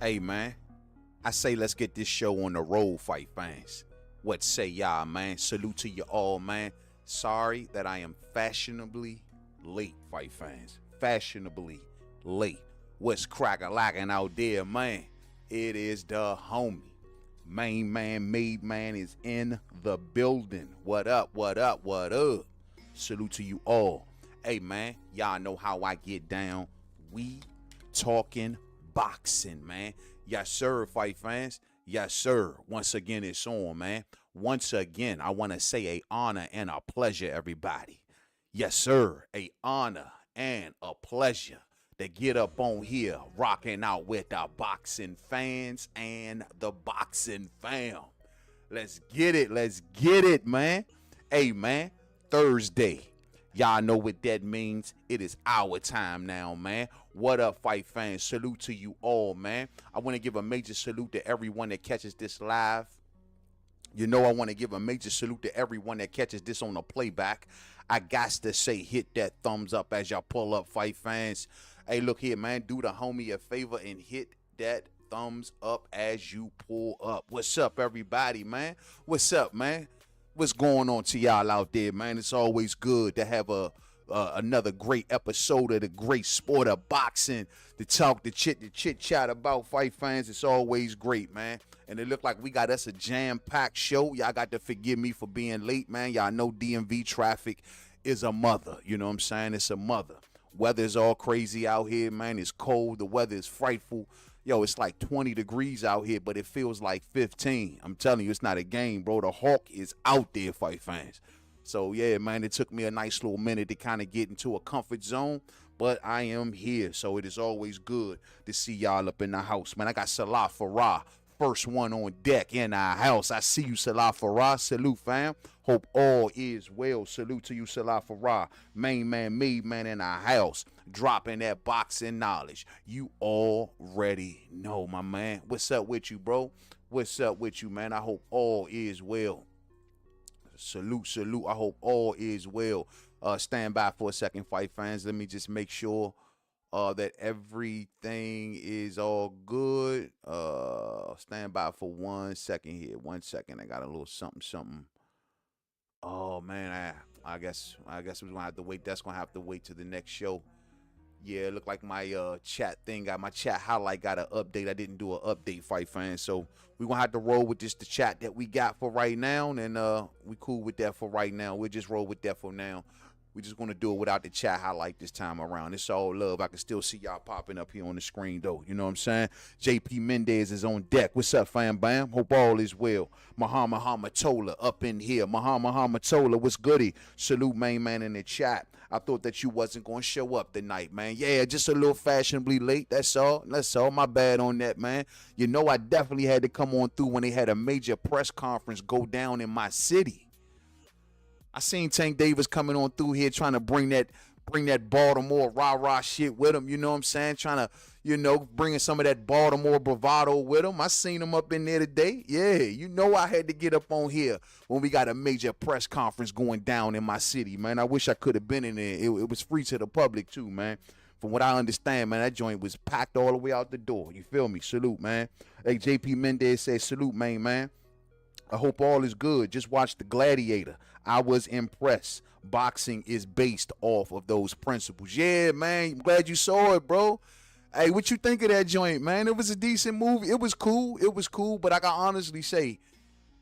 Hey, man, I say let's get this show on the road, fight fans. What say y'all, man? Salute to you all, man. Sorry that I am fashionably late, fight fans. Fashionably late. What's crack-a-lackin' out there, man? It is the homie. Mainman, Mademan is in the building. What up, what up, what up? Salute to you all. Hey, man, y'all know how I get down. We talking boxing, man. Yes, sir, fight fans. Yes, sir. Once again, it's on, man. Once again, I want to say a honor and a pleasure, everybody. Yes, sir. A honor and a pleasure to get up on here rocking out with the boxing fans and the boxing fam. Let's get it. Let's get it, man. Hey, man, Thursday. Y'all know what that means. It is our time now, man. What up, fight fans? Salute to you all, man. I want to give a major salute to everyone that catches this live. You know, I want to give a major salute to everyone that catches this on the playback. I got to say, hit that thumbs up as y'all pull up, fight fans. Hey, look here, man. Do the homie a favor and hit that thumbs up as you pull up. What's up, everybody, man? What's up, man? What's going on to y'all out there, man? It's always good to have another great episode of the great sport of boxing, to talk, the chit chat about fight fans. It's always great, man. And it looked like we got us a jam-packed show. Y'all got to forgive me for being late, man. Y'all know DMV traffic is a mother. You know what I'm saying? It's a mother. Weather's all crazy out here, man. It's cold. The weather is frightful. Yo, it's like 20 degrees out here, but it feels like 15. I'm telling you, it's not a game, bro. The hawk is out there, fight fans. So, yeah, man, it took me a nice little minute to kind of get into a comfort zone, but I am here. So it is always good to see y'all up in the house, man. I got Salah Farah, first one on deck in our house. I see you, Salah Farah. Salute, fam. Hope all is well. Salute to you, Salah Farah. Mainman in our house. Dropping that boxing knowledge. You already know, my man. What's up with you, bro? What's up with you, man? I hope all is well. Salute. I hope all is well. Stand by for a second, fight fans. Let me just make sure that everything is all good. Stand by for 1 second here. 1 second. I got a little something. Oh man, I guess we're gonna have to wait. That's gonna have to wait to the next show. Yeah, it looked like my chat thing got my chat highlight got an update. I didn't do an update, fight fans. So we're gonna have to roll with just the chat that we got for right now. And we cool with that for right now. We'll just roll with that for now. We're just gonna do it without the chat highlight this time around. It's all love. I can still see y'all popping up here on the screen though. You know what I'm saying? JP Mendez is on deck. What's up, fam bam? Hope all is well. Muhammad Tola up in here. Muhammad Tola, what's goody? Salute, main man in the chat. I thought that you wasn't gonna show up tonight, man. Yeah, just a little fashionably late. That's all. My bad on that, man. You know, I definitely had to come on through when they had a major press conference go down in my city. I seen Tank Davis coming on through here trying to bring that Baltimore rah-rah shit with him, you know what I'm saying? Trying to, bringing some of that Baltimore bravado with him. I seen him up in there today. Yeah, you know I had to get up on here when we got a major press conference going down in my city, man. I wish I could have been in there. It was free to the public too, man. From what I understand, man, that joint was packed all the way out the door. You feel me? Salute, man. Hey, JP Mendez says, salute, man. I hope all is good. Just watch The Gladiator. I was impressed. Boxing is based off of those principles. Yeah, man. I'm glad you saw it, bro. Hey, what you think of that joint, man? It was a decent movie. It was cool. But I can honestly say,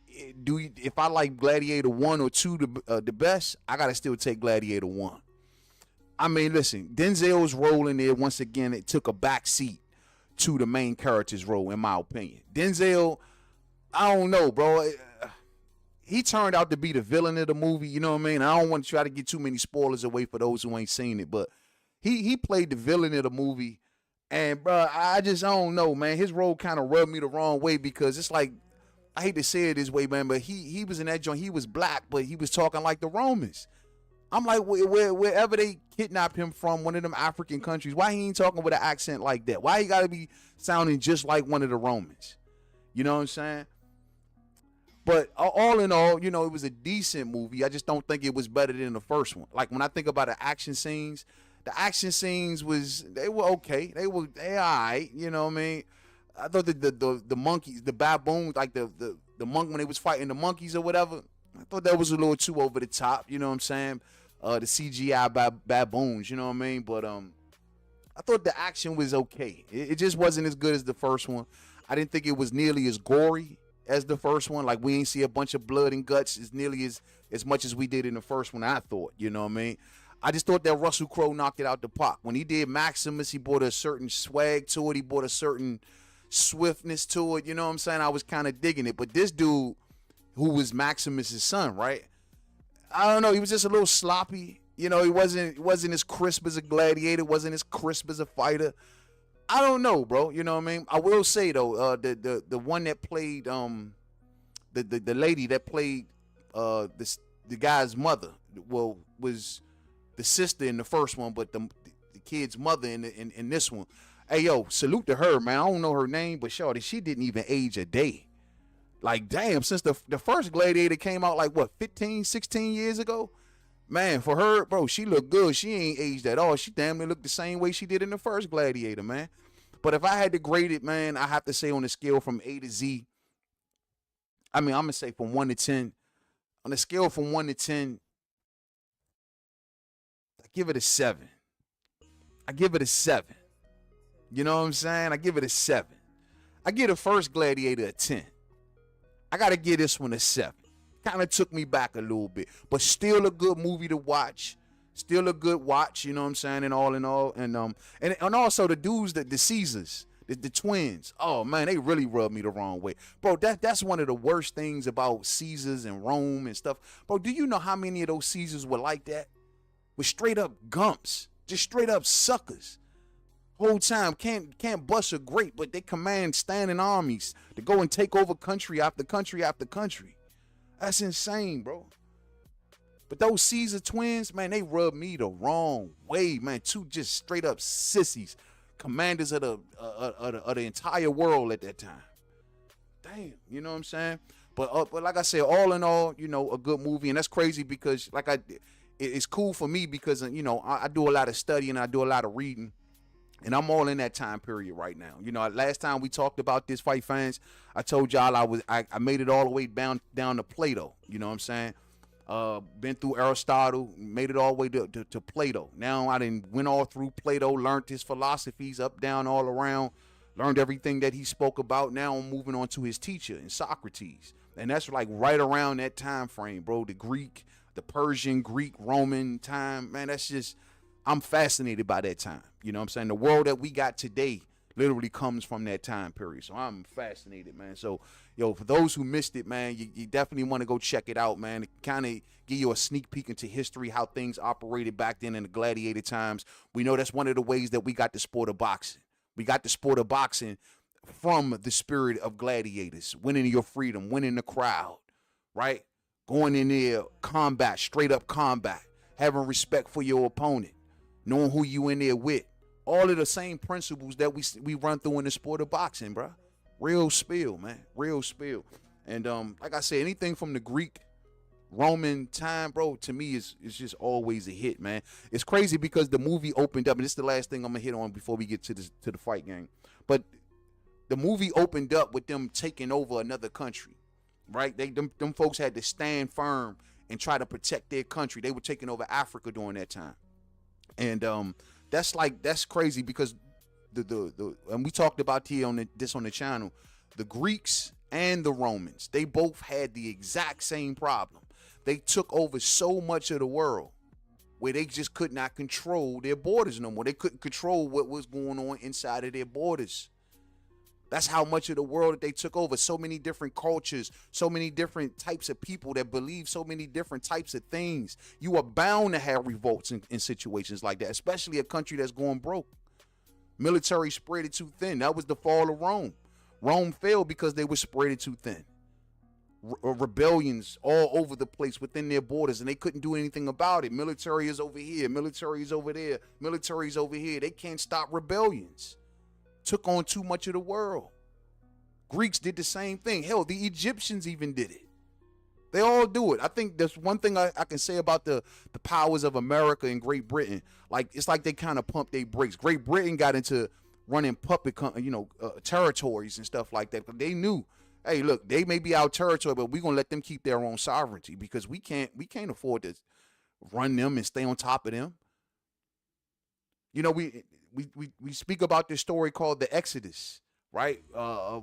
if I like Gladiator 1 or 2 the best, I got to still take Gladiator 1. I mean, listen, Denzel's role in there, once again, it took a back seat to the main character's role, in my opinion. Denzel, I don't know, bro. He turned out to be the villain of the movie, you know what I mean? I don't want to try to get too many spoilers away for those who ain't seen it, but he played the villain of the movie, and, bro, I don't know, man. His role kind of rubbed me the wrong way because it's like, I hate to say it this way, man, but he was in that joint. He was black, but he was talking like the Romans. I'm like, wherever they kidnapped him from, one of them African countries, why he ain't talking with an accent like that? Why he got to be sounding just like one of the Romans? You know what I'm saying? But all in all, it was a decent movie. I just don't think it was better than the first one. Like, when I think about the action scenes, they were okay. They all right, you know what I mean? I thought that the monkeys, the baboons, like the monk when they was fighting the monkeys or whatever, I thought that was a little too over the top. You know what I'm saying? The CGI baboons. You know what I mean? But I thought the action was okay. It just wasn't as good as the first one. I didn't think it was nearly as gory as the first one. Like we ain't see a bunch of blood and guts as nearly as much as we did in the first one. I thought. You know what I mean? I just thought that Russell Crowe knocked it out the park. When he did Maximus, he brought a certain swag to it. He brought a certain swiftness to it. You know what I'm saying? I was kind of digging it. But this dude, who was Maximus's son, right? I don't know. He was just a little sloppy. You know, he wasn't as crisp as a gladiator. Wasn't as crisp as a fighter. I don't know, bro. You know what I mean? I will say though, the one that played the lady that played the guy's mother, well, was the sister in the first one, but the kid's mother in this one. Hey, yo, salute to her, man. I don't know her name, but shorty, she didn't even age a day. Like, damn, since the first Gladiator came out, like, what, 15, 16 years ago? Man, for her, bro, she looked good. She ain't aged at all. She damn near looked the same way she did in the first Gladiator, man. But if I had to grade it, man, I have to say on a scale from A to Z, I mean, I'm going to say from 1 to 10. On a scale from 1 to 10, I give it a 7. I give it a 7. You know what I'm saying? I give it a 7. I give the first Gladiator a 10. I got to give this one a 7. Kind of took me back a little bit. But still a good movie to watch. Still a good watch, you know what I'm saying, and all in all. And also the dudes, the Caesars, the twins. Oh, man, they really rubbed me the wrong way. Bro, that's one of the worst things about Caesars and Rome and stuff. Bro, do you know how many of those Caesars were like that? With straight up gumps. Just straight up suckers. Whole time can't bust a grape, but they command standing armies to go and take over country after country after country. That's insane, bro. But those Caesar twins, man, they rubbed me the wrong way, man. Two just straight up sissies, commanders of the entire world at that time. Damn, you know what I'm saying? But like I said, all in all, you know, a good movie, and that's crazy because it's cool for me because you know I do a lot of studying, I do a lot of reading. And I'm all in that time period right now. You know, last time we talked about this, fight fans, I told y'all I made it all the way down to Plato. You know what I'm saying? Been through Aristotle, made it all the way to Plato. Now I went all through Plato, learned his philosophies up, down, all around, learned everything that he spoke about. Now I'm moving on to his teacher, in Socrates. And that's like right around that time frame, bro. The Greek, the Persian, Greek, Roman time. Man, that's just... I'm fascinated by that time. You know what I'm saying? The world that we got today literally comes from that time period. So I'm fascinated, man. So, yo, for those who missed it, man, you definitely want to go check it out, man. It kind of give you a sneak peek into history, how things operated back then in the gladiator times. We know that's one of the ways that we got the sport of boxing. We got the sport of boxing from the spirit of gladiators, winning your freedom, winning the crowd, right? Going in there, combat, straight up combat, having respect for your opponent. Knowing who you in there with. All of the same principles that we run through in the sport of boxing, bro. Real spill, man. Real spill. And like I said, anything from the Greek, Roman time, bro, to me is just always a hit, man. It's crazy because the movie opened up, and this is the last thing I'm gonna hit on before we get to the fight game. But the movie opened up with them taking over another country, right? Them folks had to stand firm and try to protect their country. They were taking over Africa during that time. And that's crazy because the and we talked about here on the channel, the Greeks and the Romans, they both had the exact same problem. They took over so much of the world where they just could not control their borders no more. They couldn't control what was going on inside of their borders. That's how much of the world that they took over. So many different cultures, so many different types of people that believe so many different types of things. You are bound to have revolts in situations like that, especially a country that's going broke. Military spread it too thin. That was the fall of Rome. Rome fell because they were spread it too thin. Rebellions all over the place within their borders, and they couldn't do anything about it. Military is over here. Military is over there. Military is over here. They can't stop rebellions. Took on too much of the world. Greeks did the same thing. Hell, the Egyptians even did it. They all do it. I think there's one thing I can say about the powers of America and Great Britain. Like, it's like they kind of pumped their brakes. Great Britain got into running puppet, territories and stuff like that. But they knew, hey, look, they may be our territory, but we're gonna let them keep their own sovereignty because we can't afford to run them and stay on top of them. You know, we speak about this story called the Exodus, right?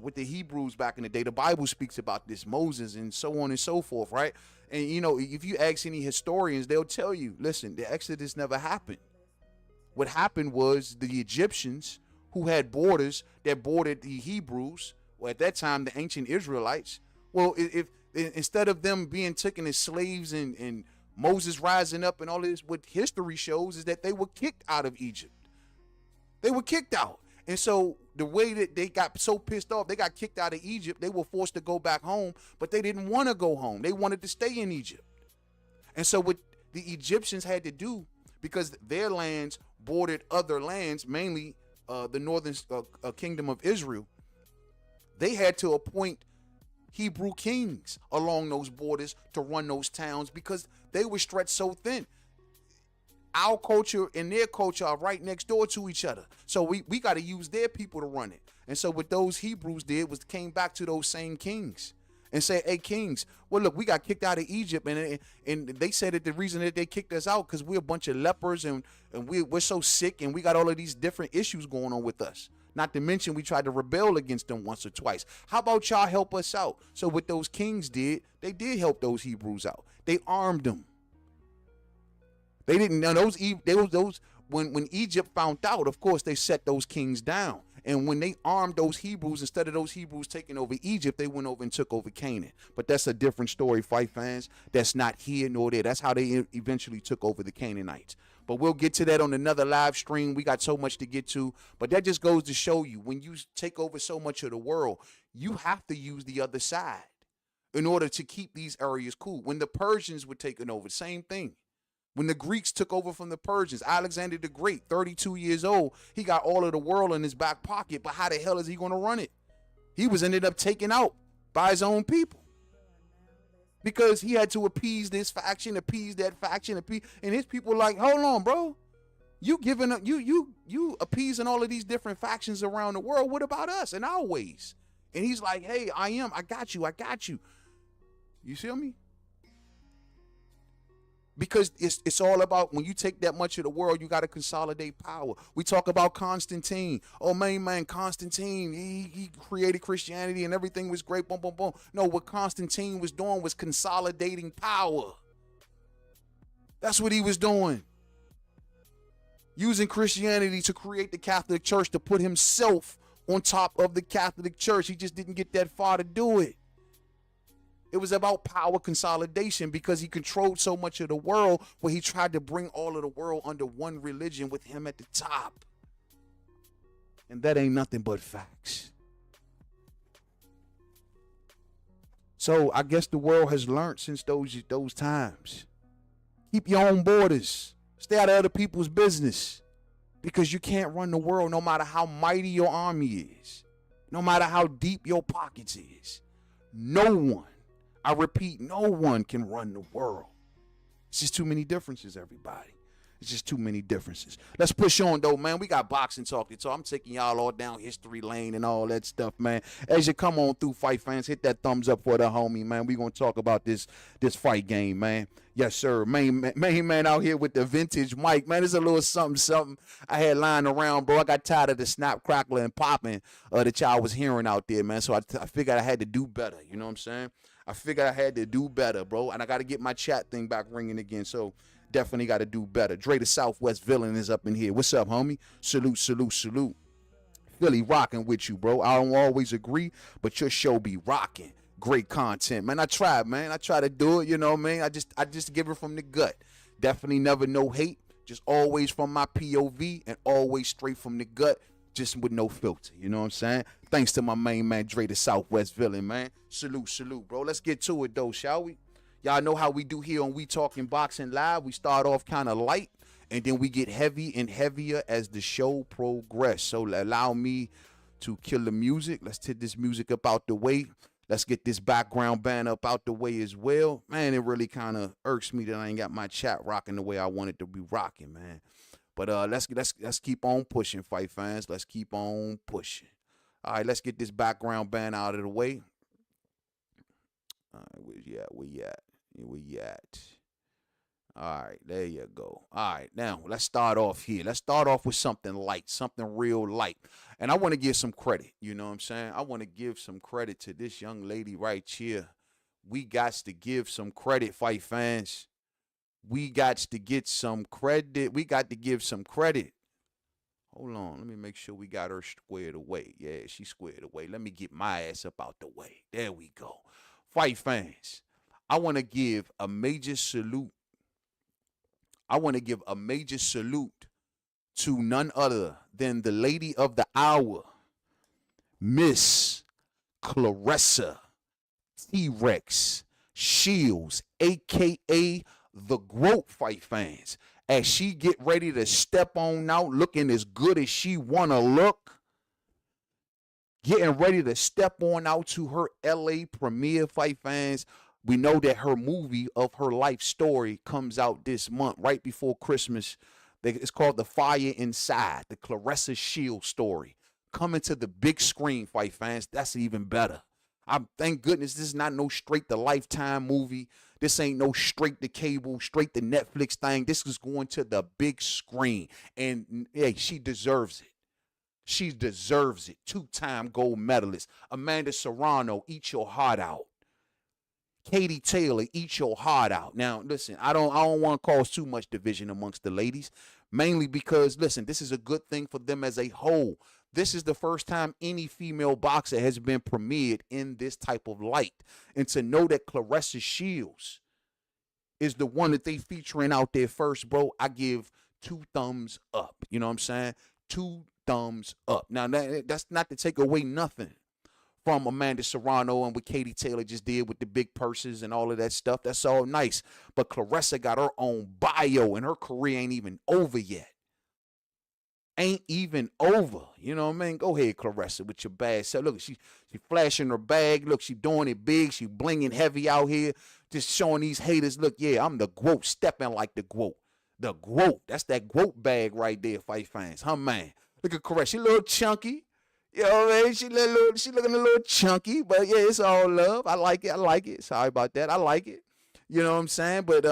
With the Hebrews back in the day, the Bible speaks about this, Moses and so on and so forth, right? And you know, if you ask any historians, they'll tell you, listen, the Exodus never happened. What happened was the Egyptians, who had borders that bordered the Hebrews, or at that time the ancient Israelites. Well, if instead of them being taken as slaves and Moses rising up and all this, what history shows is that they were kicked out of Egypt. They were kicked out. And so the way that they got so pissed off, they got kicked out of Egypt. They were forced to go back home, but they didn't want to go home. They wanted to stay in Egypt. And so what the Egyptians had to do, because their lands bordered other lands, mainly the northern kingdom of Israel, they had to appoint Hebrew kings along those borders to run those towns because they were stretched so thin. Our culture and their culture are right next door to each other. So we got to use their people to run it. And so what those Hebrews did was came back to those same kings and said, hey, kings, well, look, we got kicked out of Egypt. And they said that the reason that they kicked us out because we're a bunch of lepers and we're so sick and we got all of these different issues going on with us. Not to mention we tried to rebel against them once or twice. How about y'all help us out? So what those kings did, they did help those Hebrews out. They armed them. They didn't know those when Egypt found out, of course, they set those kings down. And when they armed those Hebrews, instead of those Hebrews taking over Egypt, they went over and took over Canaan. But that's a different story, fight fans. That's not here nor there. That's how they eventually took over the Canaanites. But we'll get to that on another live stream. We got so much to get to. But that just goes to show you, when you take over so much of the world, you have to use the other side in order to keep these areas cool. When the Persians were taking over, same thing. When the Greeks took over from the Persians, Alexander the Great, 32 years old, he got all of the world in his back pocket, but how the hell is he going to run it? He was ended up taken out by his own people because he had to appease this faction, appease that faction, and his people like, hold on, bro. You giving up, you appeasing all of these different factions around the world. What about us and our ways? And he's like, hey, I got you. You see me? Because it's all about, when you take that much of the world, you got to consolidate power. We talk about Constantine. Oh, man, Constantine, he created Christianity and everything was great, boom, boom, boom. No, what Constantine was doing was consolidating power. That's what he was doing. Using Christianity to create the Catholic Church, to put himself on top of the Catholic Church. He just didn't get that far to do it. It was about power consolidation because he controlled so much of the world, where he tried to bring all of the world under one religion with him at the top. And that ain't nothing but facts. So I guess the world has learned since those times. Keep your own borders. Stay out of other people's business, because you can't run the world no matter how mighty your army is, no matter how deep your pockets is. No one, I repeat, no one can run the world. It's just too many differences, everybody. It's just too many differences. Let's push on, though, man. We got boxing talk to talk. I'm taking y'all all down history lane and all that stuff, man. As you come on through, fight fans, hit that thumbs up for the homie, man. We going to talk about this fight game, man. Yes, sir. Mainman out here with the vintage mic, man. It's a little something I had lying around, bro. I got tired of the snap, crackling, and popping that y'all was hearing out there, man. So I figured I had to do better. You know what I'm saying? I figured I had to do better, bro. And I got to get my chat thing back ringing again. So definitely got to do better. Dre the Southwest Villain is up in here. What's up, homie? Salute, salute, salute. Philly rocking with you, bro. I don't always agree, but your show be rocking. Great content, man. I try, man. I try to do it, you know what I mean? I just give it from the gut. Definitely never no hate. Just always from my POV and always straight from the gut, just with no filter. You know what I'm saying? Thanks to my main man, Dre the Southwest Villain, man. Salute, salute, bro. Let's get to it, though, shall we? Y'all know how we do here on We Talking Boxing Live. We start off kind of light, and then we get heavy and heavier as the show progresses. So allow me to kill the music. Let's take this music up out the way. Let's get this background band up out the way as well. Man, it really kind of irks me that I ain't got my chat rocking the way I want it to be rocking, man. But let's keep on pushing, fight fans. Let's keep on pushing. All right, let's get this background band out of the way. All right, where you at? Where you at? Where you at? All right, there you go. All right, now let's start off here. Let's start off with something light, something real light. And I want to give some credit. You know what I'm saying? I want to give some credit to this young lady right here. We got to give some credit, fight fans. We got to get some credit. We got to give some credit. Hold on. Let me make sure we got her squared away. Yeah, she's squared away. Let me get my ass up out the way. There we go. Fight fans, I want to give a major salute. I want to give a major salute to none other than the lady of the hour, Miss Claressa T-Rex Shields, a.k.a. the GOAT, fight fans. As she get ready to step on out looking as good as she want to look, getting ready to step on out to her LA premiere, fight fans. We know that her movie of her life story comes out this month, right before Christmas. It's called The Fire Inside, the Claressa Shields story. Coming to the big screen, fight fans. That's even better. Thank goodness this is not no straight to Lifetime movie. This ain't no straight to cable, straight to Netflix thing. This is going to the big screen. And hey, she deserves it. She deserves it. 2-time gold medalist. Amanda Serrano, eat your heart out. Katie Taylor, eat your heart out. Now, listen, I don't want to cause too much division amongst the ladies, mainly because, listen, this is a good thing for them as a whole. This is the first time any female boxer has been premiered in this type of light. And to know that Claressa Shields is the one that they featuring out there first, bro, I give 2 thumbs up. You know what I'm saying? 2 thumbs up. Now, that's not to take away nothing from Amanda Serrano and what Katie Taylor just did with the big purses and all of that stuff. That's all nice. But Claressa got her own bio, and her career ain't even over yet. Ain't even over. You know what I mean? Go ahead, Claressa, with your bag. So look, she flashing her bag. Look, she doing it big. She blinging heavy out here. Just showing these haters, look, yeah, I'm the GOAT, stepping like the GOAT. The GOAT. That's that GOAT bag right there, fight fans. Huh, man? Look at Claressa. She a little chunky. You know what I mean? She looking a little chunky, but yeah, it's all love. I like it. I like it. Sorry about that. I like it. You know what I'm saying? But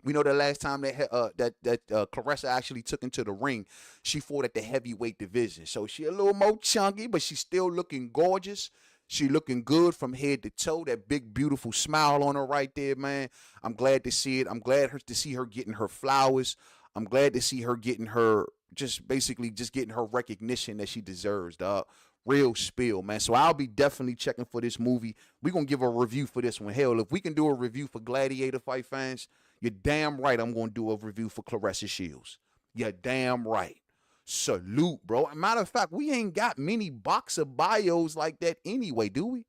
we know the last time that Claressa actually took into the ring, she fought at the heavyweight division. So she a little more chunky, but she's still looking gorgeous. She looking good from head to toe. That big, beautiful smile on her right there, man. I'm glad to see it. I'm glad to see her getting her flowers. I'm glad to see her getting her, just getting her recognition that she deserves, dog. Real spill, man. So I'll be definitely checking for this movie. We're going to give a review for this one. Hell, if we can do a review for Gladiator, fight fans, you're damn right I'm going to do a review for Claressa Shields. You're damn right. Salute, bro. Matter of fact, we ain't got many boxer bios like that anyway, do we?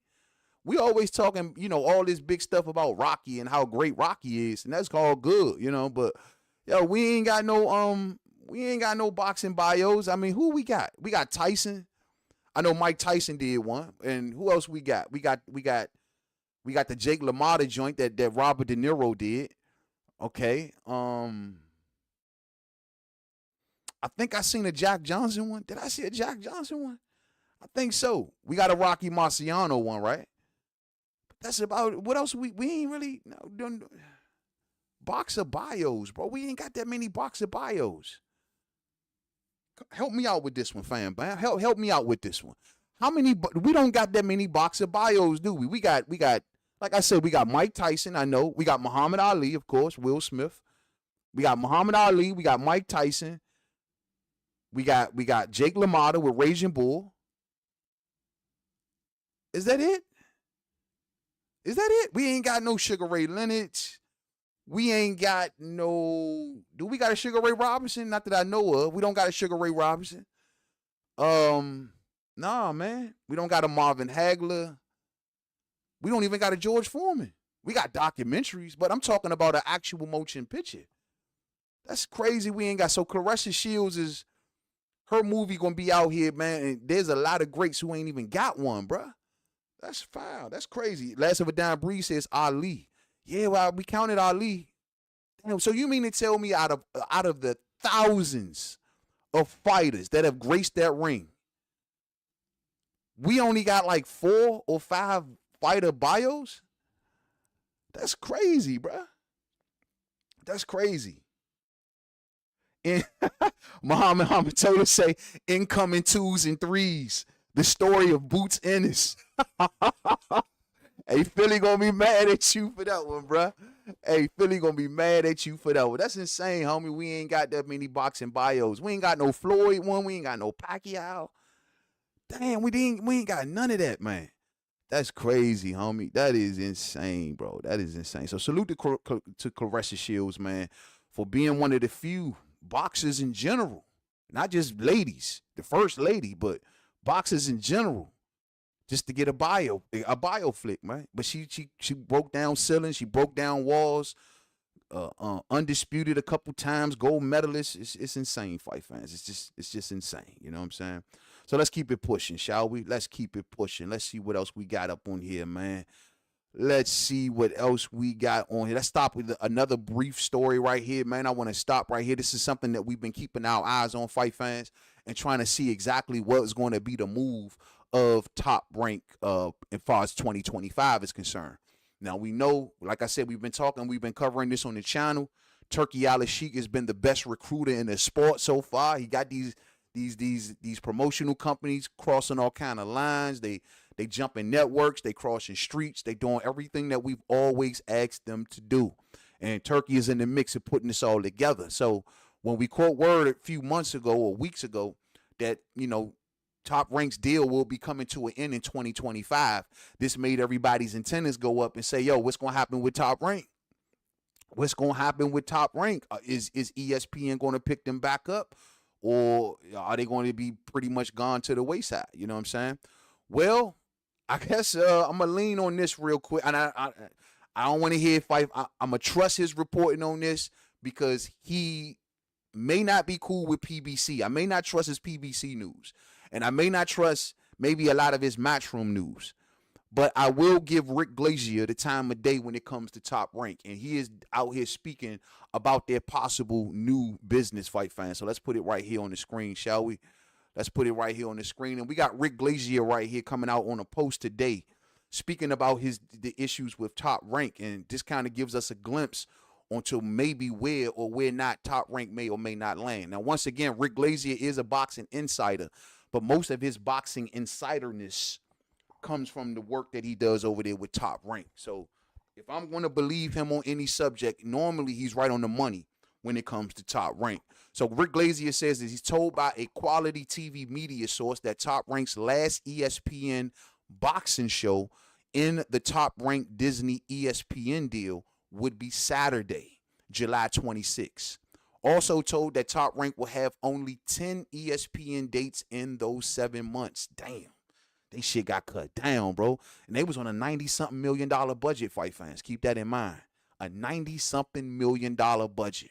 We always talking, all this big stuff about Rocky and how great Rocky is, and that's called good, but yo, we ain't got no boxing bios. I mean, who we got? We got Tyson. I know Mike Tyson did one. And who else we got? We got the Jake LaMotta joint that Robert De Niro did. Okay. I think I seen a Jack Johnson one. Did I see a Jack Johnson one? I think so. We got a Rocky Marciano one, right? But that's about it. What else? We ain't really done boxer bios, bro. We ain't got that many boxer bios. Help me out with this one, fam. Help me out with this one. How many? We don't got that many boxer bios, do we? We got. Like I said, we got Mike Tyson. I know. We got Muhammad Ali, of course. Will Smith. We got Muhammad Ali. We got Mike Tyson. We got Jake LaMotta with Raging Bull. Is that it? Is that it? We ain't got no Sugar Ray Leonard. We ain't got no. Do we got a Sugar Ray Robinson? Not that I know of. We don't got a Sugar Ray Robinson. Nah, man. We don't got a Marvin Hagler. We don't even got a George Foreman. We got documentaries, but I'm talking about an actual motion picture. That's crazy. We ain't got. So Claressa Shields is her movie gonna be out here, man. And there's a lot of greats who ain't even got one, bruh. That's foul. That's crazy. Last of a Dying Breed says Ali. Yeah, well, we counted Ali. Damn, so you mean to tell me out of the thousands of fighters that have graced that ring. We only got like 4 or 5 fighter bios. That's crazy, bruh. That's crazy. And Muhammad Hamatola say incoming 2s and 3s. The story of Boots Ennis. Hey, Philly gonna be mad at you for that one, bruh. Hey, Philly gonna be mad at you for that one. That's insane, homie. We ain't got that many boxing bios. We ain't got no Floyd one. We ain't got no Pacquiao. Damn, we ain't got none of that, man. That's crazy, homie. That is insane, bro. That is insane. So salute to Claressa Shields, man, for being one of the few boxers in general, not just ladies, the first lady, but boxers in general, just to get a bio flick, man. But she broke down ceilings, she broke down walls, undisputed a couple times, gold medalist. It's insane, fight fans. It's just insane. You know what I'm saying? So let's keep it pushing, shall we? Let's keep it pushing. Let's see what else we got up on here, man. Let's see what else we got on here. Let's stop with another brief story right here, man. I want to stop right here. This is something that we've been keeping our eyes on, fight fans, and trying to see exactly what is going to be the move of Top Rank as far as 2025 is concerned. Now, we know, like I said, we've been covering this on the channel. Turki alasheik has been the best recruiter in the sport so far. He got these promotional companies crossing all kind of lines. They jumping networks, they crossing streets, they doing everything that we've always asked them to do. And Turki is in the mix of putting this all together. So when we caught word a few months ago or weeks ago that, you know, Top Rank's deal will be coming to an end in 2025, this made everybody's antennas go up and say, yo, what's going to happen with Top Rank? What's going to happen with Top Rank? Is ESPN going to pick them back up? Or are they going to be pretty much gone to the wayside? You know what I'm saying? Well, I guess I'm going to lean on this real quick. And I don't want to hear fight. I'm going to trust his reporting on this because he may not be cool with PBC. I may not trust his PBC news. And I may not trust maybe a lot of his Matchroom news. But I will give Rick Glazier the time of day when it comes to Top Rank. And he is out here speaking about their possible new business, fight fans. So let's put it right here on the screen, shall we? Let's put it right here on the screen. And we got Rick Glazier right here coming out on a post today speaking about the issues with Top Rank. And this kind of gives us a glimpse onto maybe where or where not Top Rank may or may not land. Now, once again, Rick Glazier is a boxing insider, but most of his boxing insiderness comes from the work that he does over there with Top Rank. So if I'm going to believe him on any subject, normally he's right on the money when it comes to Top Rank. So Rick Glazier says that he's told by a quality TV media source that Top Rank's last ESPN boxing show in the Top Rank Disney ESPN deal would be Saturday, July 26th. Also told that Top Rank will have only 10 ESPN dates in those 7 months. Damn. They shit got cut down, bro. And they was on a $90-something million budget, fight fans. Keep that in mind. A $90-something million budget.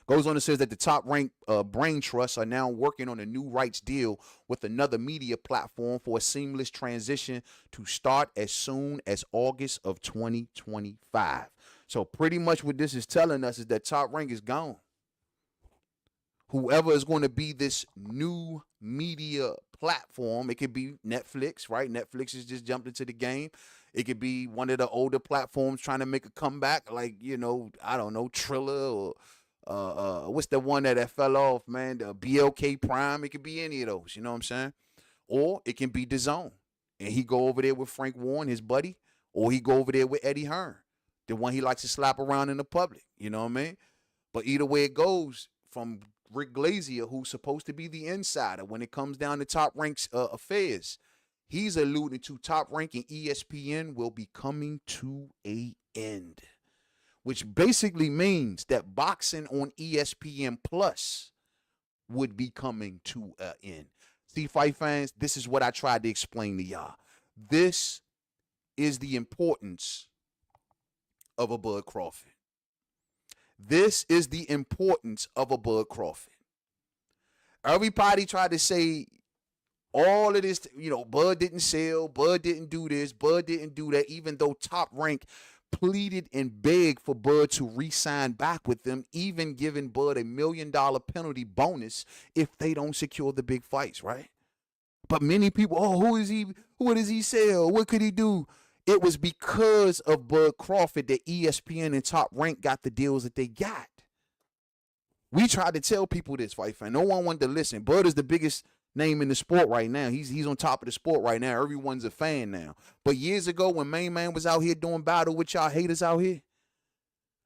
Goes on and says that the Top Rank brain trusts are now working on a new rights deal with another media platform for a seamless transition to start as soon as August of 2025. So pretty much what this is telling us is that Top Rank is gone. Whoever is going to be this new media platform, it could be Netflix, right? Netflix has just jumped into the game. It could be one of the older platforms trying to make a comeback, like, you know, I don't know, Triller or what's the one that fell off, man? The BLK Prime. It could be any of those, you know what I'm saying? Or it can be DAZN. And he go over there with Frank Warren, his buddy, or he go over there with Eddie Hearn, the one he likes to slap around in the public, you know what I mean? But either way it goes, from Rick Glazier, who's supposed to be the insider when it comes down to Top Rank's affairs, he's alluding to Top Rank and ESPN will be coming to an end, which basically means that boxing on ESPN Plus would be coming to an end. See, fight fans, this is what I tried to explain to y'all. This is the importance of a Bud Crawford. This is the importance of a Bud Crawford. Everybody tried to say all of this, you know, Bud didn't sell, Bud didn't do this, Bud didn't do that, even though Top Rank pleaded and begged for Bud to re-sign back with them, even giving Bud $1 million penalty bonus if they don't secure the big fights, right? But many people, oh, who is he? What does he sell? What could he do? It was because of Bud Crawford that ESPN and Top Rank got the deals that they got. We tried to tell people this, fight fan. No one wanted to listen. Bud is the biggest name in the sport right now. He's on top of the sport right now. Everyone's a fan now. But years ago, when Mainman was out here doing battle with y'all haters out here,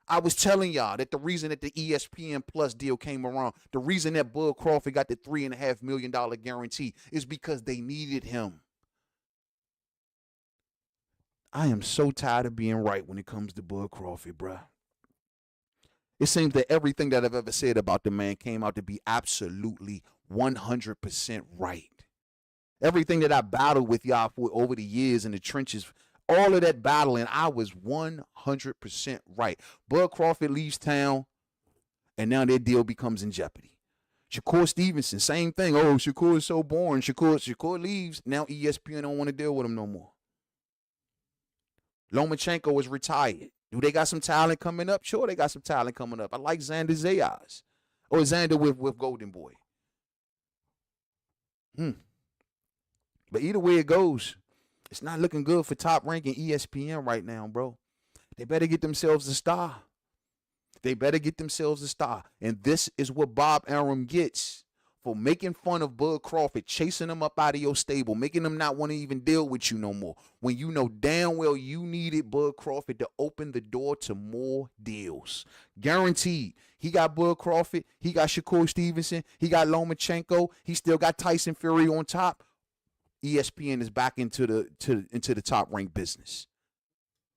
I was telling y'all that the reason that the ESPN Plus deal came around, the reason that Bud Crawford got the $3.5 million guarantee is because they needed him. I am so tired of being right when it comes to Bud Crawford, bruh. It seems that everything that I've ever said about the man came out to be absolutely 100% right. Everything that I battled with y'all for over the years in the trenches, all of that battling, I was 100% right. Bud Crawford leaves town, and now their deal becomes in jeopardy. Shakur Stevenson, same thing. Oh, Shakur is so boring. Shakur leaves. Now ESPN don't want to deal with him no more. Lomachenko is retired. Do they got some talent coming up? Sure, they got some talent coming up. I like Xander Zayas. Or Xander with Golden Boy. But either way it goes, it's not looking good for Top Rank and ESPN right now, bro. They better get themselves a star. They better get themselves a star. And this is what Bob Arum gets for making fun of Bud Crawford, chasing him up out of your stable, making him not want to even deal with you no more, when you know damn well you needed Bud Crawford to open the door to more deals. Guaranteed. He got Bud Crawford. He got Shakur Stevenson. He got Lomachenko. He still got Tyson Fury on top. ESPN is back into the Top Rank business.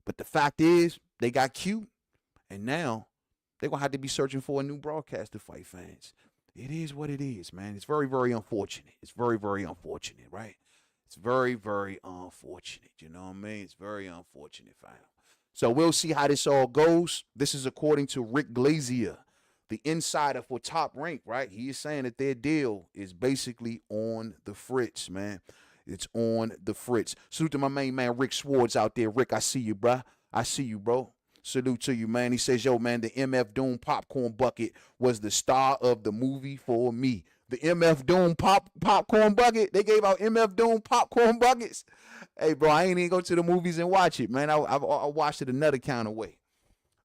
But the fact is, they got cute, and now they're going to have to be searching for a new broadcaster, fight fans. It is what it is, man. It's very, very unfortunate. It's very, very unfortunate, right? It's very, very unfortunate. You know what I mean? It's very unfortunate, fam. So we'll see how this all goes. This is according to Rick Glazier, the insider for Top Rank, right? He is saying that their deal is basically on the fritz, man. It's on the fritz. Salute to my main man, Rick Swartz out there. Rick, I see you, bruh. I see you, bro. Salute to you, man. He says, yo, man, the MF Doom popcorn bucket was the star of the movie for me. The MF Doom popcorn bucket. They gave out MF Doom popcorn buckets. Hey, bro, I ain't even go to the movies and watch it, man. I watched it another kind of way.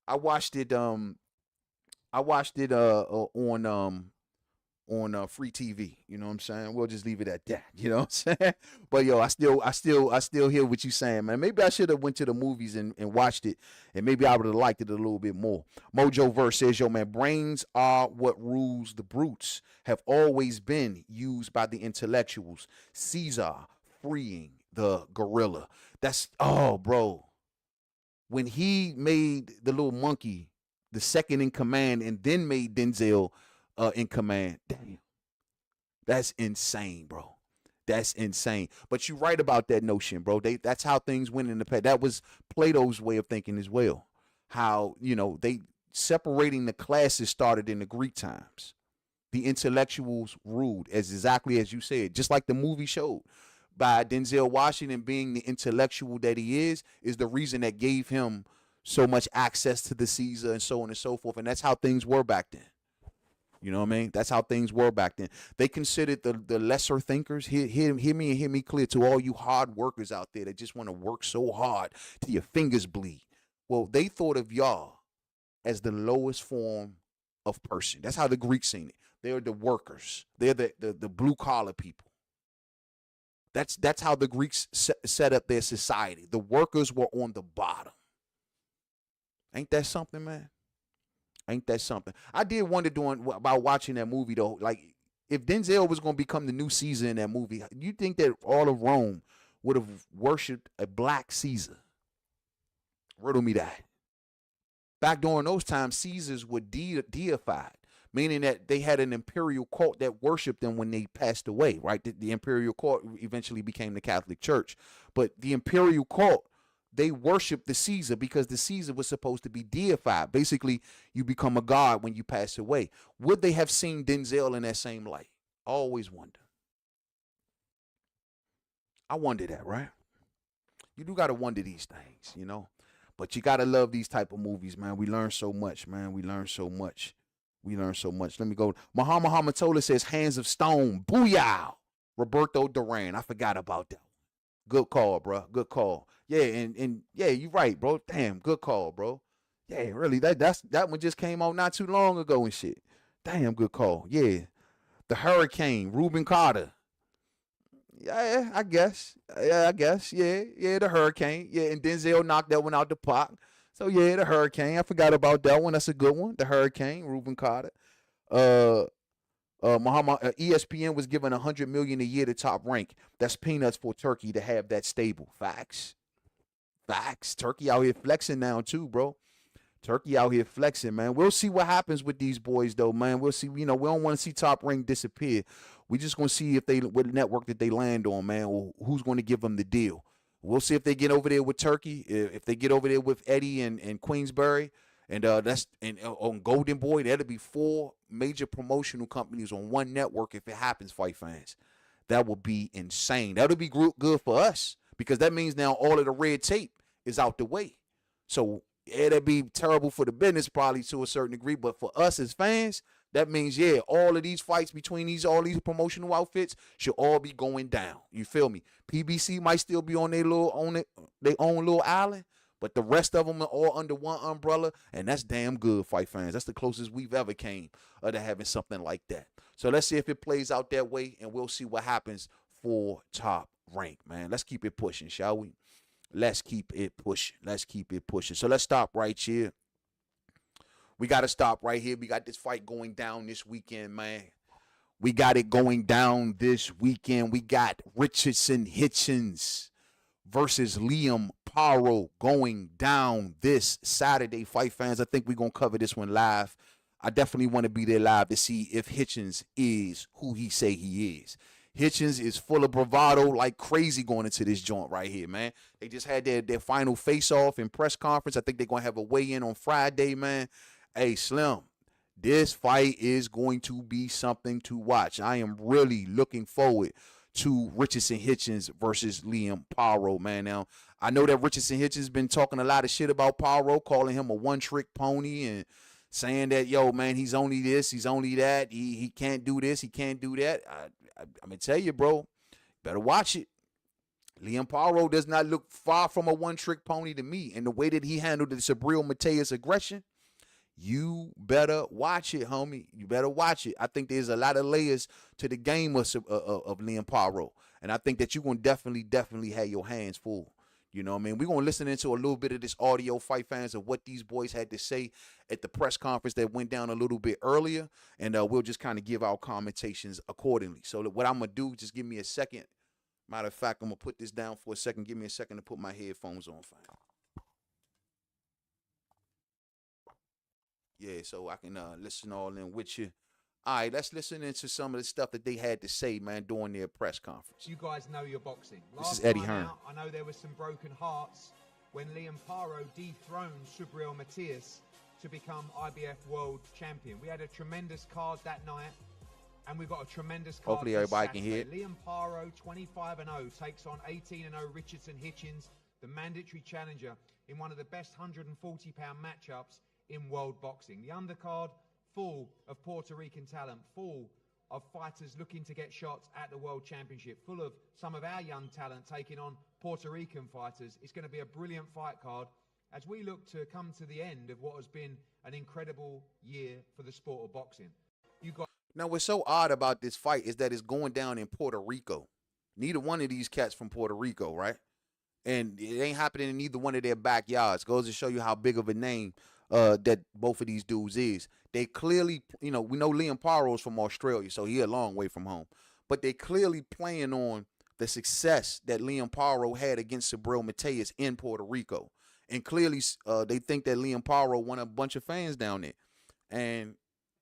I watched it on free TV. You know what I'm saying? We'll just leave it at that. You know what I'm saying? But yo, I still hear what you saying, man. Maybe I should have went to the movies and watched it, and maybe I would have liked it a little bit more. Mojo Verse says, yo, man, brains are what rules the brutes, have always been used by the intellectuals. Caesar freeing the gorilla. That's, oh, bro. When he made the little monkey the second in command and then made Denzel in command. Damn. That's insane, bro. That's insane. But you're right about that notion, bro. That's how things went in the past. That was Plato's way of thinking as well. How, they separating the classes started in the Greek times. The intellectuals ruled, as exactly as you said, just like the movie showed. By Denzel Washington being the intellectual that he is the reason that gave him so much access to the Caesar and so on and so forth. And that's how things were back then. You know what I mean? That's how things were back then. They considered the lesser thinkers. Hear me clear to all you hard workers out there that just want to work so hard till your fingers bleed. Well, they thought of y'all as the lowest form of person. That's how the Greeks seen it. They're the workers. They're the blue collar people. That's how the Greeks set up their society. The workers were on the bottom. Ain't that something, man? Ain't that something? I did wonder about watching that movie, though. Like, if Denzel was going to become the new Caesar in that movie, you think that all of Rome would have worshipped a black Caesar? Riddle me that. Back during those times, Caesars were deified, meaning that they had an imperial cult that worshipped them when they passed away, right? The imperial cult eventually became the Catholic Church. But the imperial cult, they worshiped the Caesar because the Caesar was supposed to be deified. Basically, you become a god when you pass away. Would they have seen Denzel in that same light? I always wonder. I wonder that, right? You do got to wonder these things, But you gotta love these type of movies, man. We learn so much, man. We learn so much. We learn so much. Let me go. Muhammad Hamatola says Hands of Stone. Booyah. Roberto Duran. I forgot about that. Good call, bro. Good call. Yeah, and yeah, you're right, bro. Damn, good call, bro. Yeah, really. That one just came out not too long ago and shit. Damn, good call. Yeah. The Hurricane, Reuben Carter. Yeah, I guess. Yeah, I guess. Yeah, yeah, the Hurricane. Yeah, and Denzel knocked that one out the park. So yeah, the Hurricane. I forgot about that one. That's a good one. The Hurricane, Reuben Carter. Uh, Muhammad ESPN was given $100 million a year to Top Rank. That's peanuts for Turkey to have that stable. Facts. Facts. Turkey out here flexing now too, bro. Turkey out here flexing, man. We'll see what happens with these boys, though, man. We'll see. You know, we don't want to see Top Rank disappear. We just gonna see if they what network that they land on, man, or who's going to give them the deal. We'll see if they get over there with Turkey, if they get over there with Eddie and Queensberry, and that's and on Golden Boy. That'll be 4 major promotional companies on one network if it happens. Fight fans, that would be insane. That'll be good for us because that means now all of the red tape is out the way. So it'd be terrible for the business probably to a certain degree, but for us as fans, that means, yeah, all of these fights between all these promotional outfits should all be going down. You feel me? PBC might still be on their own little island, but the rest of them are all under one umbrella, and that's damn good, fight fans. That's the closest we've ever came to having something like that. So let's see if it plays out that way, and we'll see what happens for Top Rank, man. Let's keep it pushing, shall we? Let's keep it pushing. Let's keep it pushing. So let's stop right here. We got to stop right here. We got this fight going down this weekend, man. We got it going down this weekend. We got Richardson Hitchins versus Liam Paro going down this Saturday. Fight fans, I think we're going to cover this one live. I definitely want to be there live to see if Hitchins is who he say he is. Hitchins is full of bravado like crazy going into this joint right here, man. They just had their final face-off and press conference. I think they're going to have a weigh-in on Friday, man. Hey, Slim, this fight is going to be something to watch. I am really looking forward to Richardson Hitchins versus Liam Paro, man. Now, I know that Richardson Hitchins been talking a lot of shit about Paro, calling him a one-trick pony and saying that, yo, man, he's only this, he's only that. He can't do this, he can't do that. I'm going to tell you, bro, better watch it. Liam Paro does not look far from a one-trick pony to me. And the way that he handled the Subriel Mateus aggression, you better watch it, homie. You better watch it. I think there's a lot of layers to the game of Liam Paro. And I think that you're going to definitely have your hands full. You know what I mean? We're going to listen into a little bit of this audio, fight fans, of what these boys had to say at the press conference that went down a little bit earlier. And we'll just kind of give our commentations accordingly. So what I'm going to do, just give me a second. Matter of fact, I'm going to put this down for a second. Give me a second to put my headphones on, fam. Yeah, so I can listen all in with you. All right, let's listen into some of the stuff that they had to say, man, during their press conference. You guys know your boxing. This is Eddie Hearn. I know there was some broken hearts when Liam Paro dethroned Subriel Mateus to become IBF World Champion. We had a tremendous card that night, and we've got a tremendous card. Hopefully everybody can hear it. Liam Paro, 25-0, takes on 18-0 Richardson Hitchins, the mandatory challenger, in one of the best 140-pound matchups in world boxing. The undercard, full of Puerto Rican talent, full of fighters looking to get shots at the World Championship, full of some of our young talent taking on Puerto Rican fighters. It's going to be a brilliant fight card as we look to come to the end of what has been an incredible year for the sport of boxing. Now, what's so odd about this fight is that it's going down in Puerto Rico. Neither one of these cats from Puerto Rico, right? And it ain't happening in neither one of their backyards. Goes to show you how big of a name that both of these dudes is. They clearly, you know, we know Liam Paro's from Australia, so he a long way from home. But they clearly playing on the success that Liam Paro had against Subriel Mateus in Puerto Rico. And clearly they think that Liam Paro won a bunch of fans down there. And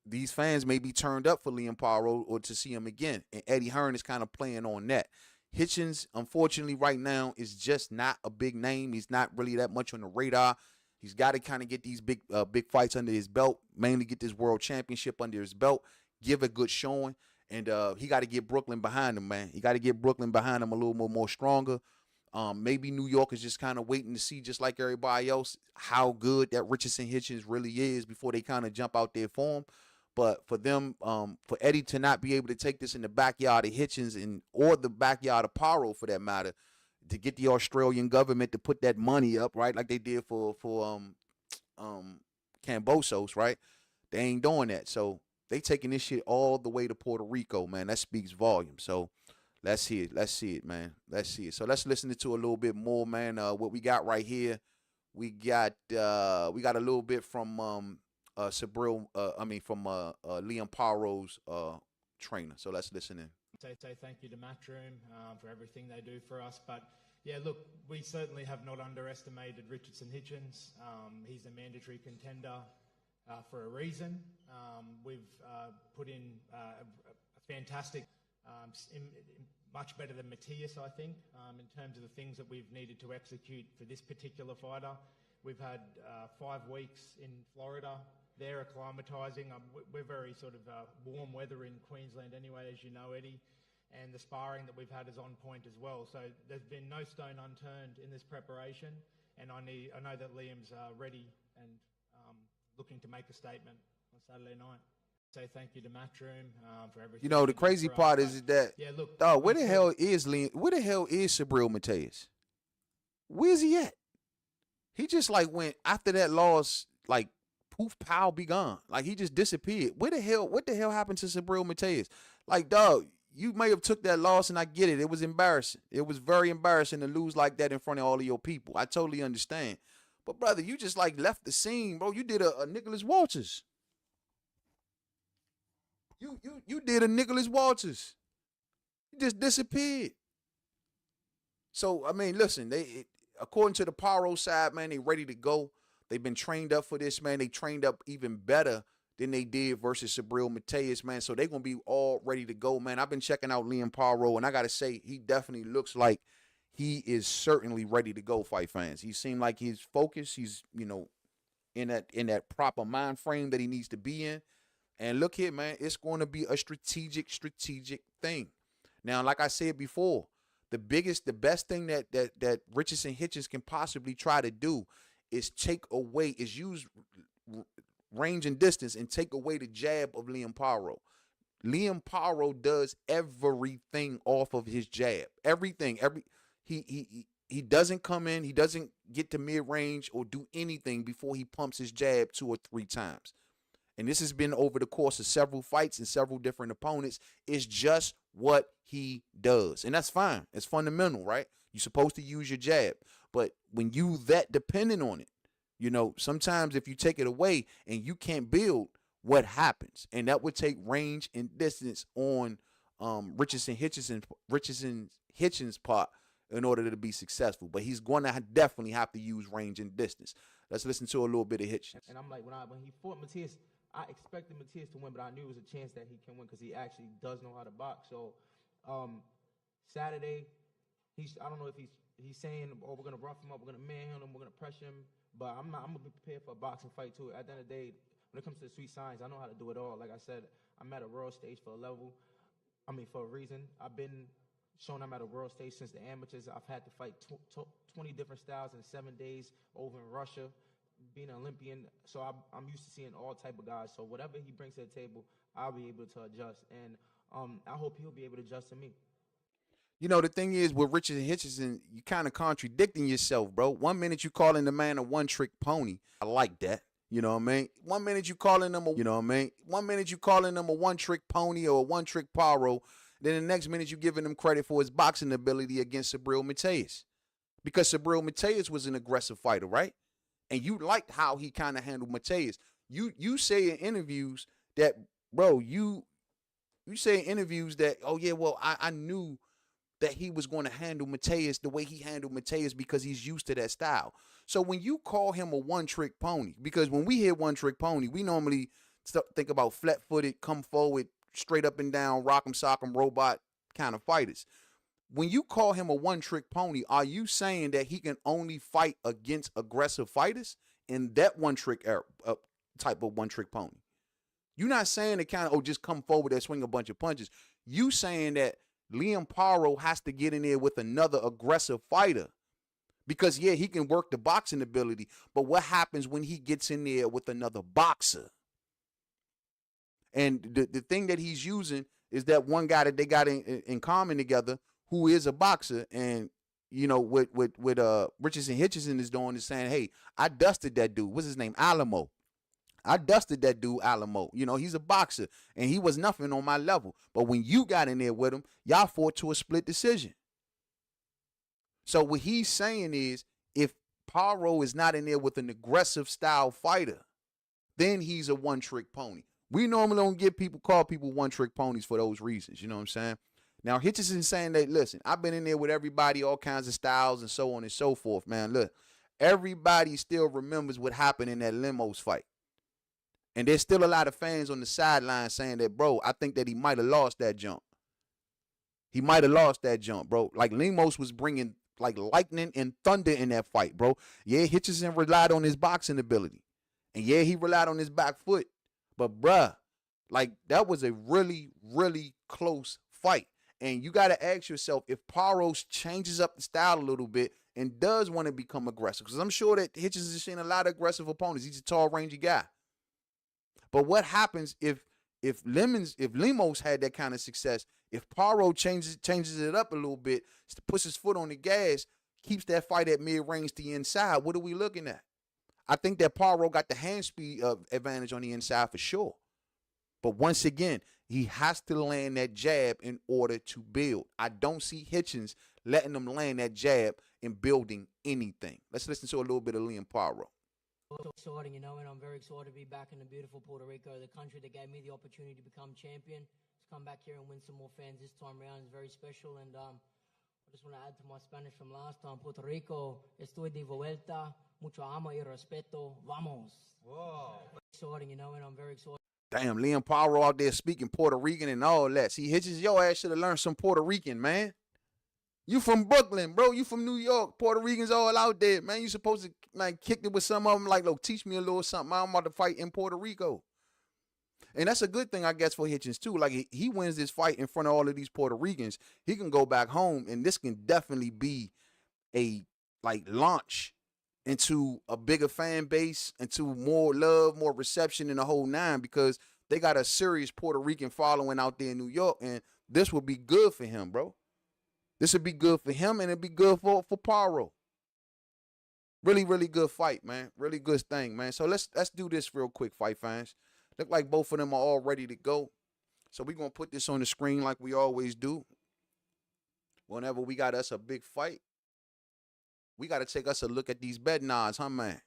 these fans may be turned up for Liam Paro or to see him again. And Eddie Hearn is kind of playing on that. Hitchins, unfortunately, right now is just not a big name. He's not really that much on the radar. He's got to kind of get these big fights under his belt, mainly get this world championship under his belt, give a good showing, and he got to get Brooklyn behind him, man. He got to get Brooklyn behind him a little more stronger. Maybe New York is just kind of waiting to see, just like everybody else, how good that Richardson Hitchins really is before they kind of jump out there for him. But for them, for Eddie to not be able to take this in the backyard of Hitchins or the backyard of Paro for that matter, to get the Australian government to put that money up, right, like they did for Cambosos, right? They ain't doing that. So they taking this shit all the way to Puerto Rico, man. That speaks volumes. So let's hear it. Let's see it, man. Let's see it. So let's listen to a little bit more, man. What we got right here, we got a little bit from Liam Paro's trainer. So let's listen in. Say thank you to Matchroom for everything they do for us. But yeah, look, we certainly have not underestimated Richardson Hitchins. He's a mandatory contender for a reason. We've put in a fantastic, much better than Matthias, I think, in terms of the things that we've needed to execute for this particular fighter. We've had 5 weeks in Florida. They're acclimatizing. We're very sort of warm weather in Queensland anyway, as you know, Eddie. And the sparring that we've had is on point as well. So there's been no stone unturned in this preparation. And I know that Liam's ready and looking to make a statement on Saturday night. Say thank you to Matchroom for everything. You know, the crazy part is that, yeah, look, dog, where the hell is Liam? Where the hell is Subriel Matias? Where's he at? He just like went after that loss, like poof, pow, be gone. Like he just disappeared. What the hell happened to Subriel Matias? Like, dog, you may have took that loss, and I get it. It was embarrassing. It was very embarrassing to lose like that in front of all of your people. I totally understand. But brother, you just like left the scene, bro. You did a Nicholas Walters. You did a Nicholas Walters. You just disappeared. So I mean, listen, according to the Paro side, man, they ready to go. They've been trained up for this, man. They trained up even better than they did versus Subriel Matias, man. So they're going to be all ready to go, man. I've been checking out Liam Paro, and I got to say, he definitely looks like he is certainly ready to go, fight fans. He seemed like he's focused. He's, you know, in that proper mind frame that he needs to be in. And look here, man, it's going to be a strategic thing. Now, like I said before, the best thing that Richardson Hitchins can possibly try to do is use range and distance and take away the jab of Liam Paro. Liam Paro does everything off of his jab. Everything. He doesn't come in, he doesn't get to mid-range or do anything before he pumps his jab 2 or 3 times. And this has been over the course of several fights and several different opponents. It's just what he does. And that's fine. It's fundamental, right? You're supposed to use your jab. But when you that dependent on it, you know, sometimes if you take it away and you can't build, what happens? And that would take range and distance on Richardson Hitchins' part in order to be successful. But he's going to definitely have to use range and distance. Let's listen to a little bit of Hitchins. And I'm like, when he fought Matias, I expected Matias to win, but I knew it was a chance that he can win because he actually does know how to box. So Saturday, I don't know if he's saying, oh, we're going to rough him up, we're going to manhandle him, we're going to pressure him. But I'm going to be prepared for a boxing fight, too. At the end of the day, when it comes to the sweet science, I know how to do it all. Like I said, I'm at a world stage for a reason. I've been shown I'm at a world stage since the amateurs. I've had to fight 20 different styles in 7 days over in Russia, being an Olympian. So I'm used to seeing all type of guys. So whatever he brings to the table, I'll be able to adjust. And I hope he'll be able to adjust to me. You know, the thing is, with Richardson Hitchins, you kind of contradicting yourself, bro. 1 minute you calling the man a one-trick pony. I like that. You know what I mean? 1 minute you calling him 1 minute you calling him a one-trick pony or a one-trick Paro. Then the next minute you giving him credit for his boxing ability against Subriel Matias. Because Subriel Matias was an aggressive fighter, right? And you liked how he kind of handled Matias. You say in interviews that, bro, you say in interviews that, oh yeah, well, I knew that he was going to handle Matias the way he handled Matias because he's used to that style. So when you call him a one-trick pony, because when we hear one-trick pony, we normally think about flat-footed, come forward, straight up and down, rock'em sock'em robot kind of fighters. When you call him a one-trick pony, are you saying that he can only fight against aggressive fighters in that one-trick type of one-trick pony? You're not saying the kind of, just come forward and swing a bunch of punches. You saying that Liam Paro has to get in there with another aggressive fighter. Because, yeah, he can work the boxing ability, but what happens when he gets in there with another boxer? And the thing that he's using is that one guy that they got in common together who is a boxer. And, you know, what Richardson Hitchins is doing is saying, hey, I dusted that dude. What's his name? Alamo. I dusted that dude, Alamo. You know, he's a boxer, and he was nothing on my level. But when you got in there with him, y'all fought to a split decision. So what he's saying is, if Paro is not in there with an aggressive style fighter, then he's a one-trick pony. We normally don't call people one-trick ponies for those reasons. You know what I'm saying? Now, Hitchinson's saying that, listen, I've been in there with everybody, all kinds of styles and so on and so forth, man. Look, everybody still remembers what happened in that Limos fight. And there's still a lot of fans on the sideline saying that, bro, I think that he might have lost that jump. He might have lost that jump, bro. Like, Limos was bringing like lightning and thunder in that fight, bro. Yeah, Hitchison relied on his boxing ability. And yeah, he relied on his back foot. But bruh, like, that was a really, really close fight. And you got to ask yourself, if Paro changes up the style a little bit and does want to become aggressive, because I'm sure that Hitchins has seen a lot of aggressive opponents. He's a tall, rangy guy. But what happens if Limos had that kind of success, if Paro changes it up a little bit, puts his foot on the gas, keeps that fight at mid-range to the inside, what are we looking at? I think that Paro got the hand speed advantage on the inside for sure. But once again, he has to land that jab in order to build. I don't see Hitchins letting him land that jab and building anything. Let's listen to a little bit of Liam Paro. So exciting, you know, and I'm very excited to be back in the beautiful Puerto Rico, the country that gave me the opportunity to become champion. To come back here and win some more fans this time around is very special. And I just want to add to my Spanish from last time. Puerto Rico, estoy de vuelta, mucho amo y respeto, vamos. Whoa. Exciting, you know, and I'm very excited. Damn, Liam Paro out there speaking Puerto Rican and all that. See, Hitchins, your ass should have learned some Puerto Rican, man. You from Brooklyn, bro. You from New York. Puerto Ricans all out there, man. You supposed to, man, kick it with some of them like, look, teach me a little something. I'm about to fight in Puerto Rico. And that's a good thing, I guess, for Hitchins, too. Like, he wins this fight in front of all of these Puerto Ricans. He can go back home, and this can definitely be a, like, launch into a bigger fan base, into more love, more reception in the whole nine, because they got a serious Puerto Rican following out there in New York, and this would be good for him, bro. This would be good for him, and it'd be good for Paro. Really, really good fight, man. Really good thing, man. So let's do this real quick, fight fans. Look like both of them are all ready to go. So we're going to put this on the screen like we always do. Whenever we got us a big fight, we got to take us a look at these betting odds, huh, man?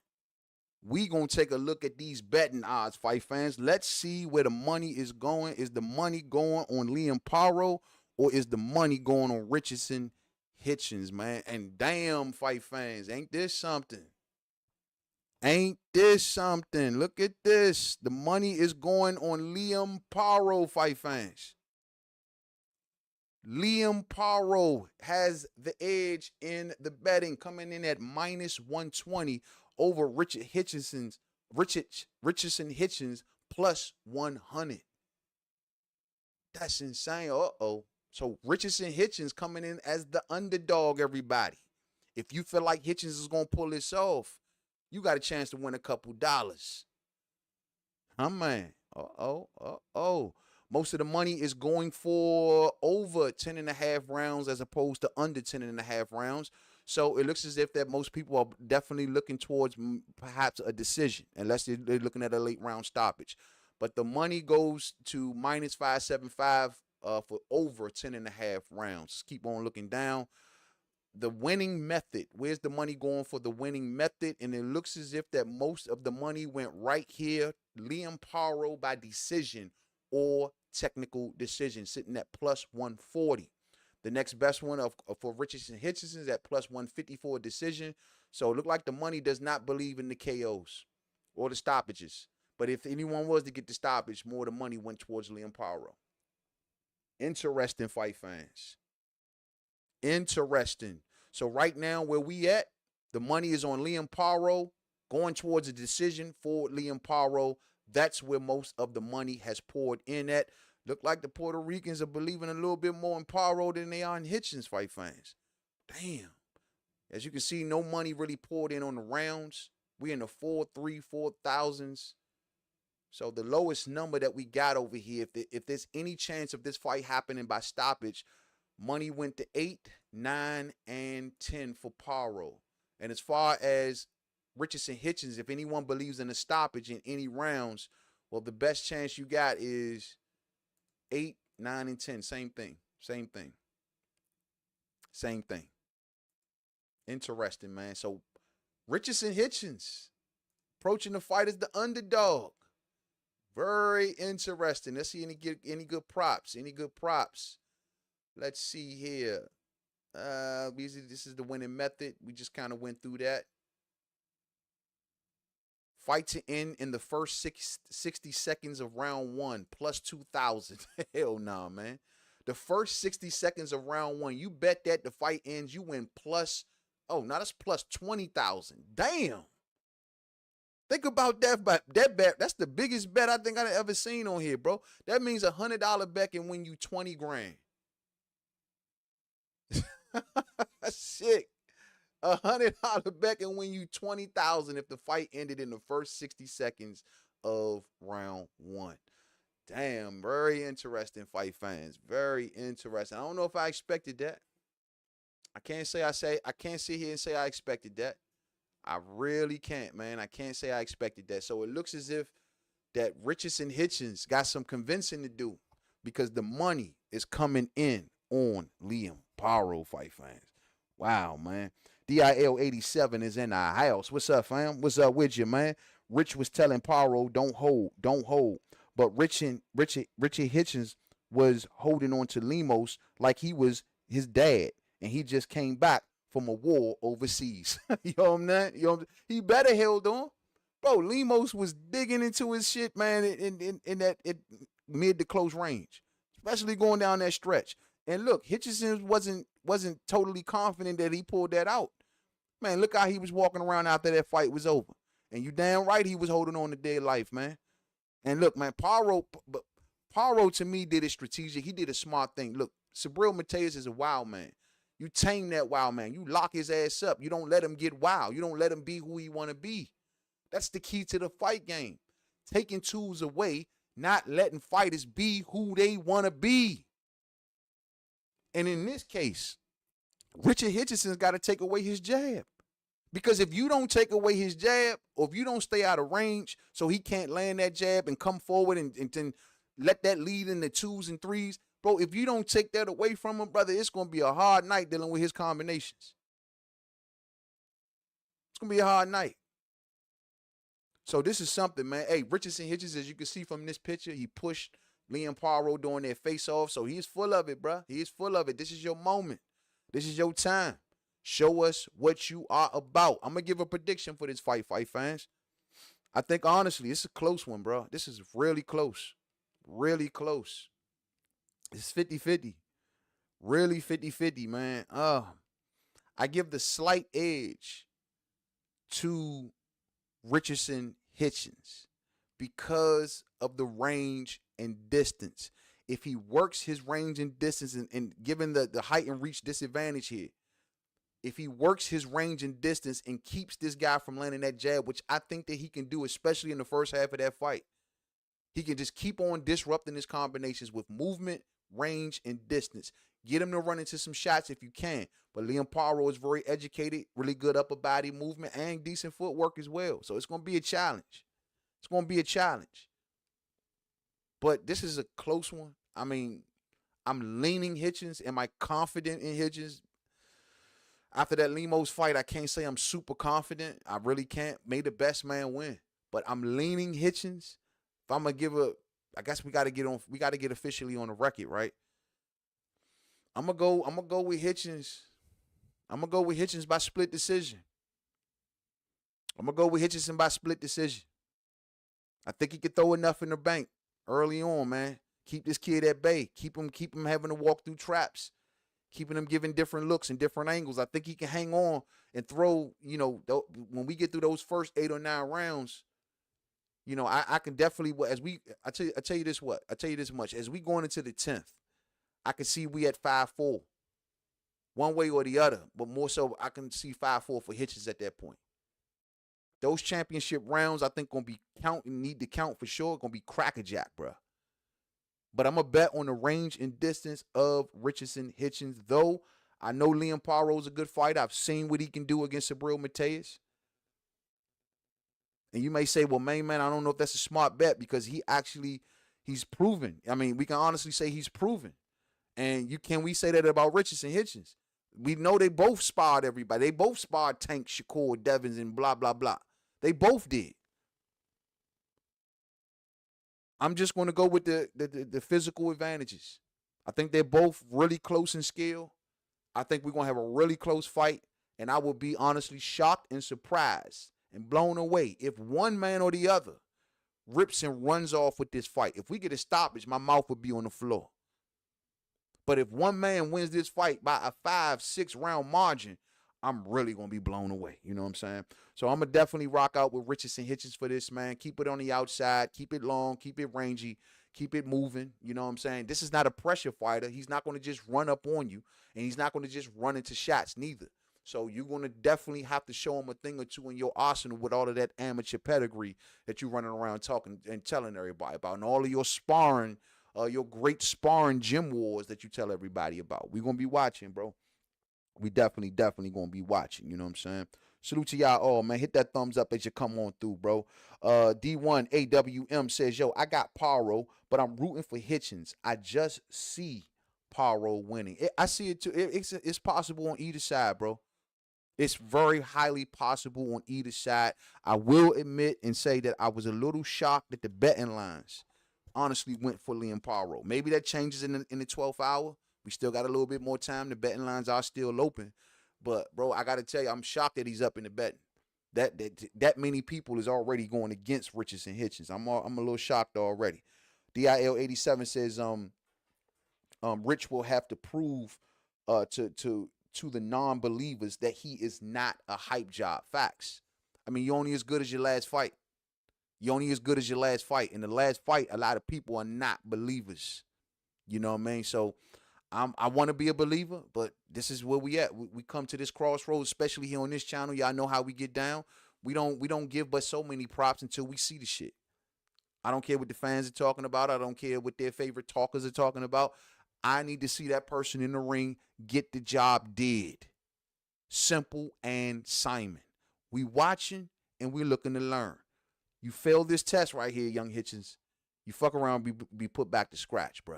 We going to take a look at these betting odds, fight fans. Let's see where the money is going. Is the money going on Liam Paro, or is the money going on Richardson Hitchins, man? And damn, fight fans, ain't this something? Ain't this something? Look at this. The money is going on Liam Paro, fight fans. Liam Paro has the edge in the betting, coming in at minus 120 over Richardson Hitchins plus 100. That's insane. Uh-oh. So Richardson Hitchins coming in as the underdog, everybody. If you feel like Hitchins is going to pull this off, you got a chance to win a couple dollars. Huh, man? Uh-oh. Most of the money is going for over 10.5 rounds as opposed to under 10.5 rounds. So it looks as if that most people are definitely looking towards perhaps a decision, unless they're looking at a late round stoppage. But the money goes to minus 575 for over 10.5 rounds. Keep on looking down. The winning method, where's the money going for the winning method? And it looks as if that most of the money went right here. Liam Paro by decision or technical decision, sitting at plus 140. The next best one for Richardson Hitchins is at plus 150 for a decision. So it looked like the money does not believe in the KOs or the stoppages. But if anyone was to get the stoppage, more of the money went towards Liam Paro. Interesting, fight fans. Interesting. So right now where we at, the money is on Liam Paro, going towards a decision for Liam Paro. That's where most of the money has poured in at. Look like the Puerto Ricans are believing a little bit more in Paro than they are in Hitchins, fight fans. Damn. As you can see, no money really poured in on the rounds. We in the 4,000s. So the lowest number that we got over here, if there's any chance of this fight happening by stoppage, money went to 8, 9, and 10 for Paro. And as far as Richardson Hitchins, if anyone believes in a stoppage in any rounds, well, the best chance you got is 8, 9, and 10. Same thing. Same thing. Same thing. Interesting, man. So Richardson Hitchins approaching the fight as the underdog. Very interesting. Let's see any good props. Any good props. Let's see here. This is the winning method. We just kind of went through that. Fight to end in the first 60 seconds of round 1, plus 2,000. Hell nah, man. The first 60 seconds of round 1, you bet that the fight ends, you win plus, that's plus 20,000. Damn. Think about that bet. That's the biggest bet I think I've ever seen on here, bro. That means $100 bet can win you 20 grand. Sick. $100 bet can win you 20,000 if the fight ended in the first 60 seconds of round 1. Damn, very interesting, fight fans. Very interesting. I don't know if I expected that. I can't sit here and say I expected that. I really can't, man. I can't say I expected that. So it looks as if that Richardson Hitchins got some convincing to do because the money is coming in on Liam Paro, fight fans. Wow, man. DIL87 is in our house. What's up, fam? What's up with you, man? Rich was telling Paro, don't hold. But Richard Hitchins was holding on to Lemos like he was his dad, and he just came back from a war overseas. You know what I'm saying? He better held on. Bro, Lemos was digging into his shit, man, in that mid to close range, especially going down that stretch. And look, Hitchins wasn't totally confident that he pulled that out. Man, look how he was walking around after that fight was over. And you damn right he was holding on to dead life, man. And look, man, Paro to me did it strategic. He did a smart thing. Look, Sabril Mateus is a wild man. You tame that wild man. You lock his ass up. You don't let him get wild. You don't let him be who he want to be. That's the key to the fight game. Taking tools away, not letting fighters be who they want to be. And in this case, Richard Hitchinson's got to take away his jab. Because if you don't take away his jab, or if you don't stay out of range so he can't land that jab and come forward and then let that lead in the 2s and 3s, bro, if you don't take that away from him, brother, it's going to be a hard night dealing with his combinations. It's going to be a hard night. So this is something, man. Hey, Richardson Hitchins, as you can see from this picture, he pushed Liam Paro during their face-off. So he's full of it, bro. He is full of it. This is your moment. This is your time. Show us what you are about. I'm going to give a prediction for this fight fans. I think, honestly, it's a close one, bro. This is really close. Really close. It's 50-50. Really 50-50, man. I give the slight edge to Richardson Hitchins because of the range and distance. If he works his range and distance, and given the height and reach disadvantage here, if he works his range and distance and keeps this guy from landing that jab, which I think that he can do, especially in the first half of that fight, he can just keep on disrupting his combinations with movement, range, and distance. Get him to run into some shots if you can. But Liam Paro is very educated, really good upper body movement, and decent footwork as well. So it's going to be a challenge. It's going to be a challenge. But this is a close one. I mean, I'm leaning Hitchins. Am I confident in Hitchins? After that Lemos fight, I can't say I'm super confident. I really can't. May the best man win. But I'm leaning Hitchins. If I'm gonna I guess we gotta get officially on the record, right? I'm gonna go with Hitchins. I'm gonna go with Hitchins by split decision. I'm gonna go with Hitchins by split decision. I think he could throw enough in the bank early on, man. Keep this kid at bay. Keep him having to walk through traps. Keeping him giving different looks and different angles. I think he can hang on and throw, when we get through those first 8 or 9 rounds, You know, I can definitely I tell you this much. As we going into the 10th, I can see we at 5-4. One way or the other, but more so I can see 5-4 for Hitchins at that point. Those championship rounds, I think, gonna be need to count for sure. Gonna be crackerjack, bro. But I'm gonna bet on the range and distance of Richardson Hitchins. Though I know Liam Paro is a good fighter. I've seen what he can do against Sabril Mateus. And you may say, well, Mainman, I don't know if that's a smart bet because he's proven. I mean, we can honestly say he's proven. And can we say that about Richardson Hitchins? We know they both sparred everybody. They both sparred Tank, Shakur, Devins, and blah, blah, blah. They both did. I'm just going to go with the physical advantages. I think they're both really close in skill. I think we're going to have a really close fight. And I will be honestly shocked and surprised and blown away if one man or the other rips and runs off with this fight. If we get a stoppage, my mouth would be on the floor. But if one man wins this fight by a 5-6 round margin, I'm really going to be blown away. You know what I'm saying? So I'm going to definitely rock out with Richardson Hitchins for this, man. Keep it on the outside. Keep it long. Keep it rangy. Keep it moving. You know what I'm saying? This is not a pressure fighter. He's not going to just run up on you, and he's not going to just run into shots neither. So you're going to definitely have to show him a thing or two in your arsenal with all of that amateur pedigree that you're running around talking and telling everybody about, and all of your sparring, your great sparring gym wars that you tell everybody about. We're going to be watching, bro. We definitely going to be watching. You know what I'm saying? Salute to y'all all, man. Hit that thumbs up as you come on through, bro. D1AWM says, yo, I got Paro, but I'm rooting for Hitchins. I just see Paro winning. I see it too. It's possible on either side, bro. It's very highly possible on either side. I will admit and say that I was a little shocked that the betting lines honestly went for Liam Paro. Maybe that changes in the 12th hour. We still got a little bit more time. The betting lines are still open. But, bro, I got to tell you, I'm shocked that he's up in the betting. That many people is already going against Richardson Hitchins. I'm a little shocked already. DIL87 says Rich will have to prove to the non-believers that he is not a hype job. Facts. I mean, you're only as good as your last fight. You're only as good as your last fight. In the last fight, a lot of people are not believers. You know what I mean? So I want to be a believer, but this is where we at. We come to this crossroads, especially here on this channel. Y'all know how we get down. We don't give but so many props until we see the shit. I don't care what the fans are talking about. I don't care what their favorite talkers are talking about. I need to see that person in the ring get the job did. Simple and Simon. We watching and we looking to learn. You failed this test right here, young Hitchins. You fuck around be put back to scratch, bro.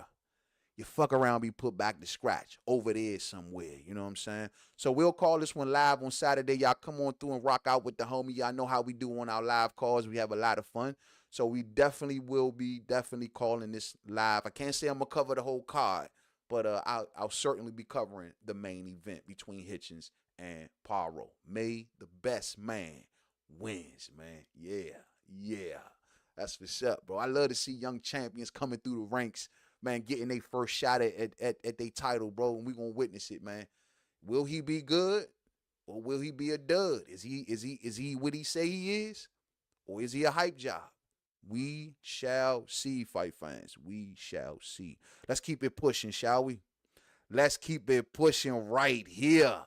You fuck around be put back to scratch over there somewhere. You know what I'm saying? So we'll call this one live on Saturday. Y'all come on through and rock out with the homie. Y'all know how we do on our live calls. We have a lot of fun. So we definitely will be calling this live. I can't say I'm going to cover the whole card, but I'll certainly be covering the main event between Hitchins and Paro. May the best man wins, man. Yeah. That's what's up, bro. I love to see young champions coming through the ranks, man, getting their first shot at their title, bro, and we're going to witness it, man. Will he be good or will he be a dud? Is he what he say he is, or is he a hype job? We shall see, fight fans. We shall see. Let's keep it pushing, shall we? Let's keep it pushing right here.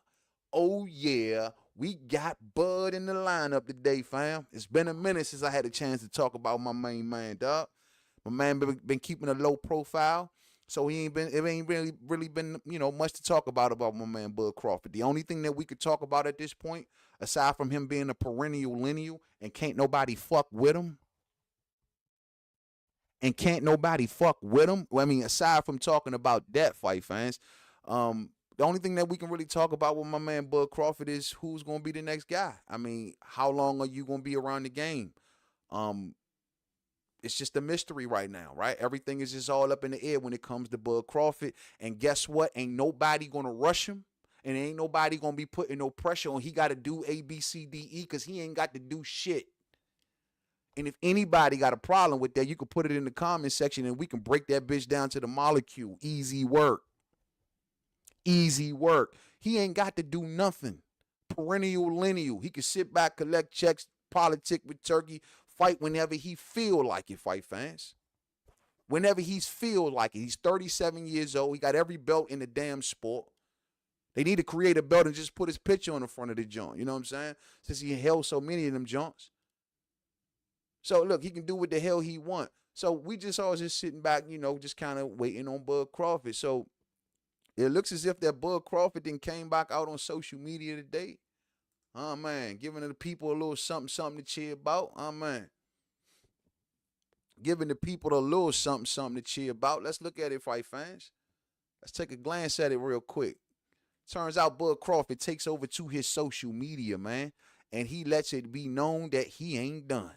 Oh, yeah. We got Bud in the lineup today, fam. It's been a minute since I had a chance to talk about my main man, dog. My man been keeping a low profile, so it ain't really been, much to talk about my man Bud Crawford. The only thing that we could talk about at this point, aside from him being a perennial lineal and can't nobody fuck with him, well, I mean, aside from talking about that, fight fans, the only thing that we can really talk about with my man Bud Crawford is who's going to be the next guy. I mean, how long are you going to be around the game? It's just a mystery right now, right? Everything is just all up in the air when it comes to Bud Crawford. And guess what? Ain't nobody going to rush him. And ain't nobody going to be putting no pressure on. He got to do A, B, C, D, E because he ain't got to do shit. And if anybody got a problem with that, you can put it in the comment section and we can break that bitch down to the molecule. Easy work. He ain't got to do nothing. Perennial lineal. He can sit back, collect checks, politic with Turkey, fight whenever he feel like it, fight fans. Whenever he's feel like it. He's 37 years old. He got every belt in the damn sport. They need to create a belt and just put his picture on the front of the joint. You know what I'm saying? Since he held so many of them joints. So, look, he can do what the hell he want. So, we just always just sitting back, you know, just kind of waiting on Bud Crawford. So, it looks as if that Bud Crawford then came back out on social media today. Oh, man, giving the people a little something to cheer about. Oh, man. Giving the people a little something to cheer about. Let's look at it, fight fans. Let's take a glance at it real quick. Turns out Bud Crawford takes over to his social media, man, and he lets it be known that he ain't done.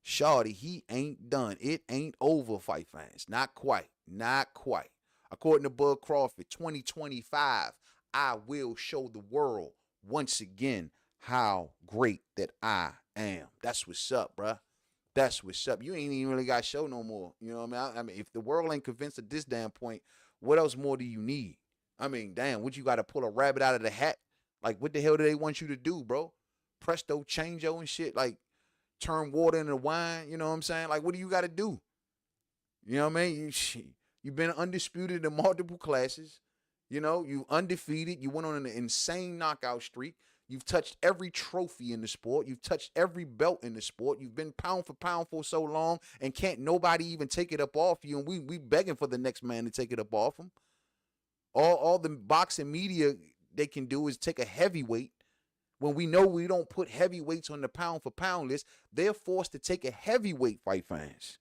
Shawty, he ain't done. It ain't over, fight fans. Not quite. Not quite. According to Bud Crawford, 2025, I will show the world once again how great that I am. That's what's up, bruh. That's what's up. You ain't even really got to show no more. You know what I mean? I mean, if the world ain't convinced at this damn point, what else more do you need? I mean, damn, what you got to pull a rabbit out of the hat? Like, what the hell do they want you to do, bro? Presto, changeo and shit? Like, turn water into wine? You know what I'm saying? Like, what do you got to do? You know what I mean? You've been undisputed in multiple classes. You know, you undefeated. You went on an insane knockout streak. You've touched every trophy in the sport. You've touched every belt in the sport. You've been pound for pound for so long, and can't nobody even take it up off you. And we begging for the next man to take it up off him. All the boxing media they can do is take a heavyweight. When we know we don't put heavyweights on the pound for pound list, they're forced to take a heavyweight, fight fans,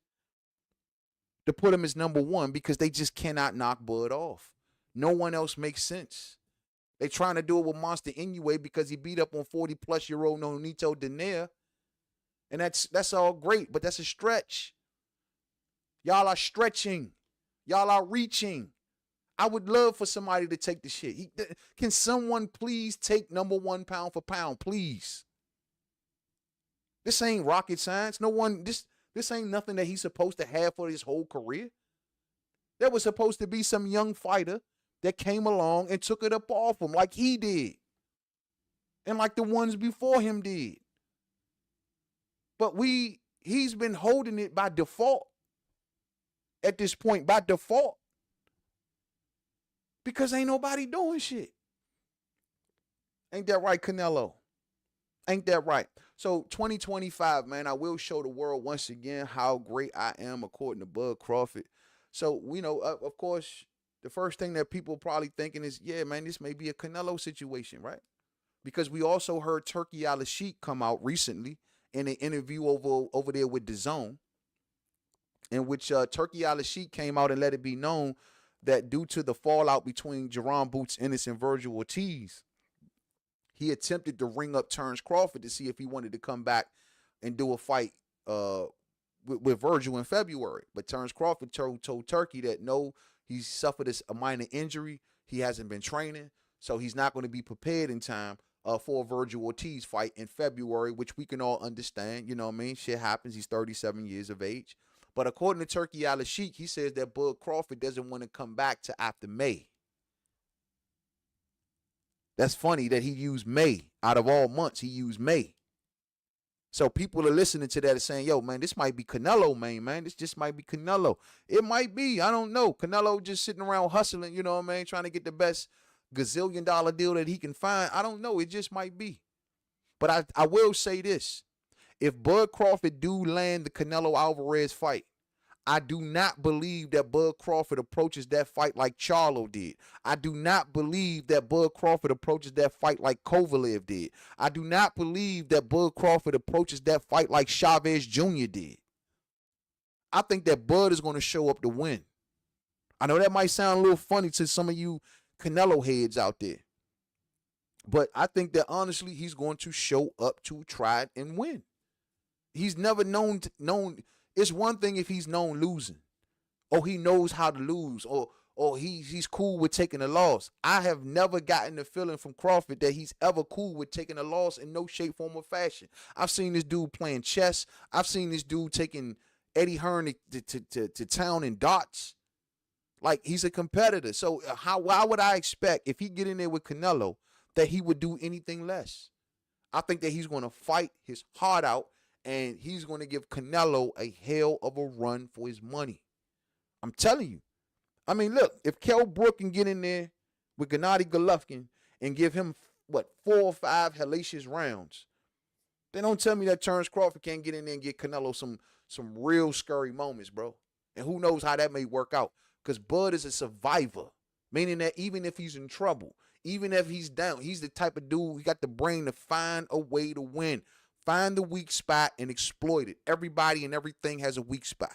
to put him as number one because they just cannot knock Bud off. No one else makes sense. They trying to do it with Monster Inoue because he beat up on 40-plus-year-old Nonito Donaire. And that's all great, but that's a stretch. Y'all are stretching. Y'all are reaching. I would love for somebody to take the shit. Can someone please take number one pound for pound, please? This ain't rocket science. No one, this ain't nothing that he's supposed to have for his whole career. There was supposed to be some young fighter that came along and took it up off him like he did. And like the ones before him did. But he's been holding it by default at this point, by default. Because ain't nobody doing shit. Ain't that right, Canelo? Ain't that right? So 2025, man, I will show the world once again how great I am according to Bud Crawford. So, you know, of course, the first thing that people probably thinking is, yeah, man, this may be a Canelo situation, right? Because we also heard Turki alasheik come out recently in an interview over there with DAZN, in which Turki alasheik came out and let it be known that due to the fallout between Jerome Boots Ennis and Virgil Ortiz, he attempted to ring up Terrence Crawford to see if he wanted to come back and do a fight with Virgil in February. But Terrence Crawford told Turki that no, he's suffered a minor injury. He hasn't been training, so he's not going to be prepared in time for a Virgil Ortiz fight in February, which we can all understand. You know what I mean? Shit happens. He's 37 years of age. But according to Turki alasheik, he says that Bud Crawford doesn't want to come back to after May. That's funny that he used May. Out of all months, he used May. So people are listening to that and saying, yo, man, this might be Canelo, man. This just might be Canelo. It might be. I don't know. Canelo just sitting around hustling, you know what I mean, trying to get the best gazillion-dollar deal that he can find. I don't know. It just might be. But I will say this. If Bud Crawford do land the Canelo Alvarez fight, I do not believe that Bud Crawford approaches that fight like Charlo did. I do not believe that Bud Crawford approaches that fight like Kovalev did. I do not believe that Bud Crawford approaches that fight like Chavez Jr. did. I think that Bud is going to show up to win. I know that might sound a little funny to some of you Canelo heads out there. But I think that honestly, he's going to show up to try and win. He's never known. It's one thing if he's known losing, or he knows how to lose, or he's cool with taking a loss. I have never gotten the feeling from Crawford that he's ever cool with taking a loss in no shape, form, or fashion. I've seen this dude playing chess. I've seen this dude taking Eddie Hearn to town in darts. Like, he's a competitor. So why would I expect if he get in there with Canelo that he would do anything less? I think that he's going to fight his heart out And he's going to give Canelo a hell of a run for his money. I'm telling you. I mean, look, if Kell Brook can get in there with Gennady Golovkin and give him, 4 or 5 hellacious rounds, then don't tell me that Terence Crawford can't get in there and get Canelo some real scurry moments, bro. And who knows how that may work out. Because Bud is a survivor, meaning that even if he's in trouble, even if he's down, he's the type of dude, he got the brain to find a way to win. Find the weak spot and exploit it. Everybody and everything has a weak spot.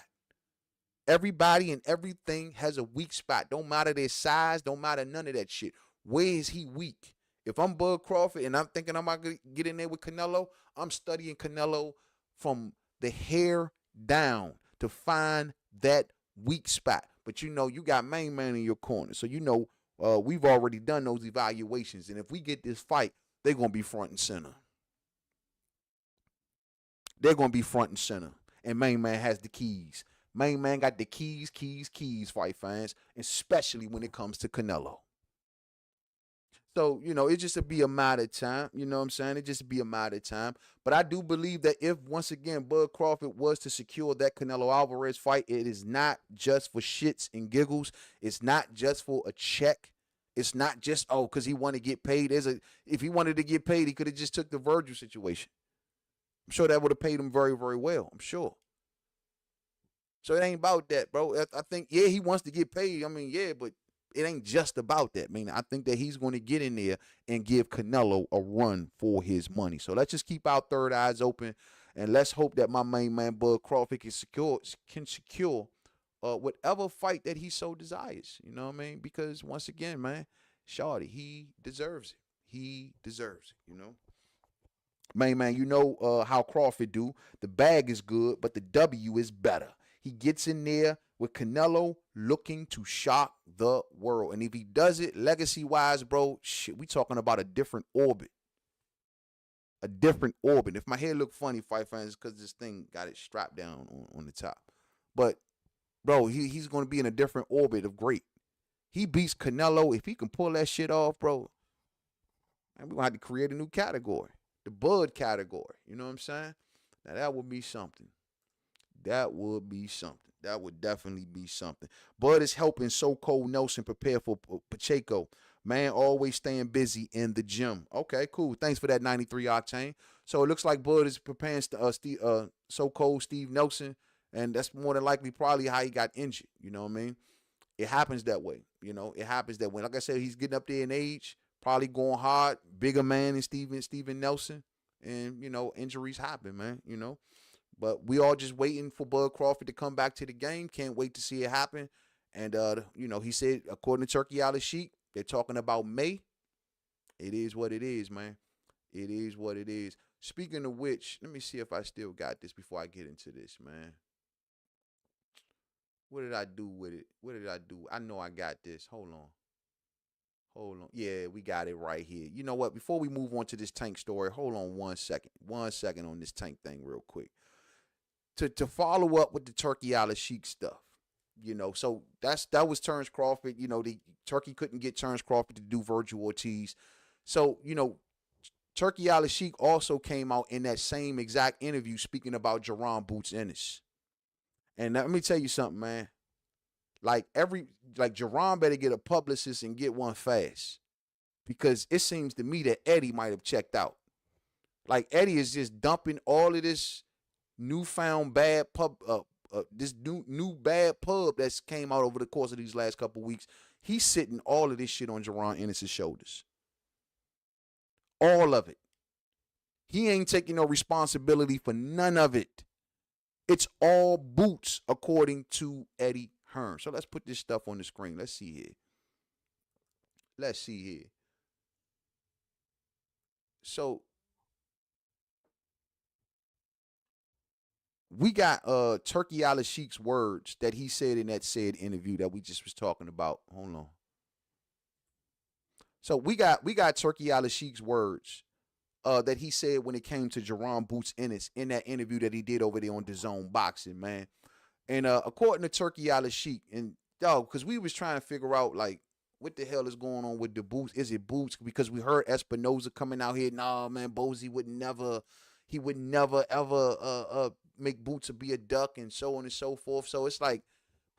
Everybody and everything has a weak spot. Don't matter their size, don't matter none of that shit. Where is he weak? If I'm Bud Crawford and I'm thinking I'm going to get in there with Canelo, I'm studying Canelo from the hair down to find that weak spot. But you know, you got Mainman in your corner. So you know, we've already done those evaluations. And if we get this fight, they're going to be front and center. They're going to be front and center. And Mainman has the keys. Mainman got the keys, fight fans, especially when it comes to Canelo. So, you know, it just be a matter of time. You know what I'm saying? It just be a matter of time. But I do believe that if, once again, Bud Crawford was to secure that Canelo Alvarez fight, it is not just for shits and giggles. It's not just for a check. It's not just, because he want to get paid. If he wanted to get paid, he could have just took the Virgil situation. I'm sure that would have paid him very, very well. I'm sure. So it ain't about that, bro. I think, yeah, he wants to get paid. I mean, yeah, but it ain't just about that. I mean, I think that he's going to get in there and give Canelo a run for his money. So let's just keep our third eyes open, and let's hope that my main man, Bud Crawford, can secure whatever fight that he so desires. You know what I mean? Because, once again, man, shawty, he deserves it. He deserves it, you know? Main man, you know how Crawford do. The bag is good, but the W is better. He gets in there with Canelo looking to shock the world. And if he does it legacy-wise, bro, shit, we talking about a different orbit. A different orbit. If my hair look funny, fight fans, it's because this thing got it strapped down on the top. But, bro, he's going to be in a different orbit of great. He beats Canelo. If he can pull that shit off, bro, man, we're going to have to create a new category. The Bud category. You know what I'm saying? Now, that would be something. That would be something. That would definitely be something. Bud is helping So Cold Nelson prepare for Pacheco. Man, always staying busy in the gym. Okay, cool. Thanks for that 93 Octane. So it looks like Bud is preparing So Cold Steve Nelson, and that's more than likely probably how he got injured. You know what I mean? It happens that way. You know, it happens that way. Like I said, he's getting up there in age, probably going hard, bigger man than Steven Nelson, and, you know, injuries happen, man, you know. But we all just waiting for Bud Crawford to come back to the game. Can't wait to see it happen. And, you know, he said, according to Turki alasheik, they're talking about May. It is what it is, man. It is what it is. Speaking of which, let me see if I still got this before I get into this, man. What did I do with it? What did I do? I know I got this. Hold on. Yeah, we got it right here. You know what? Before we move on to this Tank story, hold on 1 second. 1 second on this Tank thing real quick. To follow up with the Turki alasheik stuff, you know, so that was Terence Crawford. You know, the Turki couldn't get Terence Crawford to do Virgil Ortiz. So, you know, Turki alasheik also came out in that same exact interview speaking about Jaron Boots Ennis. And let me tell you something, man. Like Jaron better get a publicist and get one fast. Because it seems to me that Eddie might have checked out. Like, Eddie is just dumping all of this newfound bad pub, this new bad pub that's came out over the course of these last couple weeks. He's sitting all of this shit on Jaron Ennis' shoulders. All of it. He ain't taking no responsibility for none of it. It's all Boots, according to Eddie Hearn. So let's put this stuff on the screen. Let's see here. So we got Turki alasheik's words that he said in that said interview that we just was talking about. Hold on. So we got Turki alasheik's words that he said when it came to Jaron Boots Ennis in that interview that he did over there on DAZN Boxing, man. And according to Turki alasheik, and because we was trying to figure out like what the hell is going on with the Boots? Is it Boots? Because we heard Espinoza coming out here. Nah, man, Bozy would never. he would never ever make Boots be a duck and so on and so forth. So it's like,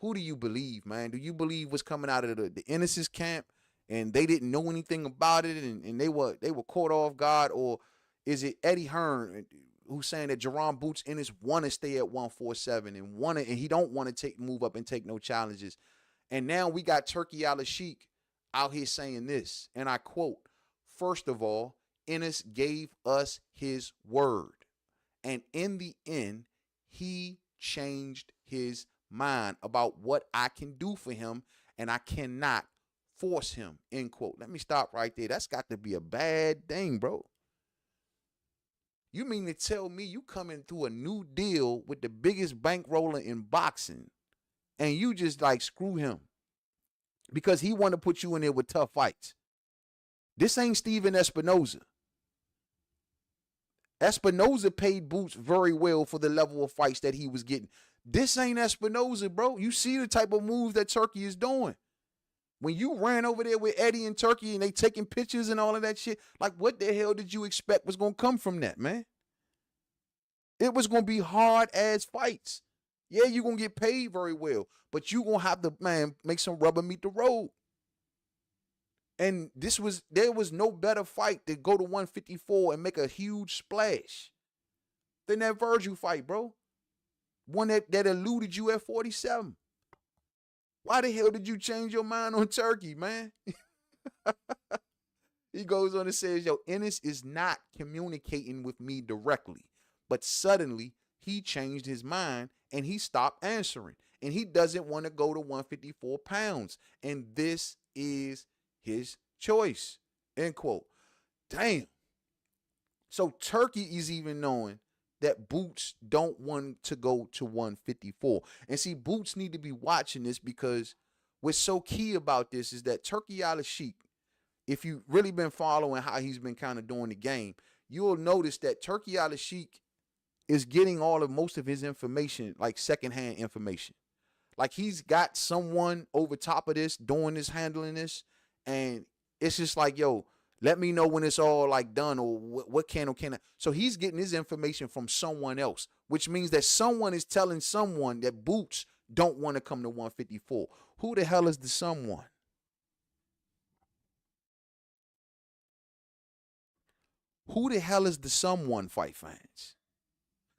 who do you believe, man? Do you believe what's coming out of the Innocence camp and they didn't know anything about it and they were caught off guard, or is it Eddie Hearn who's saying that Jerron Boots Ennis want to stay at 147 and he don't want to move up and take no challenges? And now we got Turki alasheik out here saying this, and I quote, "First of all, Ennis gave us his word, and in the end, he changed his mind about what I can do for him, and I cannot force him," end quote. Let me stop right there. That's got to be a bad thing, bro. You mean to tell me you coming through a new deal with the biggest bankroller in boxing and you just like screw him because he want to put you in there with tough fights? This ain't Steven Espinoza. Espinoza paid Boots very well for the level of fights that he was getting. This ain't Espinoza, bro. You see the type of moves that Turki is doing. When you ran over there with Eddie and Turki and they taking pictures and all of that shit, like what the hell did you expect was going to come from that, man? It was going to be hard-ass fights. Yeah, you're going to get paid very well, but you're going to have to, man, make some rubber meet the road. And there was no better fight to go to 154 and make a huge splash than that Virgil fight, bro. One that eluded you at 47. Why the hell did you change your mind on Turki, man? He goes on and says, yo, Ennis is not communicating with me directly, but suddenly he changed his mind and he stopped answering. And he doesn't want to go to 154 pounds. And this is his choice, end quote. Damn. So Turki is even knowing that Boots don't want to go to 154. And see, Boots need to be watching this, because what's so key about this is that Turki alasheik, if you've really been following how he's been kind of doing the game, you'll notice that Turki alasheik is getting most of his information, like secondhand information. Like he's got someone over top of this, doing this, handling this, and it's just like, yo, let me know when it's all like done, or what can or cannot. So he's getting his information from someone else, which means that someone is telling someone that Boots don't want to come to 154. Who the hell is the someone? Who the hell is the someone, fight fans?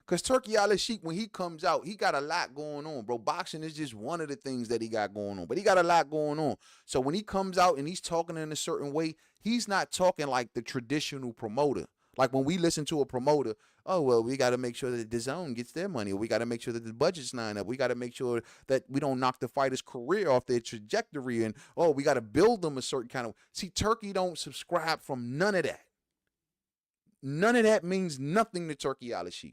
Because Turki alasheik, when he comes out, he got a lot going on, bro. Boxing is just one of the things that he got going on, but he got a lot going on. So when he comes out and he's talking in a certain way, he's not talking like the traditional promoter. Like when we listen to a promoter, oh, well, we got to make sure that the zone gets their money, or we got to make sure that the budget's lined up. We got to make sure that we don't knock the fighter's career off their trajectory, and, oh, we got to build them a certain kind of. See, Turki don't subscribe from none of that. None of that means nothing to Turki alasheik.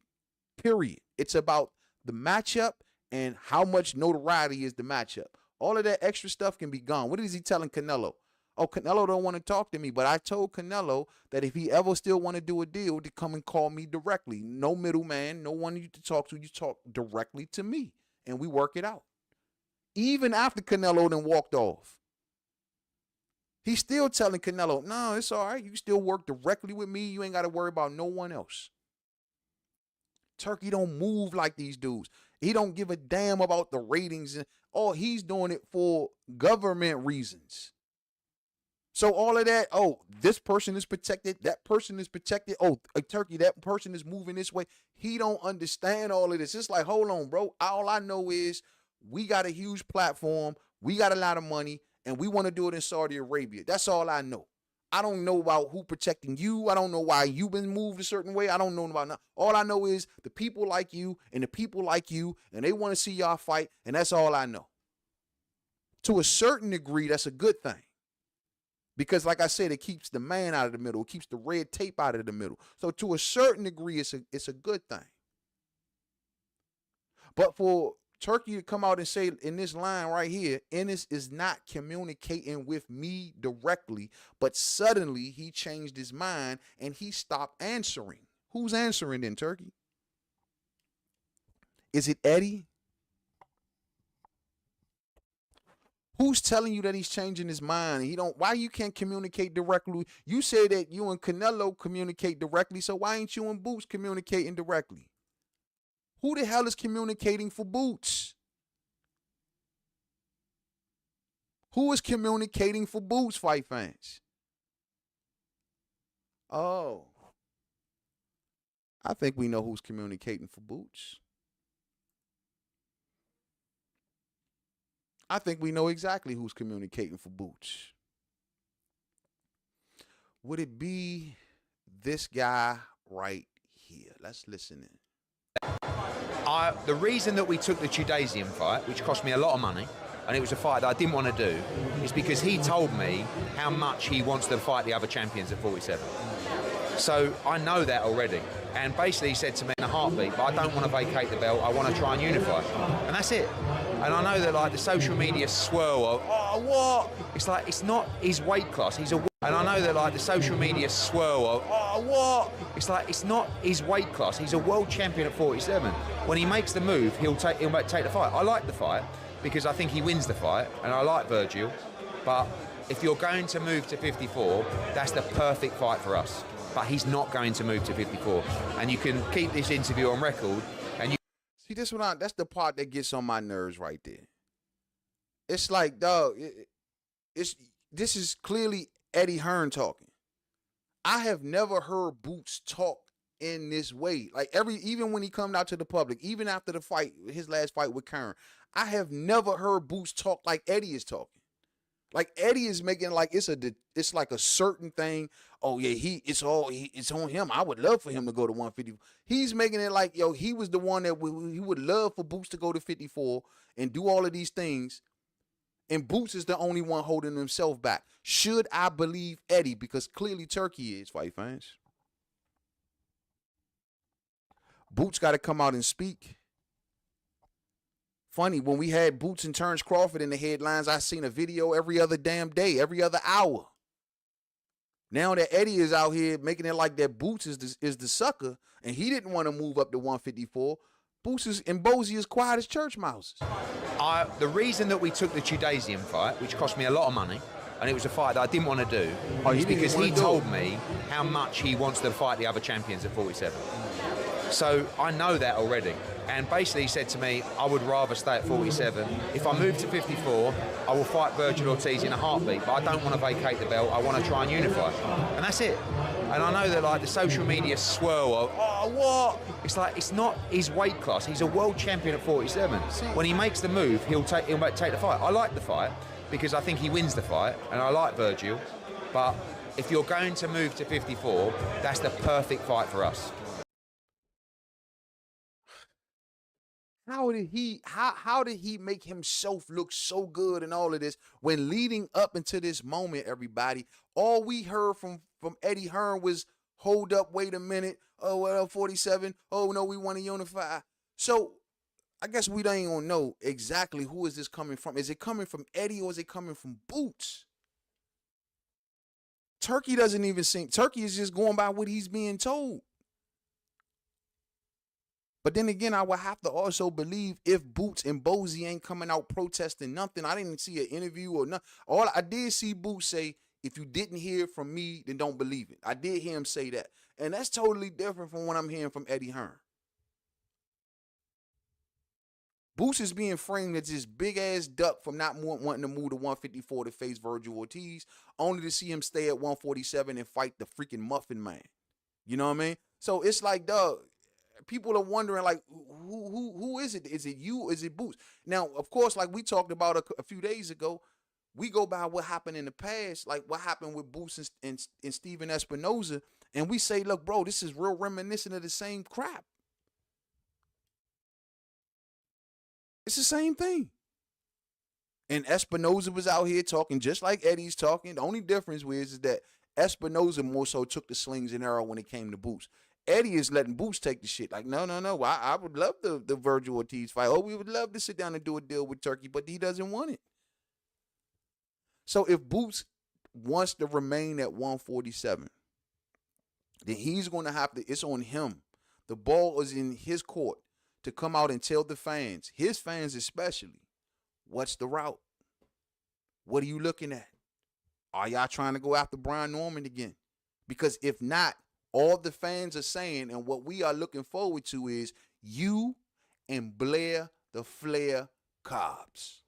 Period. It's about the matchup and how much notoriety is the matchup. All of that extra stuff can be gone. What is he telling Canelo? Oh, Canelo don't want to talk to me, but I told Canelo that if he ever still want to do a deal, to come and call me directly. No middleman, no one you to talk to. You talk directly to me, and we work it out. Even after Canelo then walked off, he's still telling Canelo, no, it's all right. You can still work directly with me. You ain't got to worry about no one else. Turki don't move like these dudes. He don't give a damn about the ratings. Oh, he's doing it for government reasons. So all of that, oh, this person is protected, that person is protected. Oh, Turki, that person is moving this way. He don't understand all of this. It's like, hold on, bro. All I know is we got a huge platform, we got a lot of money, and we want to do it in Saudi Arabia. That's all I know. I don't know about who protecting you. I don't know why you've been moved a certain way. I don't know about nothing. All I know is the people like you and the people like you, and they want to see y'all fight, and that's all I know. To a certain degree, that's a good thing. Because like I said, it keeps the man out of the middle. It keeps the red tape out of the middle. So to a certain degree, it's a good thing. But for Turki to come out and say in this line right here, Ennis is not communicating with me directly, but suddenly he changed his mind and he stopped answering. Who's answering then, Turki? Is it Eddie? Who's telling you that he's changing his mind? He don't. Why you can't communicate directly? You say that you and Canelo communicate directly, so why ain't you and Boots communicating directly? Who the hell is communicating for Boots? Who is communicating for Boots, fight fans? Oh, I think we know who's communicating for Boots. I think we know exactly who's communicating for Boots. Would it be this guy right here? Let's listen in. The reason that we took the Tudasian fight, which cost me a lot of money, and it was a fight that I didn't want to do, is because he told me how much he wants to fight the other champions at 47. So I know that already. And basically he said to me in a heartbeat, but I don't want to vacate the belt, I want to try and unify. And that's it. And I know that like the social media swirl of, oh, what? It's like, it's not his weight class, he's a... And I know that like the social media swirl of, oh, what? It's like, it's not his weight class, he's a world champion at 47. When he makes the move, he'll take the fight. I like the fight because I think he wins the fight, and I like Virgil. But if you're going to move to 54, that's the perfect fight for us. But he's not going to move to 54. And you can keep this interview on record. And you see, that's the part that gets on my nerves right there. It's like, dog, this is clearly Eddie Hearn talking. I have never heard Boots talk in this way. Like even when he come out to the public, even after the fight, his last fight with Karen, I have never heard Boots talk like Eddie is talking. Like Eddie is making like it's like a certain thing. Oh yeah, it's on him. I would love for him to go to 150. He's making it like, yo, he was the one that he would love for Boots to go to 54 and do all of these things. And Boots is the only one holding himself back. Should I believe Eddie? Because clearly Turkey is, fight fans. Boots got to come out and speak. Funny, when we had Boots and Terrence Crawford in the headlines, I seen a video every other damn day, every other hour. Now that Eddie is out here making it like that Boots is the sucker, and he didn't want to move up to 154, Boots and Bozy is quiet as church mouses. The reason that we took the Tudasian fight, which cost me a lot of money, and it was a fight that I didn't want to do, is because he told me how much he wants to fight the other champions at 47. So I know that already. And basically he said to me, I would rather stay at 47. If I move to 54, I will fight Virgil Ortiz in a heartbeat, but I don't want to vacate the belt, I want to try and unify. And that's it. And I know that like the social media swirl of, oh, what? It's like, it's not his weight class, he's a world champion at 47. When he makes the move, he'll take the fight. I like the fight because I think he wins the fight, and I like Virgil. But if you're going to move to 54, that's the perfect fight for us. How did he make himself look so good in all of this when leading up into this moment, everybody, all we heard from Eddie Hearn was, hold up, wait a minute, oh, well, 47, oh, no, we want to unify. So I guess we don't even know exactly who is this coming from. Is it coming from Eddie or is it coming from Boots? Turkey doesn't even seem, Turkey is just going by what he's being told. But then again, I would have to also believe if Boots and Bozy ain't coming out protesting nothing. I didn't see an interview or nothing. All I did see Boots say, if you didn't hear from me, then don't believe it. I did hear him say that. And that's totally different from what I'm hearing from Eddie Hearn. Boots is being framed as this big-ass duck from not wanting to move to 154 to face Virgil Ortiz, only to see him stay at 147 and fight the freaking Muffin Man. You know what I mean? So it's like, dog, people are wondering, like, who is it? Is it you? Is it Boots? Now, of course, like we talked about a few days ago, we go by what happened in the past, like what happened with Boots and Steven Espinoza, and we say, look, bro, this is real reminiscent of the same crap. It's the same thing. And Espinoza was out here talking just like Eddie's talking. The only difference is that Espinoza more so took the slings and arrow when it came to Boots. Eddie is letting Boots take the shit. Like, no. I would love the Virgil Ortiz fight. Oh, we would love to sit down and do a deal with Turkey, but he doesn't want it. So if Boots wants to remain at 147, then he's going to have to, it's on him. The ball is in his court to come out and tell the fans, his fans especially, what's the route? What are you looking at? Are y'all trying to go after Brian Norman again? Because if not, all the fans are saying, and what we are looking forward to is you and Blair the Flair Cobbs.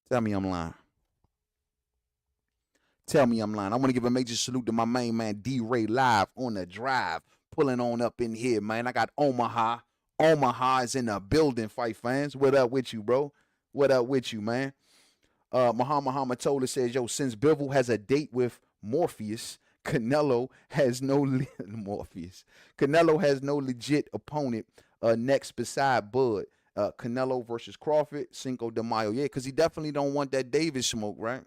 Tell me I'm lying. Tell me I'm lying. I want to give a major salute to my main man, D-Ray, live on the drive, pulling on up in here, man. I got Omaha. Omaha is in the building, fight fans. What up with you, bro? What up with you, man? Muhammad Tola says, yo, since Bivol has a date with Morpheus, Canelo has no Canelo has no legit opponent next beside Bud. Canelo versus Crawford, Cinco de Mayo. Yeah, because he definitely don't want that Davis smoke, right?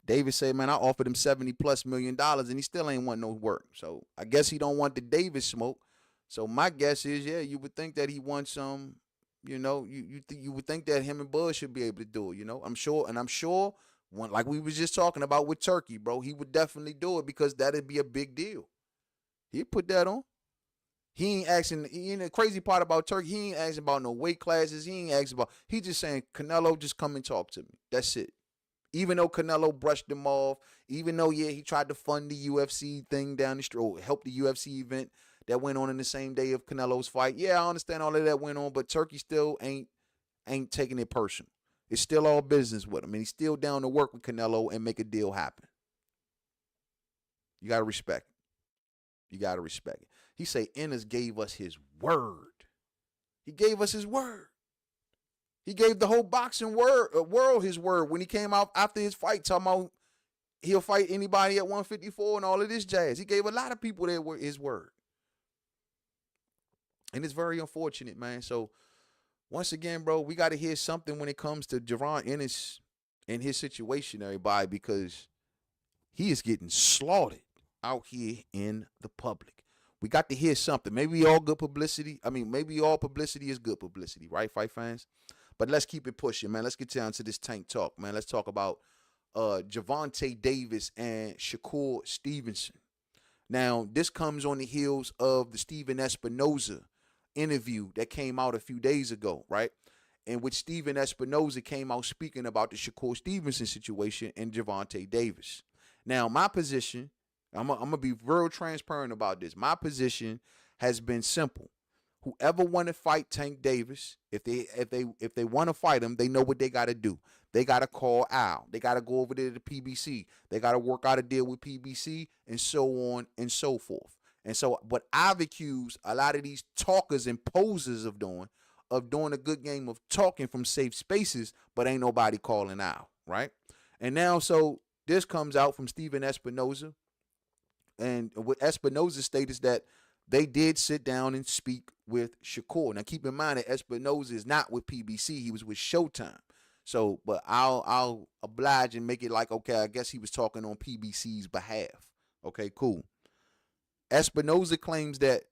Davis said, man, I offered him $70+ million and he still ain't want no work. So I guess he don't want the Davis smoke. So my guess is, yeah, you would think that he wants some, you know, you would think that him and Bud should be able to do it, you know. I'm sure, when, like we was just talking about with Turkey, bro, he would definitely do it because that'd be a big deal. He'd put that on. He ain't asking, the crazy part about Turkey, he ain't asking about no weight classes. He just saying, Canelo, just come and talk to me. That's it. Even though Canelo brushed him off, even though, yeah, he tried to fund the UFC thing down the street, or help the UFC event that went on in the same day of Canelo's fight. Yeah, I understand all of that went on, but Turkey still ain't taking it personal. It's still all business with him, and he's still down to work with Canelo and make a deal happen. You got to respect it. You got to respect it. He say Ennis gave us his word. He gave us his word. He gave the whole boxing world his word when he came out after his fight talking about he'll fight anybody at 154 and all of this jazz. He gave a lot of people his word. And it's very unfortunate, man. So, once again, bro, we got to hear something when it comes to Jaron Ennis and his situation, everybody, because he is getting slaughtered out here in the public. We got to hear something. Maybe all good publicity. I mean, maybe all publicity is good publicity, right, fight fans? But let's keep it pushing, man. Let's get down to this tank talk, man. Let's talk about Gervonta Davis and Shakur Stevenson. Now, this comes on the heels of the Stephen Espinoza interview that came out a few days ago, right? In which Stephen Espinoza came out speaking about the Shakur Stevenson situation and Gervonta Davis. Now, my position, I'm going to be real transparent about this. My position has been simple. Whoever want to fight Tank Davis, if they want to fight him, they know what they got to do. They got to call Al. They got to go over there to PBC. They got to work out a deal with PBC and so on and so forth. And so what I've accused a lot of these talkers and posers of doing a good game of talking from safe spaces, but ain't nobody calling out, right? And now, so this comes out from Stephen Espinoza. And what Espinoza stated is that they did sit down and speak with Shakur. Now, keep in mind that Espinoza is not with PBC. He was with Showtime. So, but I'll oblige and make it like, okay, I guess he was talking on PBC's behalf. Okay, cool. Espinoza claims that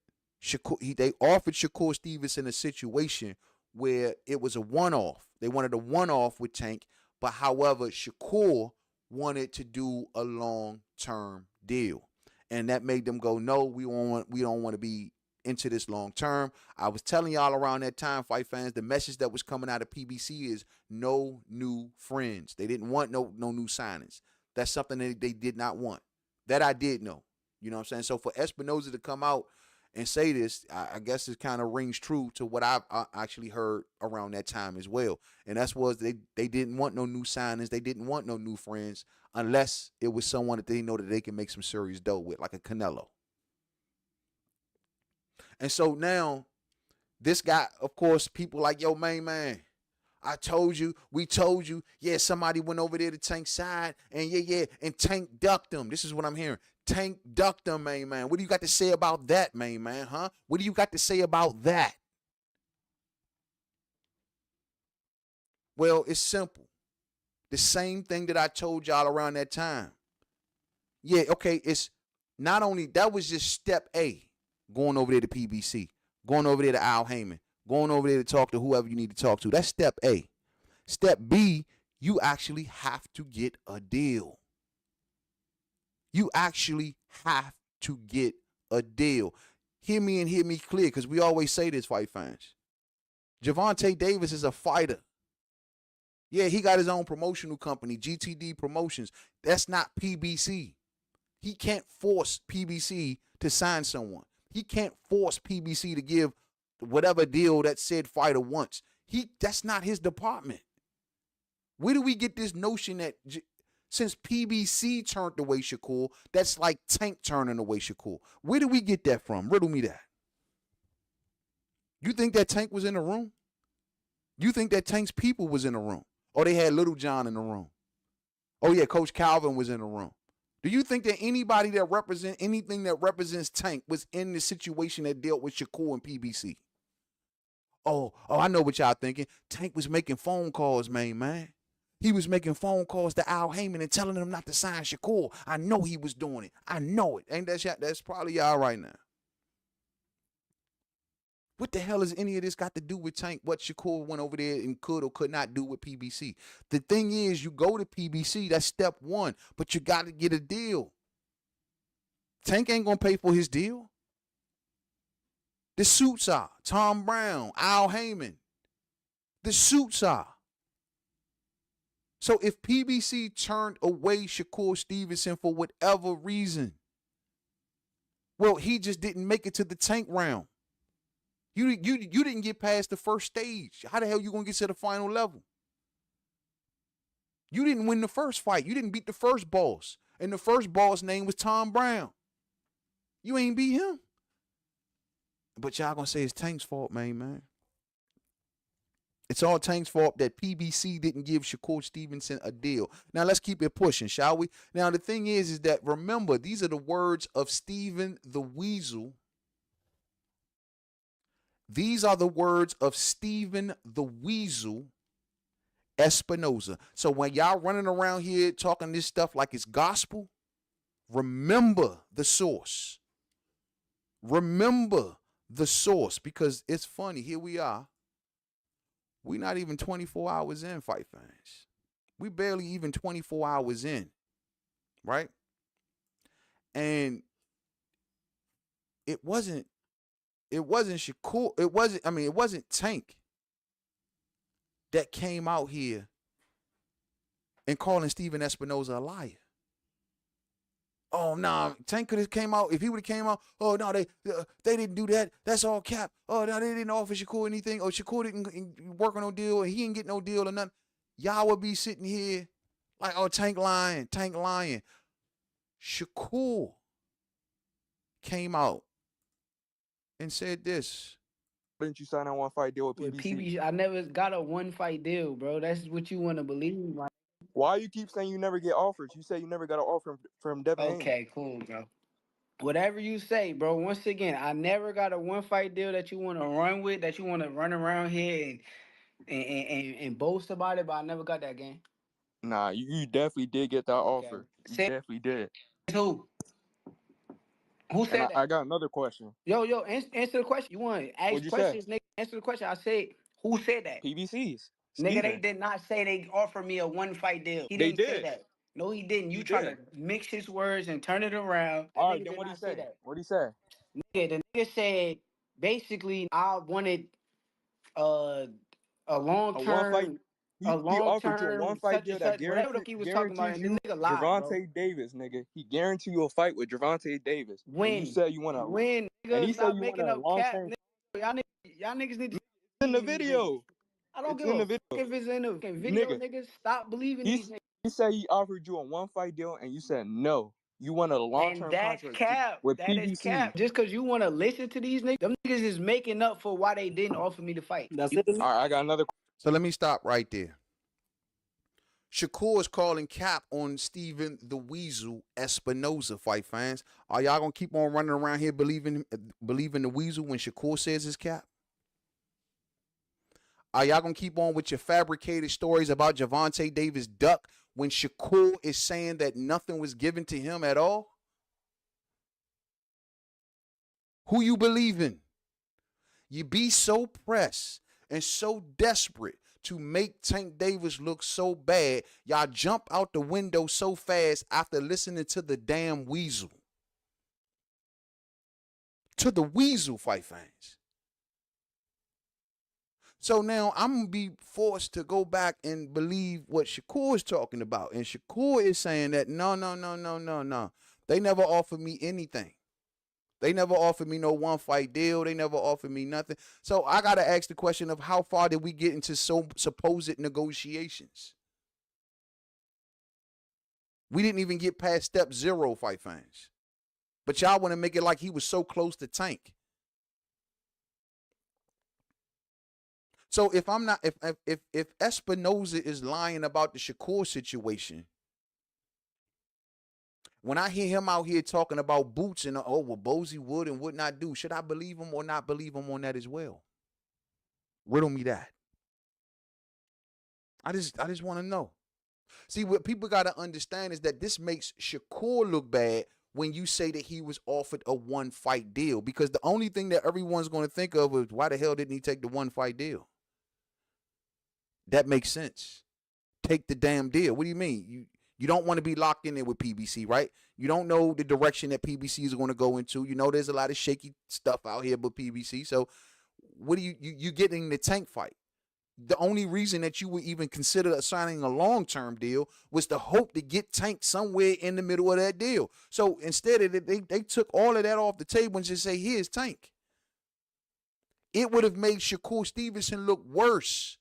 they offered Shakur Stevenson a situation where it was a one-off. They wanted a one-off with Tank, but however, Shakur wanted to do a long-term deal. And that made them go, no, we don't want to be into this long term. I was telling y'all around that time, fight fans, the message that was coming out of PBC is no new friends. They didn't want no new signings. That's something that they did not want. That I did know. You know what I'm saying? So for Espinoza to come out and say this, I guess it kind of rings true to what I've actually heard around that time as well. And that's was they didn't want no new signings. They didn't want no new friends unless it was someone that they know that they can make some serious dough with, like a Canelo. And so now this guy, of course, people like, yo, Mainman, I told you, we told you, yeah, somebody went over there to Tank's side, and and Tank ducked him. This is what I'm hearing. Tank ducked him, Mainman. What do you got to say about that, Mainman, huh? What do you got to say about that? Well, it's simple. The same thing that I told y'all around that time. Yeah, okay, it's not only, that was just step A, going over there to PBC, going over there to Al Heyman, going over there to talk to whoever you need to talk to. That's step A. Step B, you actually have to get a deal. You actually have to get a deal. Hear me and hear me clear, because we always say this, fight fans. Gervonta Davis is a fighter. Yeah, he got his own promotional company, GTD Promotions. That's not PBC. He can't force PBC to sign someone. He can't force PBC to give whatever deal that said fighter wants. That's not his department. Where do we get this notion that since PBC turned away Shakur, that's like Tank turning away Shakur? Where do we get that from? Riddle me that. You think that Tank was in the room? You think that Tank's people was in the room? Or they had Little John in the room? Oh yeah, Coach Calvin was in the room. Do you think that anybody that represents anything that represents Tank was in the situation that dealt with Shakur and PBC? Oh, I know what y'all thinking. Tank was making phone calls, man. He was making phone calls to Al Heyman and telling him not to sign Shakur. I know he was doing it. I know it. Ain't that shit? That's probably y'all right now. What the hell has any of this got to do with Tank? What Shakur went over there and could or could not do with PBC? The thing is, you go to PBC, that's step one, but you got to get a deal. Tank ain't going to pay for his deal. The suits are Tom Brown, Al Heyman. The suits are. So if PBC turned away Shakur Stevenson for whatever reason, well, he just didn't make it to the Tank round. You didn't get past the first stage. How the hell you going to get to the final level? You didn't win the first fight. You didn't beat the first boss. And the first boss name was Tom Brown. You ain't beat him. But y'all going to say it's Tank's fault, man. It's all Tank's fault that PBC didn't give Shakur Stevenson a deal. Now, let's keep it pushing, shall we? Now, the thing is that, remember, these are the words of Steven the Weasel. These are the words of Steven the Weasel Espinoza. So when y'all running around here talking this stuff like it's gospel, remember the source. Remember the source, because it's funny. Here we are. We're not even 24 hours in, fight fans. We barely even 24 hours in, right? And it wasn't Shakur. It wasn't Tank that came out here and calling Steven Espinoza a liar. Oh, nah, Tank could have came out. If he would have came out, oh, no, they didn't do that. That's all cap. Oh, no, they didn't offer Shakur anything. Or Shakur didn't work on no deal, or he didn't get no deal or nothing. Y'all would be sitting here like, oh, Tank lying. Shakur came out and said this. Didn't you sign a one-fight deal with PBC? I never got a one-fight deal, bro. That's what you want to believe. Like, why you keep saying you never get offers? You say you never got an offer from Devin Haney. Okay, cool, bro. Whatever you say, bro. Once again, I never got a one-fight deal that you want to run with, that you want to run around here and boast about it, but I never got that game. Nah, you definitely did get that offer. You definitely did. Who? Who said that? I got another question. Yo, answer the question. You want to ask questions, nigga? Answer the question. I said, who said that? PBC's. Nigga, they did not say they offered me a one-fight deal. He didn't say that. No, he didn't. You trying to mix his words and turn it around. All right, then what did he say? What did he say? Nigga, the nigga said, basically, I wanted a long-term... He offered you a one-fight deal that guaranteed you Gervonta Davis, nigga. He guaranteed you a fight with Gervonta Davis. When? And you said you want to win. And he said you want a long-term... Y'all niggas need to... It's in the video. I don't give a fuck if it's in the video, niggas. Stop believing these niggas. He said he offered you a one-fight deal, and you said no. You want a long-term contract with PBC. Is cap. Just because you want to listen to these niggas, them niggas is making up for why they didn't offer me the fight. That's it. All right, I got another question. So let me stop right there. Shakur is calling cap on Steven the Weasel Espinoza, fight fans. Are y'all going to keep on running around here believing the Weasel when Shakur says it's cap? Are y'all going to keep on with your fabricated stories about Gervonta Davis duck when Shakur is saying that nothing was given to him at all? Who you believe in? You be so pressed and so desperate to make Tank Davis look so bad, y'all jump out the window so fast after listening to the damn Weasel. To the Weasel, fight fans. So now I'm going to be forced to go back and believe what Shakur is talking about. And Shakur is saying that no. They never offered me anything. They never offered me no one-fight deal. They never offered me nothing. So I got to ask the question of how far did we get into supposed negotiations? We didn't even get past step 0, fight fans. But y'all want to make it like he was so close to Tank. So if I'm not, if Espinoza is lying about the Shakur situation, when I hear him out here talking about boots and what Bozy would and would not do, should I believe him or not believe him on that as well? Riddle me that. I just want to know. See, what people got to understand is that this makes Shakur look bad when you say that he was offered a one-fight deal, because the only thing that everyone's going to think of is why the hell didn't he take the one-fight deal? That makes sense. Take the damn deal. What do you mean? You don't want to be locked in there with PBC, right? You don't know the direction that PBC is going to go into. You know there's a lot of shaky stuff out here with PBC. So what are you getting the Tank fight? The only reason that you would even consider signing a long-term deal was to hope to get Tank somewhere in the middle of that deal. So instead of it, they took all of that off the table and just say, here's Tank. It would have made Shakur Stevenson look worse.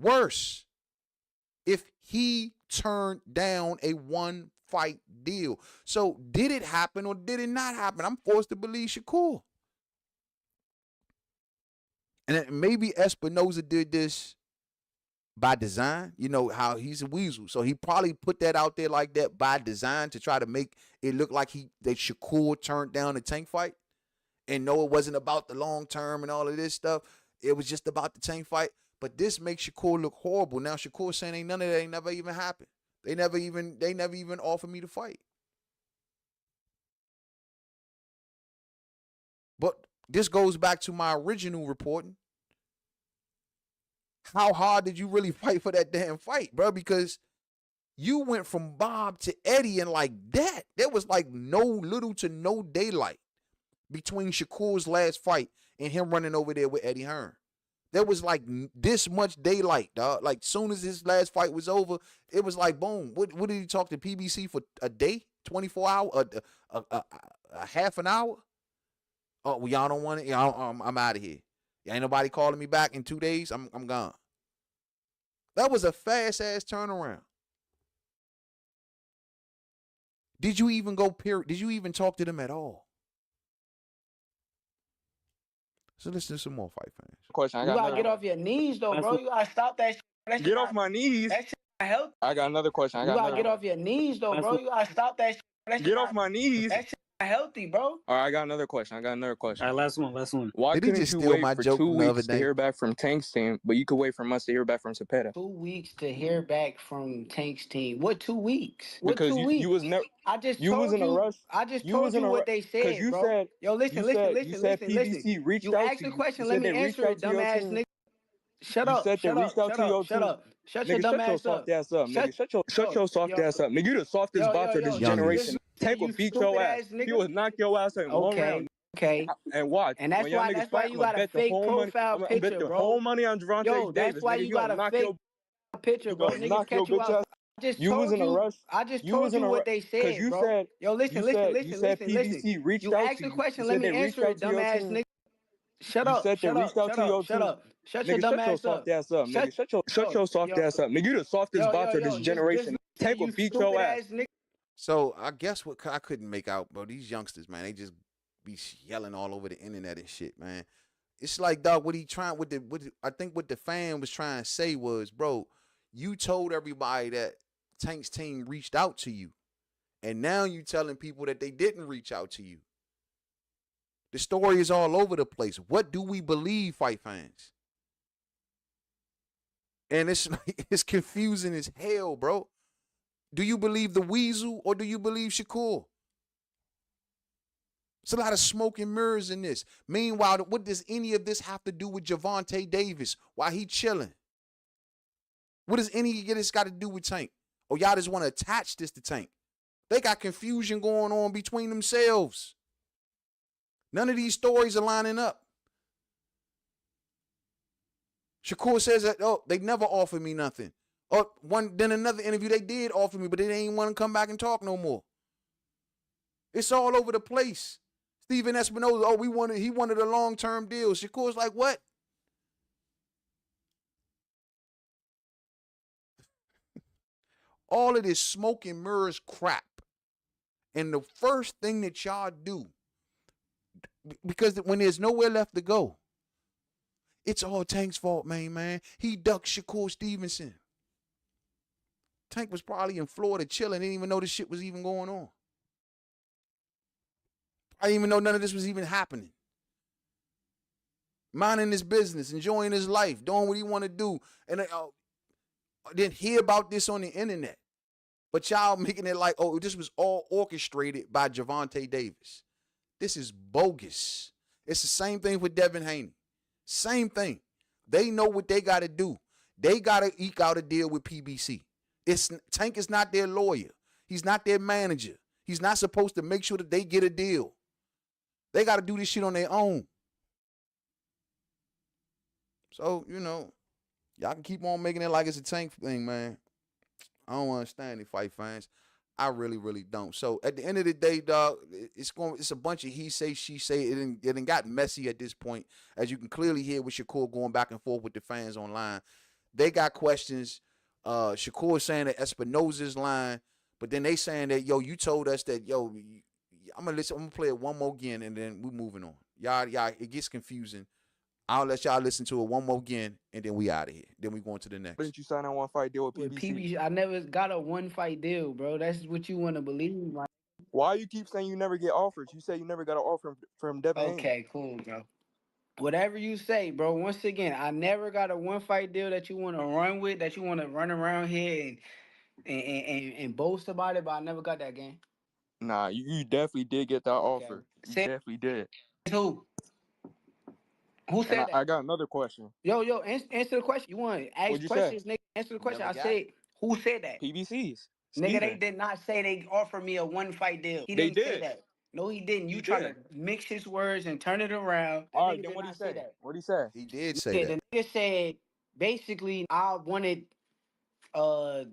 Worse if he turned down a one-fight deal. So did it happen or did it not happen? I'm forced to believe Shakur. And maybe Espinoza did this by design. You know how he's a weasel. So he probably put that out there like that by design to try to make it look like that Shakur turned down the Tank fight. And no, it wasn't about the long term and all of this stuff. It was just about the Tank fight. But this makes Shakur look horrible. Now Shakur saying ain't none of that ain't never even happened. They never even offered me to fight. But this goes back to my original reporting. How hard did you really fight for that damn fight, bro? Because you went from Bob to Eddie and like that. There was like little to no daylight between Shakur's last fight and him running over there with Eddie Hearn. There was like this much daylight, dog. Like soon as his last fight was over, it was like boom. What did he talk to PBC for a day, 24 hours, a half an hour? Oh, well, y'all don't want it. I'm out of here. Ain't nobody calling me back in 2 days. I'm gone. That was a fast ass turnaround. Did you even go period? Did you even talk to them at all? So listen to some more fight fans. Question. You gotta get off your knees though, bro. You gotta stop that shit. Get off my knees. That shit not healthy. I got another question. You gotta get off your knees though, bro. You gotta stop that shit. Get off my knees. That shit not healthy, bro. All right, I got another question. All right, last one. Why Did he couldn't just you steal wait my for joke 2 from the other weeks to day? hear back from Tank's team, but you could wait for months to hear back from Cepeda? 2 weeks to hear back from Tank's team. What 2 weeks? What Because 2 weeks? you was never. I just You told was in a you. rush. I just You told was in you a what rush they because said, you bro. said. Yo, You said PBC reached You out asked to the you. question. You Let said me they reached answer out it, to your dumbass team. nigga. Shut You up. said they Shut reached up. out Shut to your up. Shut team. up. Shut your Nigga, dumb shut your ass up. soft ass up, nigga. Shut your soft ass up, nigga. You the softest boxer of this generation. Tank will beat your ass. He will knock your ass in 1 round. Okay. And watch, And that's when y'all why niggas fight, you I'm got gonna a bet the fake whole money. profile I'm gonna bet picture, the bro. whole money on Gervonta Yo, that's Davis, why nigga. you got a knock fake your picture, bro. gonna Niggas knock your catch you bitch out. ass. I just You was told in a you. rush. I just You told was in you a what rush they because said, you bro. said Yo, you said listen. PBC reached You out asked to the you. question. You Let said me they reached answer out it, to your dumbass team. nigga. Shut You up. said they Shut reached up. out Shut to your up. Shut team. up. Shut your Nigga, dumb shut your ass up. soft ass up, nigga. Shut your soft ass up, nigga. You the softest boxer of this generation. Tank will beat your ass. So I guess what I couldn't make out, bro, these youngsters, man, they just be yelling all over the internet and shit, man. It's like, dog, what I think what the fan was trying to say was, bro, you told everybody that Tank's team reached out to you. And now you telling people that they didn't reach out to you. The story is all over the place. What do we believe, fight fans? And it's confusing as hell, bro. Do you believe the Weasel or do you believe Shakur? It's a lot of smoke and mirrors in this. Meanwhile, what does any of this have to do with Gervonta Davis while he chilling? What does any of this got to do with Tank? Or y'all just want to attach this to Tank? They got confusion going on between themselves. None of these stories are lining up. Shakur says that, oh, they never offered me nothing. Then another interview, they did offer me, but they didn't want to come back and talk no more. It's all over the place. Steven Espinoza, he wanted a long-term deal. Shakur's like, what? All of this smoke and mirrors crap. And the first thing that y'all do, because when there's nowhere left to go, it's all Tank's fault, man. He ducked Shakur Stevenson. Tank was probably in Florida chilling, didn't even know this shit was even going on. I didn't even know none of this was even happening. Minding his business, enjoying his life, doing what he want to do. And I didn't hear about this on the internet. But y'all making it like, oh, this was all orchestrated by Gervonta Davis. This is bogus. It's the same thing with Devin Haney. Same thing. They know what they got to do. They got to eke out a deal with PBC. Tank is not their lawyer. He's not their manager. He's not supposed to make sure that they get a deal. They got to do this shit on their own. So, y'all can keep on making it like it's a Tank thing, man. I don't understand it, fight fans. I really, really don't. So at the end of the day, dog, it's a bunch of he say, she say. It done got messy at this point, as you can clearly hear with Shakur going back and forth with the fans online. They got questions. Shakur saying that Espinoza's lying, but then they saying that, yo, you told us that, yo, I'm gonna play it one more again, and then we moving on. Y'all, it gets confusing. I'll let y'all listen to it one more again, and then we out of here. Then we going to the next. Didn't you sign a one-fight deal with PBC? I never got a one-fight deal, bro. That's what you want to believe. Like, why you keep saying you never get offers? You say you never got an offer from Devin Haney. Okay, cool, bro. Whatever you say, bro. Once again, I never got a one-fight deal that you want to run with, that you want to run around here and boast about it, but I never got that game. Nah, you definitely did get that offer. You definitely did. Who? Who said that? I got another question. Yo, answer the question. You want to ask questions, nigga? Answer the question. I said, who said that? PBC's. Nigga, they did not say they offered me a one-fight deal. He didn't say that. No, he didn't. You try to mix his words and turn it around. All right, then what did he say? What did he say? He did say that. The nigga said, basically, I wanted a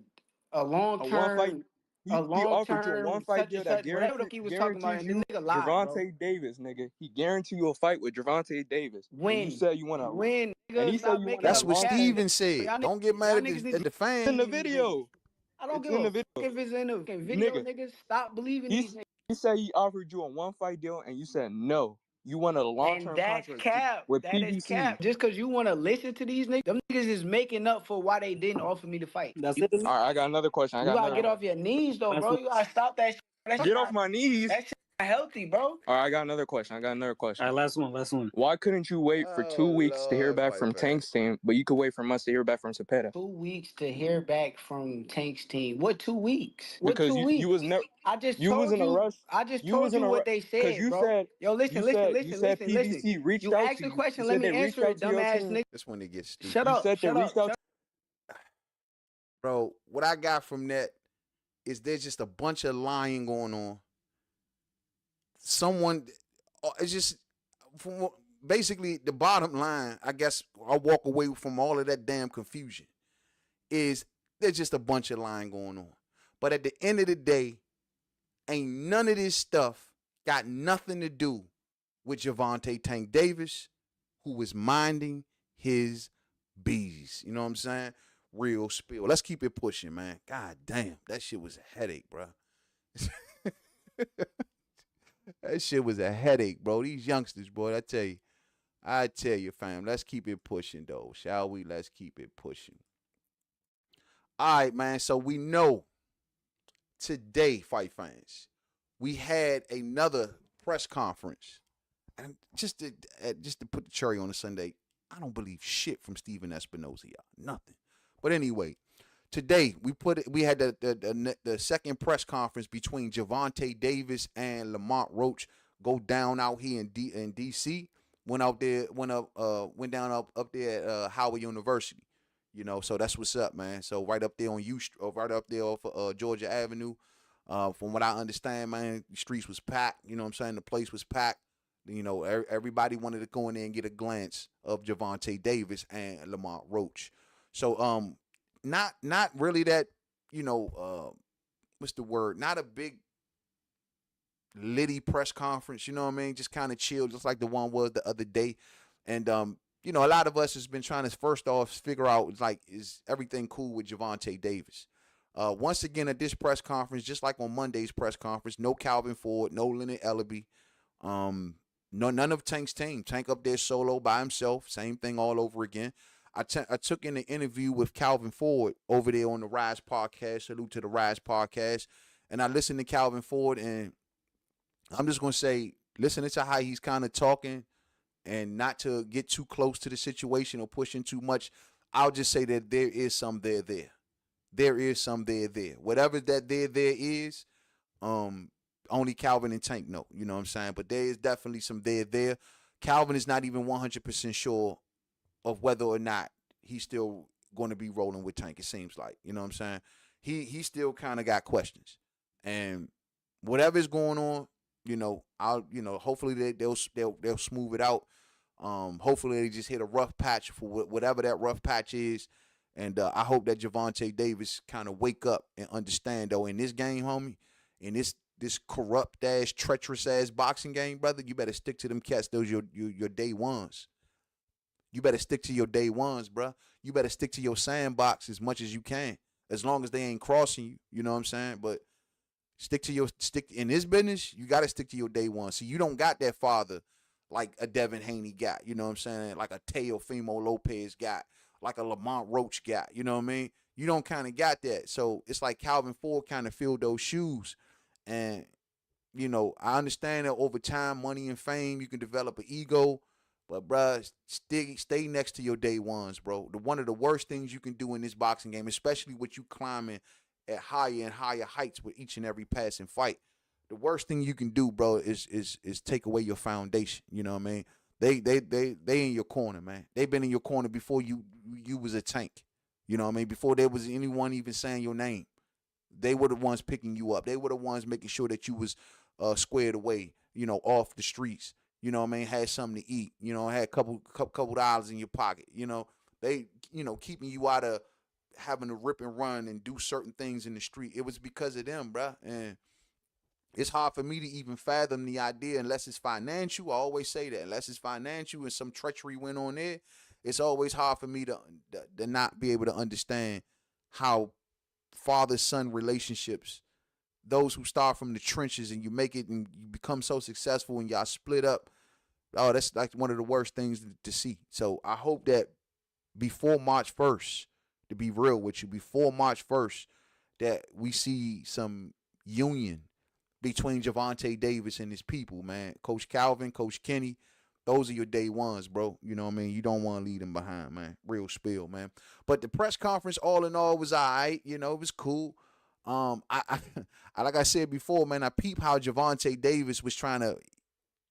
long-term... He offered you a one-fight deal that guaranteed you Gervonta Davis, nigga. He guaranteed you a fight with Gervonta Davis. When? You said you want to... When? And he said you want That's what Steven said. Don't get mad at the fans. It's in the video. I don't give a fuck if it's in the video, niggas. Stop believing these niggas. He said he offered you a one-fight deal, and you said no. You wanted a long-term contract with PBC. Is cap. Just because you want to listen to these niggas, them niggas is making up for why they didn't offer me the fight. That's it. All right, I got another question. You gotta get off your knees, though, bro. You gotta stop that shit. Get off my knees. That shit not healthy, bro. All right, I got another question. All right, last one. Why couldn't you wait for 2 weeks to hear back from Tank's team, but you could wait for months to hear back from Cepeda? 2 weeks to hear back from Tank's team. What 2 weeks? Because you was never. You was in a rush. I just told you what they said, you bro. Said, yo, listen. You said PBC reached out to you. You asked the question. Let me answer it, dumbass nigga. That's when it gets stupid. Shut up. Bro, what I got from that is there's just a bunch of lying going on. It's just, basically the bottom line, I guess I walk away from all of that damn confusion, is there's just a bunch of lying going on. But at the end of the day, ain't none of this stuff got nothing to do with Gervonta Tank Davis, who was minding his bees. You know what I'm saying? Real spill. Let's keep it pushing, man. God damn, that shit was a headache, bro. That shit was a headache, bro. These youngsters, boy, I tell you, fam, let's keep it pushing, though. Shall we? Let's keep it pushing. All right, man, so we know today, fight fans, we had another press conference. And just to put the cherry on the Sunday, I don't believe shit from Steven Espinoza, y'all. Nothing. But anyway, today we had the second press conference between Gervonta Davis and Lamont Roach go down out here in DC. Went down up there at Howard University. You know, so that's what's up, man. So right up there right up there off Georgia Avenue. From what I understand, man, the streets was packed. You know what I'm saying? The place was packed. You know, everybody wanted to go in there and get a glance of Gervonta Davis and Lamont Roach. So not really that, you know, what's the word? Not a big litty press conference, you know what I mean? Just kind of chill, just like the one was the other day. And you know, a lot of us has been trying to first off figure out, like, is everything cool with Gervonta Davis? Once again at this press conference, just like on Monday's press conference, no Calvin Ford, no Leonard Ellaby, none of Tank's team. Tank up there solo by himself, same thing all over again. I took in an interview with Calvin Ford over there on the Rise podcast. Salute to the Rise podcast. And I listened to Calvin Ford, and I'm just going to say, listening to how he's kind of talking and not to get too close to the situation or pushing too much, I'll just say that there is some there. There is some there. Whatever that there is, only Calvin and Tank know. You know what I'm saying? But there is definitely some there. Calvin is not even 100% sure of whether or not he's still going to be rolling with Tank, it seems like. You know what I'm saying? He still kind of got questions. And whatever's going on, hopefully they'll smooth it out. Hopefully they just hit a rough patch for whatever that rough patch is. And I hope that Gervonta Davis kind of wake up and understand, though, in this game, homie, in this corrupt-ass, treacherous-ass boxing game, brother, you better stick to them cats. Those your day ones. You better stick to your day ones, bro. You better stick to your sandbox as much as you can, as long as they ain't crossing you. You know what I'm saying? But stick in this business. You got to stick to your day one. See, you don't got that father like a Devin Haney got. You know what I'm saying? Like a Teofimo Lopez got. Like a Lamont Roach got. You know what I mean? You don't kind of got that. So it's like Calvin Ford kind of filled those shoes. And, you know, I understand that over time, money and fame, you can develop an ego. But, bruh, stay next to your day ones, bro. One of the worst things you can do in this boxing game, especially with you climbing at higher and higher heights with each and every passing fight, the worst thing you can do, bro, is take away your foundation. You know what I mean? They in your corner, man. They've been in your corner before you was a Tank. You know what I mean? Before there was anyone even saying your name. They were the ones picking you up. They were the ones making sure that you was squared away, you know, off the streets. You know what I mean? Had something to eat. You know, had a couple dollars in your pocket. You know, they, you know, keeping you out of having to rip and run and do certain things in the street. It was because of them, bruh. And it's hard for me to even fathom the idea unless it's financial. I always say that. Unless it's financial and some treachery went on there, it's always hard for me to not be able to understand how father-son relationships, those who start from the trenches and you make it and you become so successful and y'all split up, oh, that's like one of the worst things to see. So I hope that before March 1st, to be real with you, before March 1st, that we see some union between Gervonta Davis and his people, man. Coach Calvin, Coach Kenny, those are your day ones, bro. You know what I mean? You don't want to leave them behind, man. Real spill, man. But the press conference, all in all, was all right. You know, it was cool. I like I said before, man, I peep how Gervonta Davis was trying to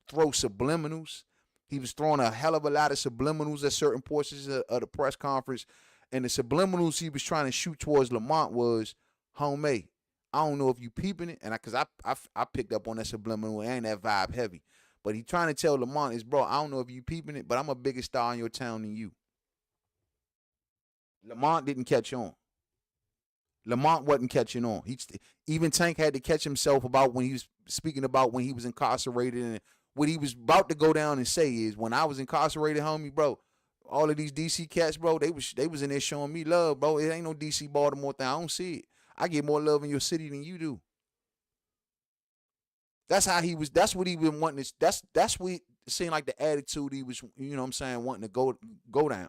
throw subliminals. He was throwing a hell of a lot of subliminals at certain portions of the press conference. And the subliminals he was trying to shoot towards Lamont was, homie, I don't know if you peeping it. And because I picked up on that subliminal and that vibe heavy. But he trying to tell Lamont is, bro, I don't know if you peeping it, but I'm a bigger star in your town than you. Lamont didn't catch on. Lamont wasn't catching on. Even Tank had to catch himself about when he was speaking about when he was incarcerated. And what he was about to go down and say is, when I was incarcerated, homie, bro, all of these D.C. cats, bro, they was in there showing me love, bro. It ain't no D.C. Baltimore thing. I don't see it. I get more love in your city than you do. That's how he was. That's what he been wanting. That's what it seemed like the attitude he was, you know what I'm saying, wanting to go down.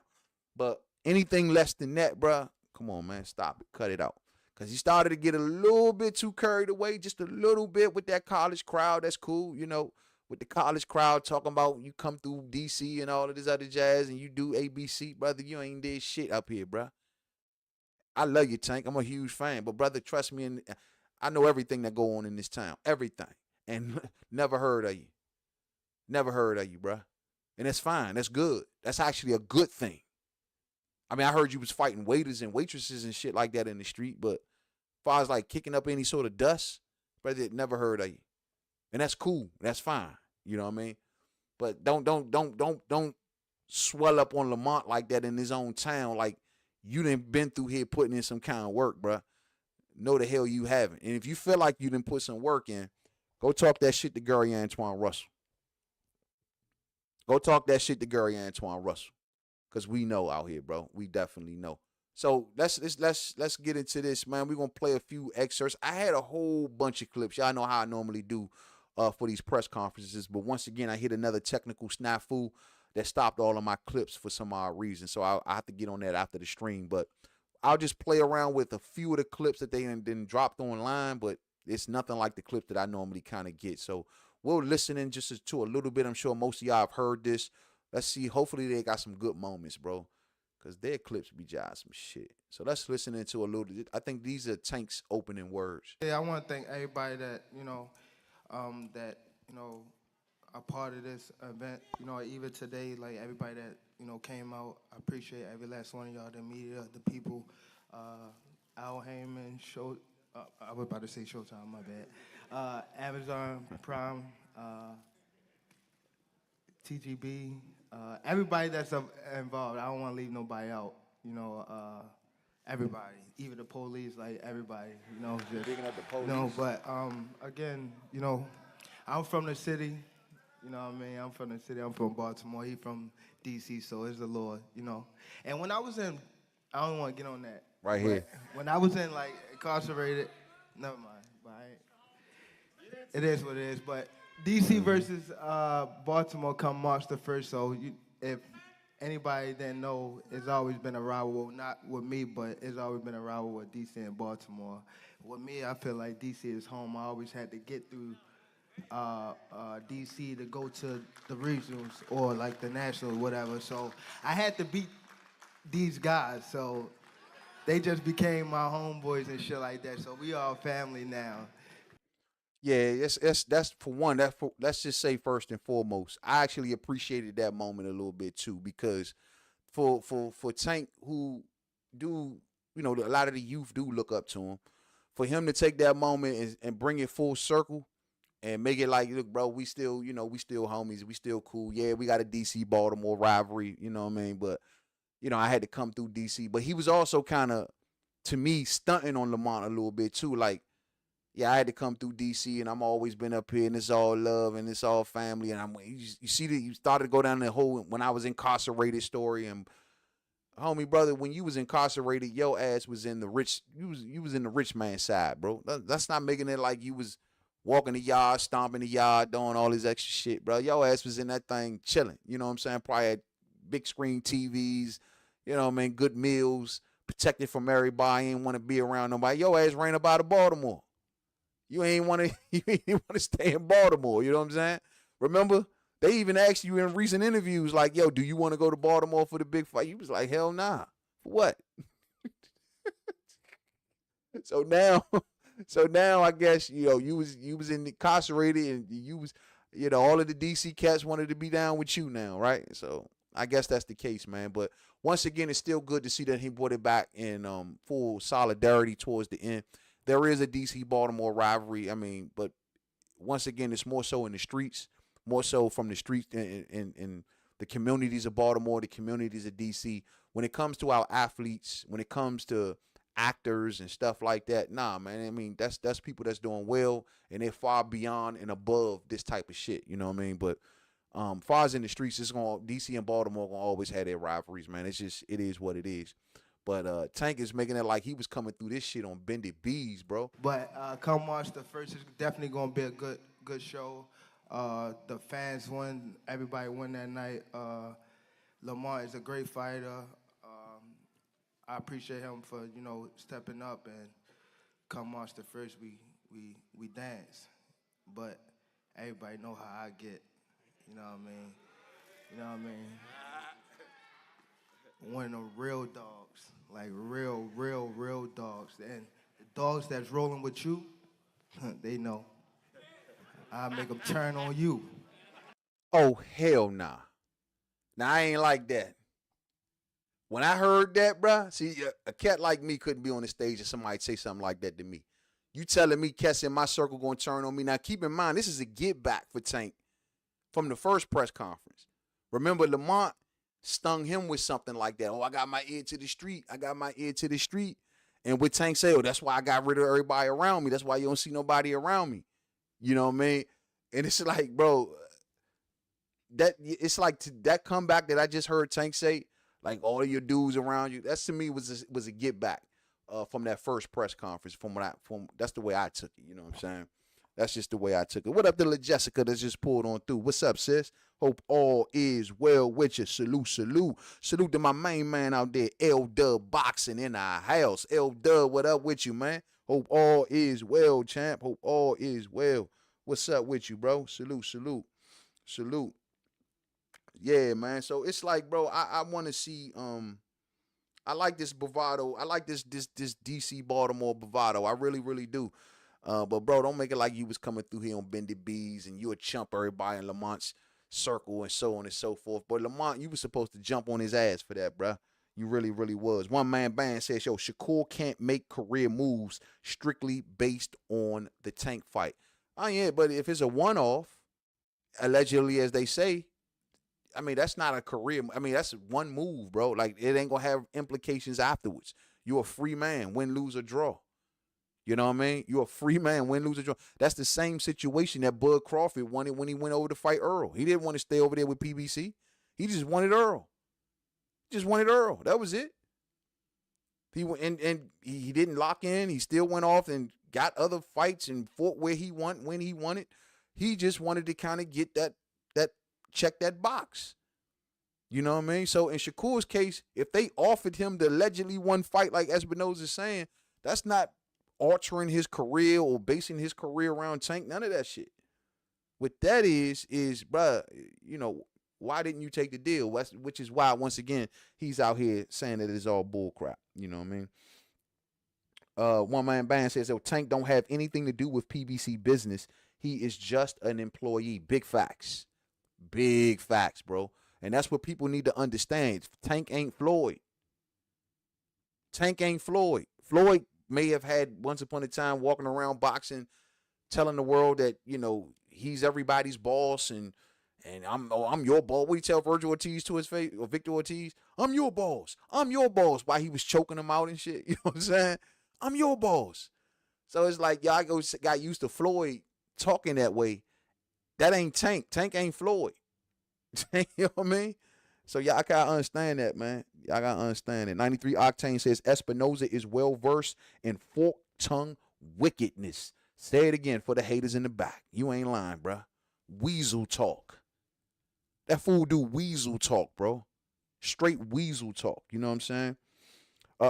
But anything less than that, bro, come on, man, stop it. Cut it out. Because he started to get a little bit too carried away, just a little bit with that college crowd. That's cool, you know, with the college crowd talking about you come through D.C. and all of this other jazz and you do ABC, brother, you ain't did shit up here, bro. I love you, Tank. I'm a huge fan. But, brother, trust me, I know everything that go on in this town. Everything. And never heard of you. Never heard of you, bro. And that's fine. That's good. That's actually a good thing. I mean, I heard you was fighting waiters and waitresses and shit like that in the street, but as far as like kicking up any sort of dust, brother, never heard of you. And that's cool. That's fine. You know what I mean? But don't swell up on Lamont like that in his own town. Like you done been through here putting in some kind of work, bruh. No, the hell you haven't. And if you feel like you done put some work in, go talk that shit to Gary Antoine Russell. Go talk that shit to Gary Antoine Russell. Cause we know out here, bro. We definitely know. So let's get into this, man. We're gonna play a few excerpts. I had a whole bunch of clips. Y'all know how I normally do for these press conferences, but once again, I hit another technical snafu that stopped all of my clips for some odd reason. So I have to get on that after the stream. But I'll just play around with a few of the clips that they done dropped online, but it's nothing like the clips that I normally kind of get. So we'll listen in just to a little bit. I'm sure most of y'all have heard this. Let's see. Hopefully they got some good moments, bro. Because their clips be jiving some shit. So let's listen into a little. I think these are Tank's opening words. Yeah, I want to thank everybody that, are part of this event. Even today, like everybody that, came out. I appreciate every last one of y'all, the media, the people. Al Heyman, I was about to say Showtime, my bad. Amazon Prime, TGB, everybody that's involved. I don't want to leave nobody out. Everybody, even the police, like everybody. Just picking up the police. But again, I'm from the city. You know what I mean? I'm from the city. I'm from Baltimore. He from D.C. So it's the Lord. And when I was in, I don't want to get on that. Right here. When I was in incarcerated, never mind. But it is what it is. But D.C. versus Baltimore come March the 1st. So if anybody didn't know, it's always been a rivalry. Not with me, but it's always been a rivalry with D.C. and Baltimore. With me, I feel like D.C. is home. I always had to get through D.C. to go to the regionals or the national or whatever. So I had to beat these guys. So they just became my homeboys and shit like that. So we all family now. Yeah, that's for one. Let's just say first and foremost, I actually appreciated that moment a little bit too, because for Tank, who do a lot of the youth do look up to him, for him to take that moment and bring it full circle and make it like, look, bro, we still homies, we still cool. Yeah, we got a DC Baltimore rivalry, you know what I mean? But I had to come through DC. But he was also kind of, to me, stunting on Lamont a little bit too, like. Yeah, I had to come through D.C. and I'm always been up here and it's all love and it's all family. And you see that you started to go down the whole when I was incarcerated story. And homie, brother, when you was incarcerated, your ass was in the rich. You was in the rich man side, bro. That's not making it like you was walking the yard, stomping the yard, doing all this extra shit, bro. Your ass was in that thing chilling. You know what I'm saying? Probably had big screen TVs. You know what I mean? Good meals, protected from everybody. Ain't want to be around nobody. Your ass ran about to Baltimore. You ain't want to stay in Baltimore. You know what I'm saying? Remember, they even asked you in recent interviews, like, yo, do you want to go to Baltimore for the big fight? You was like, hell nah. For what? So now I guess, you was incarcerated and you was, all of the DC cats wanted to be down with you now, right? So I guess that's the case, man. But once again, it's still good to see that he brought it back in full solidarity towards the end. There is a DC-Baltimore rivalry, but once again, it's more so in the streets, more so from the streets in the communities of Baltimore, the communities of DC. When it comes to our athletes, when it comes to actors and stuff like that, nah, man, that's people that's doing well, and they're far beyond and above this type of shit, you know what I mean? But far as in the streets, DC and Baltimore gonna always have their rivalries, man. It is what it is. But Tank is making it like he was coming through this shit on bended bees, bro. But come March the 1st, it's definitely going to be a good show. The fans won. Everybody won that night. Lamont is a great fighter. I appreciate him for, stepping up. And come March the 1st, we dance. But everybody know how I get. You know what I mean? One of them real dogs, like real dogs. And the dogs that's rolling with you, they know. I'll make them turn on you. Oh, hell nah. Now, I ain't like that. When I heard that, bruh, see, a cat like me couldn't be on the stage and somebody say something like that to me. You telling me cats in my circle gonna turn on me. Now, keep in mind, this is a get back for Tank from the first press conference. Remember, Lamont stung him with something like that. Oh, I got my ear to the street. I got my ear to the street. And with Tank say, oh, that's why I got rid of everybody around me. That's why you don't see nobody around me. You know what I mean? And it's like, bro, it's like that comeback that I just heard Tank say, like all of your dudes around you. That's to me was a get back from that first press conference. That's the way I took it. You know what I'm saying? That's just the way I took it. What up to La Jessica that's just pulled on through? What's up, sis? Hope all is well with you. Salute, salute. Salute to my main man out there, L-Dub Boxing in our house. L-Dub, what up with you, man? Hope all is well, champ. Hope all is well. What's up with you, bro? Salute, salute, salute. Yeah, man. So it's like, bro, I want to see, I like this bravado. I like this DC Baltimore bravado. I really, really do. But bro, don't make it like you was coming through here on Bended Bees and you a chump everybody in Lamont's circle and so on and so forth. But Lamont, you was supposed to jump on his ass for that, bro. You really, really was. One man band says, yo, Shakur can't make career moves strictly based on the Tank fight. Oh yeah, but if it's a one-off, allegedly as they say, I mean, that's not a career. I mean, that's one move, bro. Like, it ain't gonna have implications afterwards. You're a free man, win, lose, or draw. You know what I mean? You're a free man, win, lose, or draw. That's the same situation that Bud Crawford wanted when he went over to fight Earl. He didn't want to stay over there with PBC. He just wanted Earl. Just wanted Earl. That was it. He went and he didn't lock in. He still went off and got other fights and fought where he wanted when he wanted. He just wanted to kind of get that check that box. You know what I mean? So in Shakur's case, if they offered him the allegedly one fight like Espinoza is saying, that's not altering his career or basing his career around Tank. None of that shit. What that is, bruh, you know, why didn't you take the deal? Which is why, once again, he's out here saying that it's all bull crap. You know what I mean? One man band says, oh, Tank don't have anything to do with PBC business. He is just an employee. Big facts. Big facts, bro. And that's what people need to understand. Tank ain't Floyd. Tank ain't Floyd. Floyd may have had once upon a time walking around boxing, telling the world that, you know, he's everybody's boss and I'm your boss. What do you tell Virgil Ortiz to his face, or Victor Ortiz? I'm your boss. I'm your boss. While he was choking him out and shit. You know what I'm saying? I'm your boss. So it's like y'all got used to Floyd talking that way. That ain't Tank. Tank ain't Floyd. You know what I mean? So y'all gotta understand that, man. Y'all gotta understand it. 93 Octane says Espinoza is well versed in forked tongue wickedness. Say it again for the haters in the back. You ain't lying, bro. Weasel talk. That fool do weasel talk, bro. Straight weasel talk. You know what I'm saying?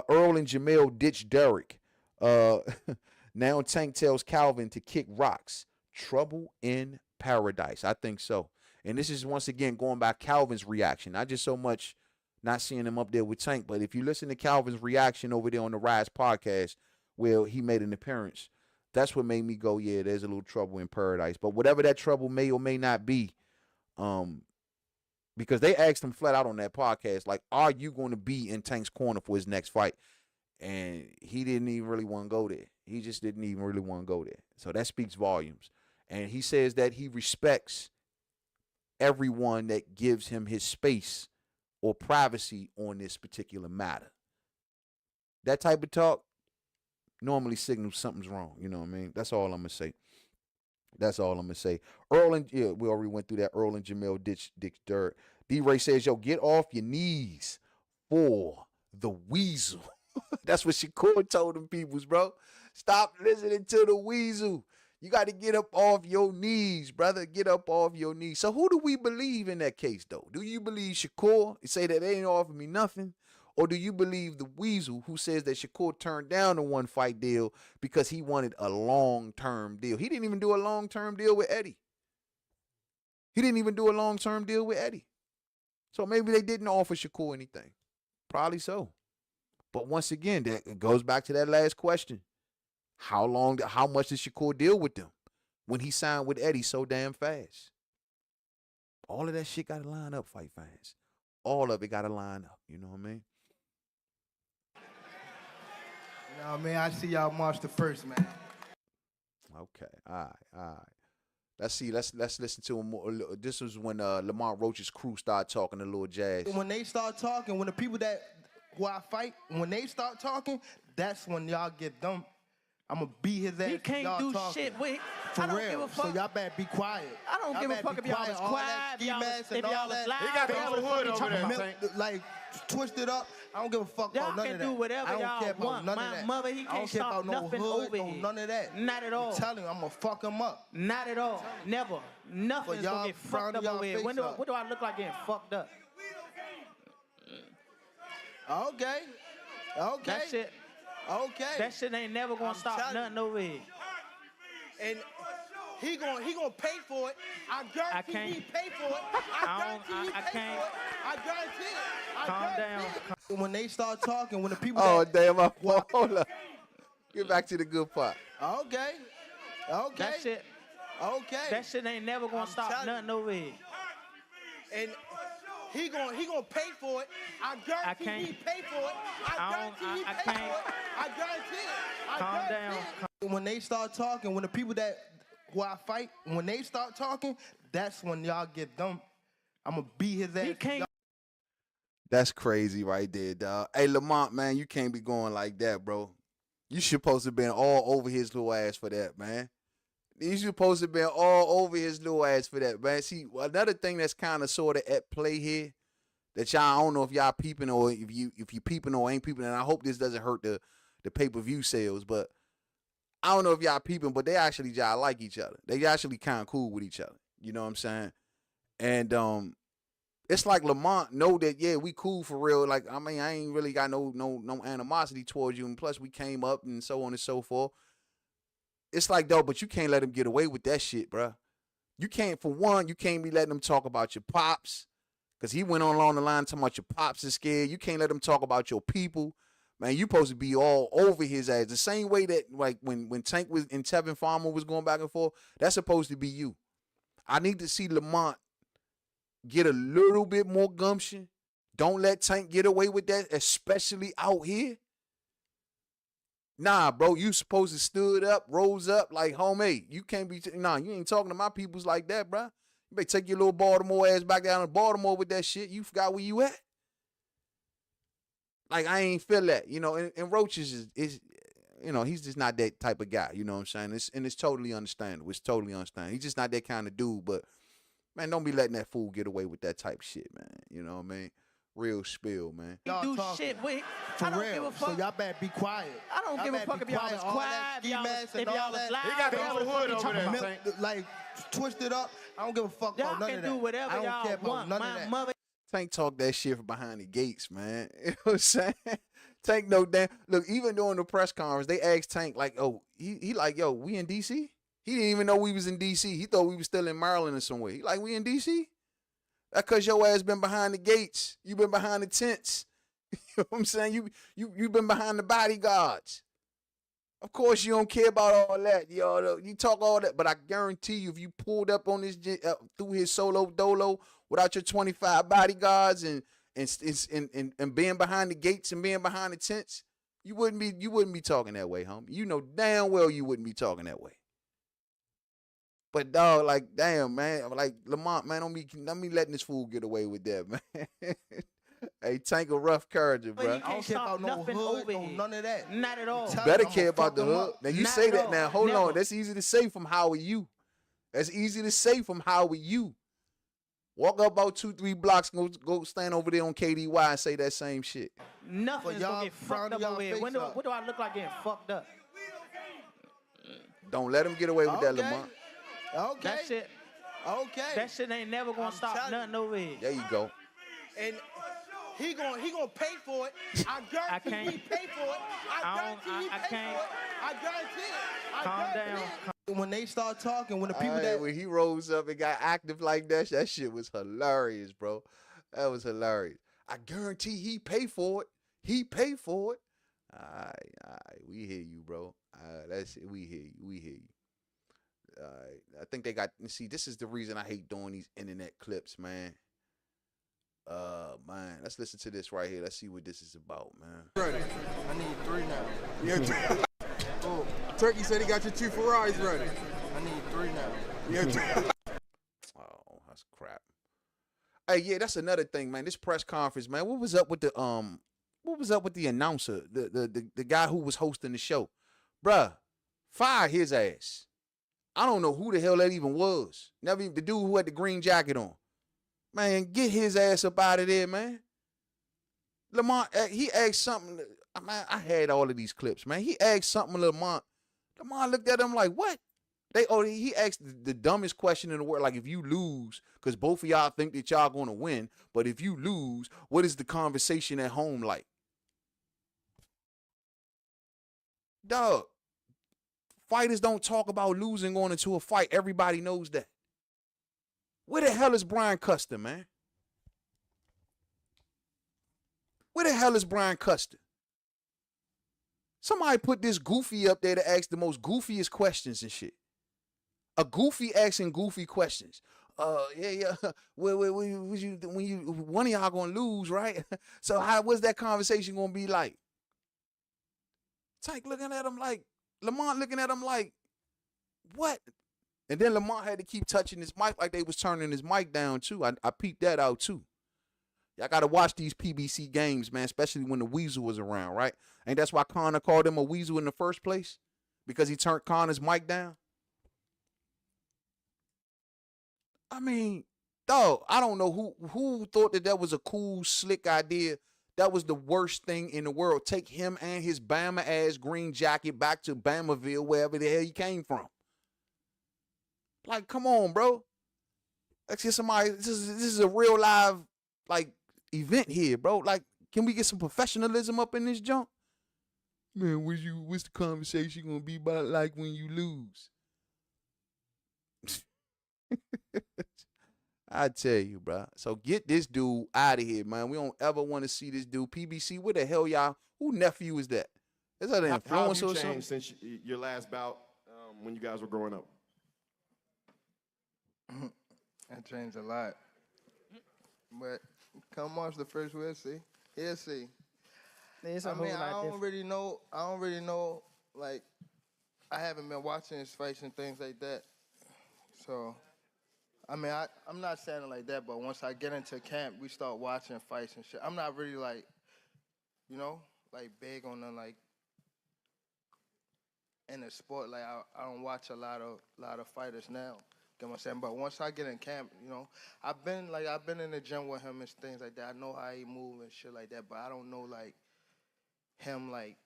Earl and Jamel ditch Derek. Now Tank tells Calvin to kick rocks. Trouble in paradise. I think so. And this is once again going by Calvin's reaction. Not just so much not seeing him up there with Tank, but if you listen to Calvin's reaction over there on the Rise podcast where he made an appearance, that's what made me go, yeah, there's a little trouble in paradise. But whatever that trouble may or may not be, because they asked him flat out on that podcast, like, are you going to be in Tank's corner for his next fight? And he didn't even really want to go there. He just didn't even really want to go there. So that speaks volumes. And he says that he respects everyone that gives him his space or privacy on this particular matter. That type of talk normally signals something's wrong. You know what I mean? That's all I'm going to say. That's all I'm going to say. Earl and, yeah, we already went through that. Earl and Jamel ditch Dirt. D-Ray says, yo, get off your knees for the weasel. That's what Shakur told them peoples, bro. Stop listening to the weasel. You got to get up off your knees, brother. Get up off your knees. So who do we believe in that case, though? Do you believe Shakur and say that they ain't offering me nothing? Or do you believe the weasel who says that Shakur turned down the one fight deal because he wanted a long-term deal? He didn't even do a long-term deal with Eddie. He didn't even do a long-term deal with Eddie. So maybe they didn't offer Shakur anything. Probably so. But once again, that goes back to that last question. How much did Shakur deal with them when he signed with Eddie so damn fast? All of that shit got to line up, fight fans. All of it got to line up. You know what I mean? You know what I mean? I see y'all March the 1st, man. Okay. All right. Let's see. Let's listen to him more. This was when Lamont Roach's crew started talking to Lil Jazz. When they start talking, when the people who I fight, when they start talking, that's when y'all get dumped. I'm gonna beat his ass. He can't do shit with. For I don't real. give a fuck. So y'all better be quiet. I don't give a fuck if y'all is quiet, if y'all is loud. He got the whole hood over there. Like twisted up. I don't give a fuck about none of that. Y'all can do whatever y'all want. My mother, he can't stop nothing over here. None of that. Not at all. I'm telling you, I'm gonna fuck him up. Not at all. Never. Nothing's gonna get fucked up over here. What do I look like getting fucked up? Okay. That shit. Okay. That shit ain't never gonna stop nothing over here. And he gonna pay for it. I guarantee he pay for it. I guarantee he pay for it. I guarantee it. Calm down. When they start talking, when the people damn, hold up. Get back to the good part. Okay. That shit. Okay. That shit ain't never gonna stop nothing over here. And he gonna pay for it. I guarantee he pay for it. I guarantee he pay for it. I guarantee it. Calm down. When they start talking, when the people who I fight, when they start talking, that's when y'all get dumped. I'm gonna beat his ass. He can't. That's crazy right there, dog. Hey, Lamont, man, you can't be going like that, bro. You supposed to have been all over his little ass for that, man. You supposed to have been all over his little ass for that, man. See, another thing that's kind of sort of at play here that y'all, I don't know if y'all peeping or if you peeping or ain't peeping, and I hope this doesn't hurt the pay-per-view sales, but I don't know if y'all peeping, but they actually y'all like each other. They actually kind of cool with each other. You know what I'm saying? And it's like Lamont know that, yeah, we cool for real. Like, I mean, I ain't really got no animosity towards you, and plus we came up and so on and so forth. It's like, though, but you can't let him get away with that shit, bruh. You can't, for one, you can't be letting him talk about your pops, because he went on along the line talking about your pops is scared. You can't let him talk about your people. Man, you supposed to be all over his ass. The same way that, like, when Tank was and Tevin Farmer was going back and forth, that's supposed to be you. I need to see Lamont get a little bit more gumption. Don't let Tank get away with that, especially out here. Nah, bro, you supposed to stood up, rose up like homemade. You can't be, you ain't talking to my peoples like that, bro. You better take your little Baltimore ass back down to Baltimore with that shit. You forgot where you at. Like, I ain't feel that, and Roach is he's just not that type of guy, you know what I'm saying? It's totally understandable. It's totally understandable. He's just not that kind of dude, but, man, don't be letting that fool get away with that type of shit, man. You know what I mean? Real spill, man. Y'all do shit with. I don't give a fuck. So y'all better be quiet. I don't give a fuck if y'all is quiet, if y'all is loud. He got the whole hood over there. Like, twisted up. I don't give a fuck about none of that. Y'all can do whatever y'all want. My mother. Tank talk that shit from behind the gates, man. You know what I'm saying? Tank no damn. Look, even during the press conference, they asked Tank, like, oh, he like, yo, we in D.C.? He didn't even know we was in D.C. He thought we was still in Maryland or somewhere. He like, we in D.C.? That's because your ass been behind the gates. You been behind the tents. You know what I'm saying? You been behind the bodyguards. Of course you don't care about all that. You talk all that, but I guarantee you if you pulled up on this through his solo dolo without your 25 bodyguards and being behind the gates and being behind the tents, you wouldn't be talking that way, homie. You know damn well you wouldn't be talking that way. But dog, like, damn, man, like Lamont, man, don't be letting this fool get away with that, man. Hey, Tank a rough character, bro. I don't care about no hood, none of that. Not at all. You better care about the hood. Now you say that now. Hold on. That's easy to say from how are you. That's easy to say from how are you. Walk up about 2-3 blocks, go stand over there on KDY and say that same shit. Nothing's gonna get fucked up over here. What do I look like getting fucked up? Don't let him get away with that, Lamont. Okay. That shit. Okay. That shit ain't never gonna stop nothing over here. There you go. And he gonna pay for it. I guarantee he pay for it. I guarantee he pay for it. I guarantee it. Calm down. When they start talking, when the people when he rose up and got active like that shit was hilarious, bro. That was hilarious. I guarantee he pay for it. He pay for it. All right. We hear you, bro. That's it. We hear you. I think they got. See, this is the reason I hate doing these internet clips, man. Man, let's listen to this right here. Let's see what this is about, man. Ready. I need 3 now. Yeah. Oh, Turkey said he got your 2 Ferraris ready. I need 3 now. Oh, that's crap. Hey, yeah, that's another thing, man. This press conference, man. What was up with the announcer, the guy who was hosting the show? Bruh, fire his ass. I don't know who the hell that even was. Never even the dude who had the green jacket on. Man, get his ass up out of there, man. Lamont, he asked something. Man, I had all of these clips, man. He asked something to Lamont. Lamont looked at him like, what? He asked the dumbest question in the world, like, if you lose, because both of y'all think that y'all going to win, but if you lose, what is the conversation at home like? Dog, fighters don't talk about losing going into a fight. Everybody knows that. Where the hell is Brian Custer, man? Where the hell is Brian Custer? Somebody put this goofy up there to ask the most goofiest questions and shit. A goofy asking goofy questions. Yeah. When one of y'all gonna lose, right? So what's that conversation gonna be like? Tank looking at him like, Lamont looking at him like, what? And then Lamont had to keep touching his mic like they was turning his mic down too. I peeped that out too. Y'all gotta watch these PBC games, man, especially when the Weasel was around, right? And that's why Conor called him a Weasel in the first place? Because he turned Conor's mic down? I mean, dog, I don't know who thought that was a cool, slick idea. That was the worst thing in the world. Take him and his Bama-ass green jacket back to Bamaville, wherever the hell he came from. Like, come on, bro. Let's get somebody. This is a real live, like, event here, bro. Like, can we get some professionalism up in this junk? Man, what's the conversation gonna be about like when you lose? I tell you, bro. So get this dude out of here, man. We don't ever want to see this dude. PBC, where the hell y'all? Who nephew is that? Is that an influencer How have or you something? changed since your last bout when you guys were growing up? That changed a lot. But come watch the first, we'll see. He'll see. I don't really know. Like, I haven't been watching his fights and things like that. So, I'm not saying it like that, but once I get into camp, we start watching fights and shit. I'm not really like, like big on the like in the sport. Like I don't watch a lot of fighters now. You know what I'm saying? But once I get in camp, I've been in the gym with him and things like that. I know how he move and shit like that, but I don't know like him like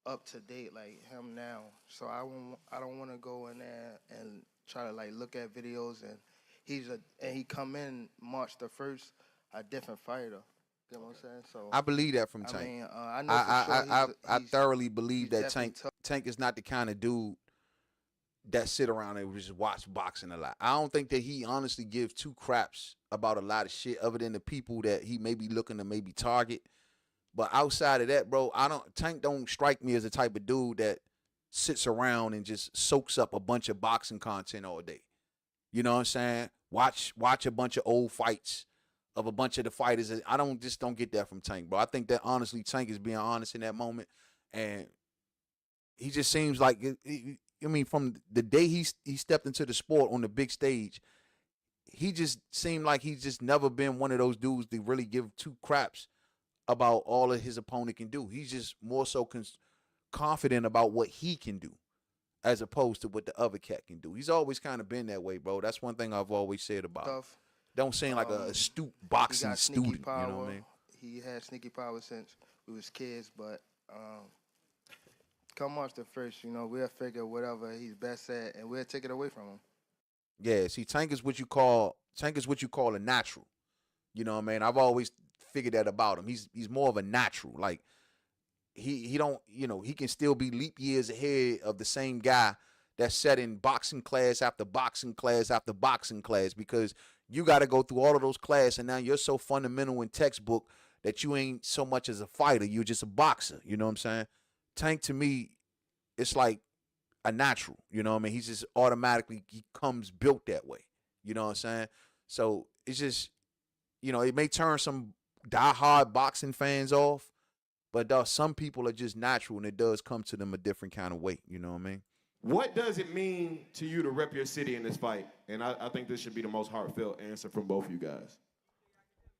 up to date like him now. So I don't want to go in there and try to like look at videos and he come in March the 1st, a different fighter. You know what I'm saying? So I believe that from Tank. I mean, I know for sure I thoroughly believe that definitely Tank is not the kind of dude that sit around and just watch boxing a lot. I don't think that he honestly gives two craps about a lot of shit other than the people that he may be looking to maybe target. But outside of that, bro, Tank don't strike me as the type of dude that sits around and just soaks up a bunch of boxing content all day. You know what I'm saying? Watch a bunch of old fights of a bunch of the fighters. I don't get that from Tank, bro. I think that honestly Tank is being honest in that moment, and he just seems like from the day he stepped into the sport on the big stage, he just seemed like he's just never been one of those dudes to really give two craps about all of his opponent can do. He's just more so confident about what he can do as opposed to what the other cat can do. He's always kind of been that way, bro. That's one thing I've always said about him. Don't seem like a astute boxing student. Power. You know what I mean? He had sneaky power since we was kids, but come March the 1st, we'll figure whatever he's best at, and we'll take it away from him. Yeah, see, Tank is what you call a natural. You know what I mean? I've always figured that about him. He's more of a natural. Like he don't, he can still be leap years ahead of the same guy that's set in boxing class after boxing class after boxing class, because you got to go through all of those classes, and now you're so fundamental in textbook that you ain't so much as a fighter. You're just a boxer. You know what I'm saying? Tank, to me, it's like a natural. You know what I mean? He's just automatically, he comes built that way. You know what I'm saying? So it's just, it may turn some diehard boxing fans off, but some people are just natural, and it does come to them a different kind of way. You know what I mean? What does it mean to you to rep your city in this fight? And I think this should be the most heartfelt answer from both of you guys.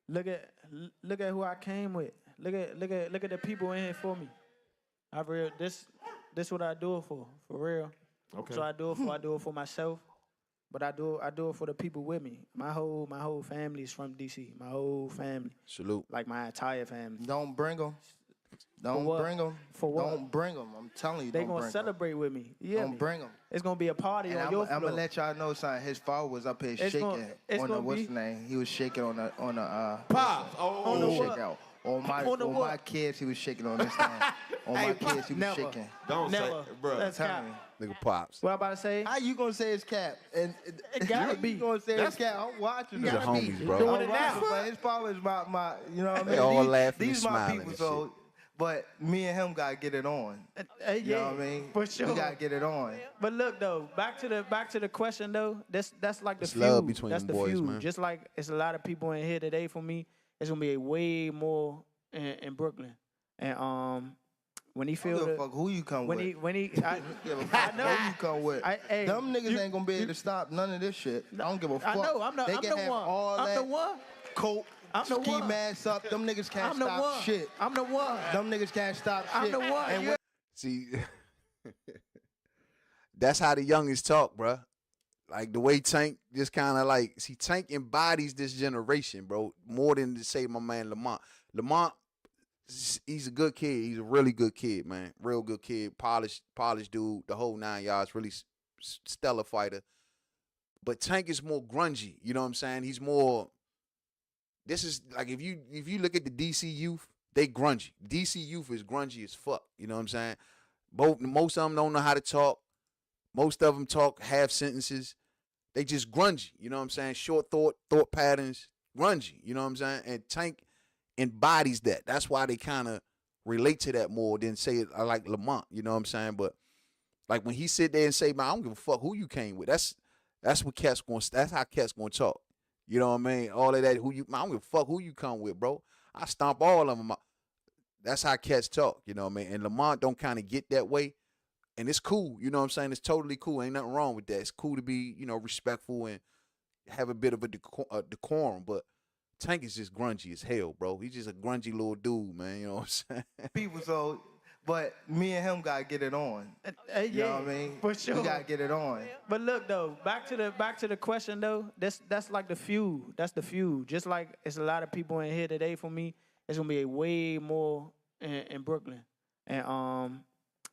Look at who I came with. Look at the people in here for me. This what I do it for real. Okay. So I do it for myself, but I do it for the people with me. My whole family is from DC. My whole family. Salute. Like my entire family. Don't bring them. Don't bring them. For what? Don't bring them. I'm telling you, they don't bring them. They gonna celebrate with me. Yeah. Don't bring them. It's gonna be a party on your floor. I'm gonna let y'all know something. His father was up here shaking on the what's the name? He was shaking on the Pop. On the what? On my kids, he was shaking on this thing. On my kids, he was shaking. Don't say, bro. That's Tell cap. me. Nigga Pops. What I about to say? How you gonna say it's cap? And it gotta be. You gonna say it's cap? I'm watching These them. are homies, bro. Doing it now. But his father is my, you know what I mean? They all laughing These and my smiling people, and so. But me and him gotta get it on. You know what I mean? For sure. We gotta get it on. But look though, back to the question though. That's like the It's feud. love between that's them the boys, feud. man. Just like it's a lot of people in here today for me. It's gonna be a way more in Brooklyn. And when he feels I don't give a fuck who you come with. when he I know Who you come with. Them niggas ain't gonna be able to stop none of this shit. I don't give a fuck. I know. I'm the one. I'm the one. Coat. I'm the Ski one. mask up. Them niggas can't I'm the stop one. shit. I'm the one. Them niggas can't stop shit. I'm the one. And See, that's how the youngest talk, bruh. Like the way Tank just kind of like, see, Tank embodies this generation, bro, more than to say my man Lamont. Lamont, he's a good kid. He's a really good kid, man. Real good kid. Polished dude. The whole 9 yards. Really stellar fighter. But Tank is more grungy. You know what I'm saying? He's more. This is like if you look at the DC youth, they grungy. DC youth is grungy as fuck. You know what I'm saying? Most of them don't know how to talk. Most of them talk half sentences. They just grungy. You know what I'm saying? Short thought patterns, grungy. You know what I'm saying? And Tank embodies that. That's why they kind of relate to that more than say I like Lamont. You know what I'm saying? But like when he sit there and say, "Man, I don't give a fuck who you came with." That's what Cat's going. That's how Cat's going to talk. You know what I mean? All of that. I don't give a fuck who you come with, bro. I stomp all of them. That's how Cats talk. You know what I mean? And Lamont don't kind of get that way. And it's cool, you know what I'm saying? It's totally cool. Ain't nothing wrong with that. It's cool to be, respectful and have a bit of a decorum. But Tank is just grungy as hell, bro. He's just a grungy little dude, man. You know what I'm saying? people, so, but me and him gotta get it on. You know what I mean? For sure. We gotta get it on. But look though, back to the question though. That's like the feud. That's the feud. Just like it's a lot of people in here today for me. It's gonna be a way more in Brooklyn. And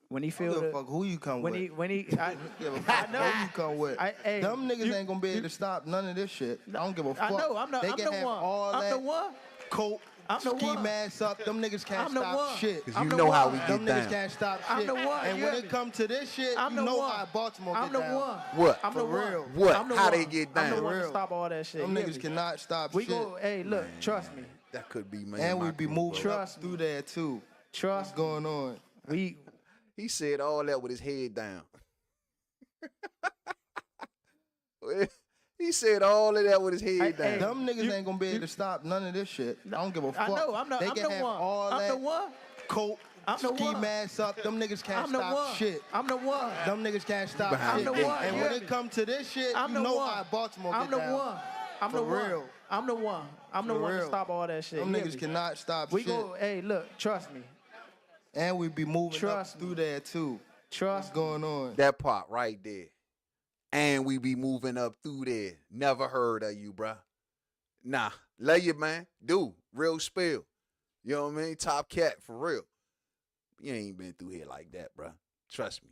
when he feels fuck who you come with. I know who you come with. Them niggas ain't gonna be able to stop none of this shit. I don't give a fuck. I know. I'm the one. I'm the one. Coat. Ski mask up. Them niggas can't stop shit. Because you know how we get Them down. niggas can't stop shit. I'm the one. And when it comes to this shit, you know how Baltimore get down. I'm the one. What? I'm the real. one. What? I'm the How one. they get down? I'm the one to stop all that shit. Them niggas cannot stop we shit. go. Hey, look. Trust me. That could be, man. And we be moving Trust through there too. Trust. What's going on? He said all that with his head down. He said all of that with his head down. Them niggas ain't gonna be able to stop none of this shit. I don't give a fuck. I know. I'm the one. I'm the one. Coat. Ski mask up. Them niggas can't stop shit. I'm the one. Them niggas can't stop shit. I'm the one. And when it comes to this shit, you know how Baltimore get down. I'm the one. I'm the one. I'm the one. I'm the one to stop all that shit. Them niggas cannot stop we shit. Go. Hey, look. Trust me. And we be moving through there too. What's going on? That part right there. And we be moving up through there. Never heard of you, bruh. Nah. Love you, man. Dude, real spill. You know what I mean? Top cat, for real. You ain't been through here like that, bruh. Trust me.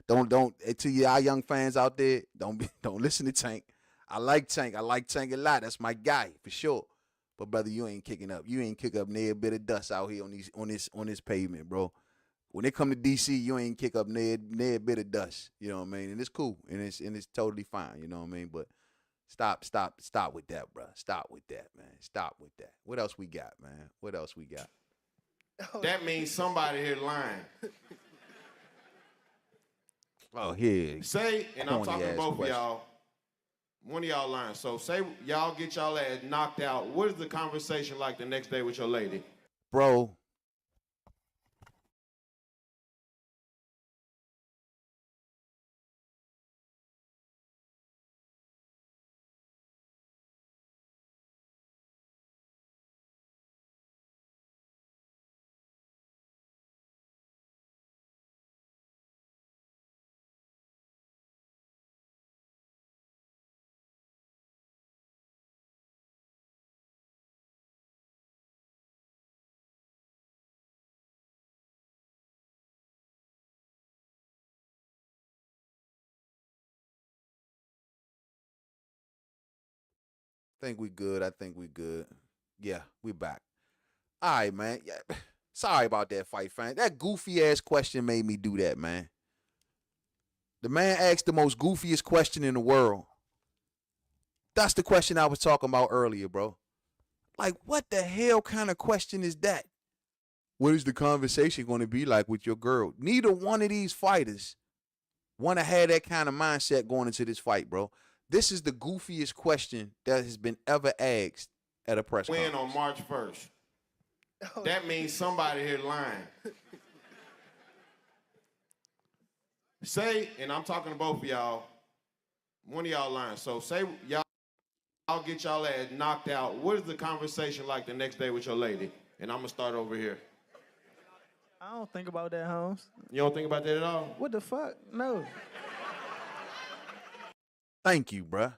Don't to y'all young fans out there, don't listen to Tank. I like Tank. I like Tank a lot. That's my guy, for sure. But brother, you ain't kicking up. You ain't kick up near a bit of dust out here on this pavement, bro. When it come to DC, you ain't kick up near a bit of dust. You know what I mean? And it's cool. And it's totally fine. You know what I mean? But stop with that, bro. Stop with that, man. Stop with that. What else we got, man? What else we got? That means somebody here lying. Oh, here. Say, and I'm talking to both of y'all. One of y'all lying. So say y'all get y'all ass knocked out. What is the conversation like the next day with your lady? Bro, think we good. I think we good. Yeah, we back. All right, man. Yeah. Sorry about that, fight fan. That goofy ass question made me do that, man. The man asked the most goofiest question in the world. That's the question I was talking about earlier, bro. Like, what the hell kind of question is that? What is the conversation going to be like with your girl? Neither one of these fighters want to have that kind of mindset going into this fight, bro. This is the goofiest question that has been ever asked at a press conference. Win on March 1st. That means somebody here lying. Say, and I'm talking to both of y'all, one of y'all lying. So say y'all get y'all ass knocked out. What is the conversation like the next day with your lady? And I'm going to start over here. I don't think about that, Holmes. You don't think about that at all? What the fuck? No. Thank you, bruh.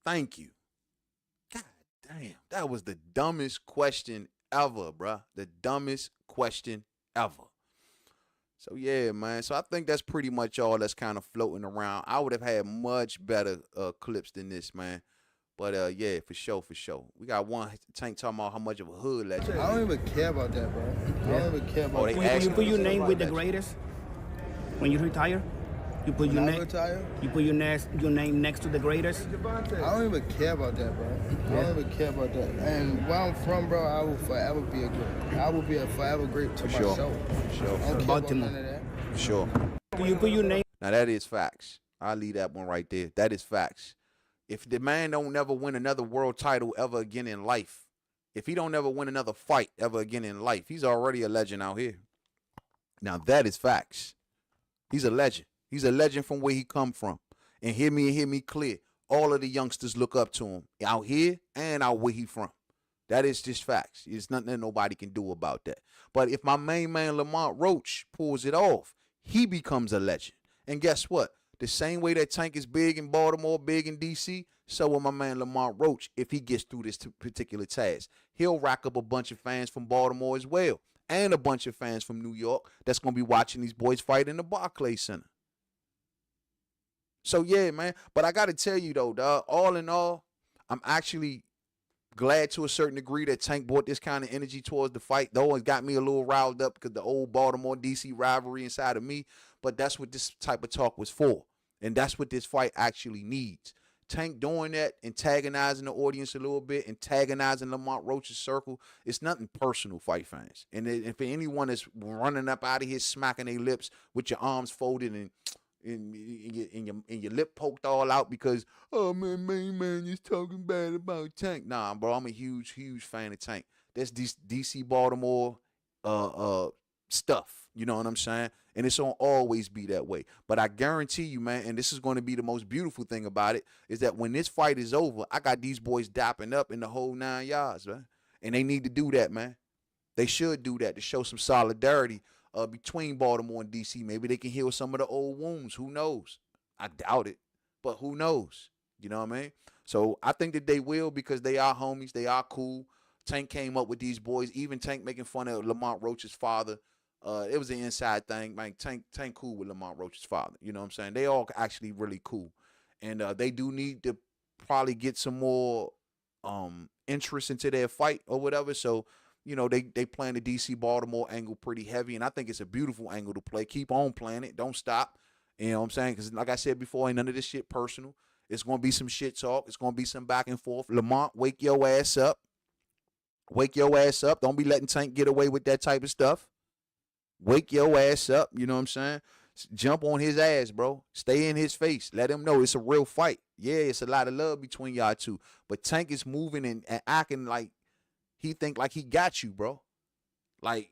Thank you. God damn. That was the dumbest question ever, bruh. The dumbest question ever. So, yeah, man. So, I think that's pretty much all that's kind of floating around. I would have had much better clips than this, man. But, yeah, for sure, for sure. We got one Tank talking about how much of a hood legend. I don't even care about that, bro. I don't even care about that. When you put your name with the greatest, when you retire, you put your name. You put your name next to the greatest. I don't even care about that, bro. I don't even care about that. And where I'm from, bro, I will forever be a great. I will be a forever great to myself. For sure. I don't care about none of that. For sure. Do you put your name? Now, that is facts. I'll leave that one right there. That is facts. If the man don't never win another world title ever again in life, if he don't ever win another fight ever again in life, he's already a legend out here. Now, that is facts. He's a legend. He's a legend from where he come from. And hear me clear. All of the youngsters look up to him out here and out where he from. That is just facts. There's nothing that nobody can do about that. But if my main man Lamont Roach pulls it off, he becomes a legend. And guess what? The same way that Tank is big in Baltimore, big in D.C., so will my man Lamont Roach if he gets through this particular task. He'll rack up a bunch of fans from Baltimore as well, and a bunch of fans from New York that's going to be watching these boys fight in the Barclays Center. So, yeah, man. But I got to tell you, though, dog, all in all, I'm actually glad to a certain degree that Tank brought this kind of energy towards the fight, though it got me a little riled up because the old Baltimore-D.C. rivalry inside of me. But that's what this type of talk was for. And that's what this fight actually needs. Tank doing that, antagonizing the audience a little bit, antagonizing Lamont Roach's circle. It's nothing personal, fight fans. And if anyone is running up out of here smacking their lips with your arms folded and your lip poked all out because, oh, man, Mainman is talking bad about Tank. Nah, bro, I'm a huge, huge fan of Tank. That's DC Baltimore stuff. You know what I'm saying? And it's going to always be that way. But I guarantee you, man, and this is going to be the most beautiful thing about it, is that when this fight is over, I got these boys dapping up in the whole 9 yards, man. And they need to do that, man. They should do that to show some solidarity between Baltimore and D.C. Maybe they can heal some of the old wounds. Who knows? I doubt it. But who knows? You know what I mean? So I think that they will because they are homies. They are cool. Tank came up with these boys. Even Tank making fun of Lamont Roach's father. It was an inside thing. Man, Tank cool with Lamont Roach's father. You know what I'm saying? They all actually really cool. And they do need to probably get some more interest into their fight or whatever. So, you know, they playing the DC-Baltimore angle pretty heavy. And I think it's a beautiful angle to play. Keep on playing it. Don't stop. You know what I'm saying? Because like I said before, ain't none of this shit personal. It's going to be some shit talk. It's going to be some back and forth. Lamont, wake your ass up. Wake your ass up. Don't be letting Tank get away with that type of stuff. Wake your ass up, you know what I'm saying? Jump on his ass, bro. Stay in his face. Let him know it's a real fight. Yeah, it's a lot of love between y'all two. But Tank is moving and acting like he think like he got you, bro. Like,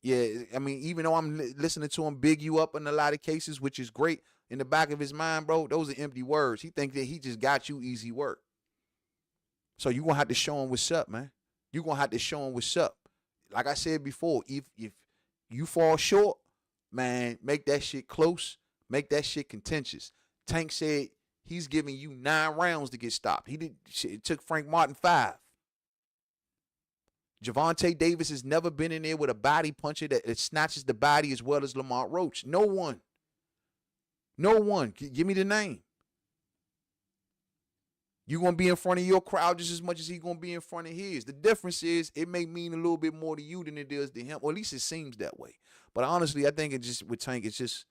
yeah, I mean, even though I'm listening to him big you up in a lot of cases, which is great, in the back of his mind, bro, those are empty words. He think that he just got you easy work. So you're going to have to show him what's up, man. You're going to have to show him what's up. Like I said before, if you fall short, man, make that shit close. Make that shit contentious. Tank said he's giving you 9 rounds to get stopped. It took Frank Martin 5. Gervonta Davis has never been in there with a body puncher that snatches the body as well as Lamont Roach. No one. No one. Give me the name. You're going to be in front of your crowd just as much as he's going to be in front of his. The difference is it may mean a little bit more to you than it does to him, or at least it seems that way. But honestly, I think it just, with Tank, it's just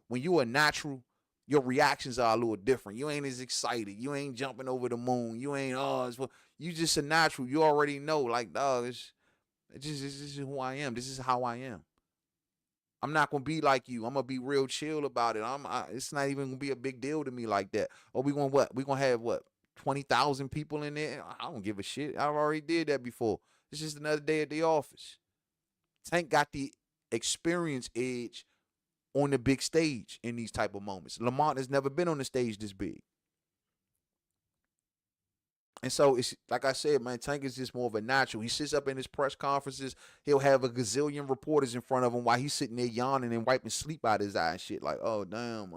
when you're a natural, your reactions are a little different. You ain't as excited. You ain't jumping over the moon. You ain't, you just a natural. You already know, like, dog, this is who I am. This is how I am. I'm not going to be like you. I'm going to be real chill about it. It's not even going to be a big deal to me like that. Or we going to what? We going to have what? 20,000 people in there? I don't give a shit. I've already did that before. It's just another day at the office. Tank got the experience edge on the big stage in these type of moments. Lamont has never been on the stage this big. And so, it's like I said, man, Tank is just more of a natural. He sits up in his press conferences. He'll have a gazillion reporters in front of him while he's sitting there yawning and wiping sleep out his eye and shit. Like, oh, damn,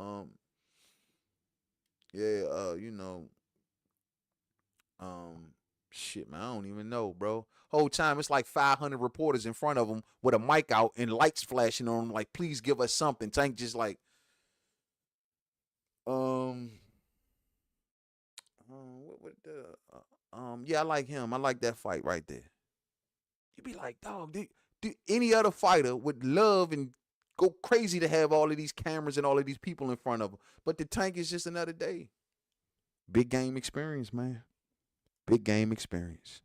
shit, man, I don't even know, bro. Whole time, it's like 500 reporters in front of him with a mic out and lights flashing on him, like, please give us something. Tank just like, yeah, I like him. I like that fight right there. You be like, dog, any other fighter would love and go crazy to have all of these cameras and all of these people in front of him. But the Tank is just another day. Big game experience, man. Big game experience.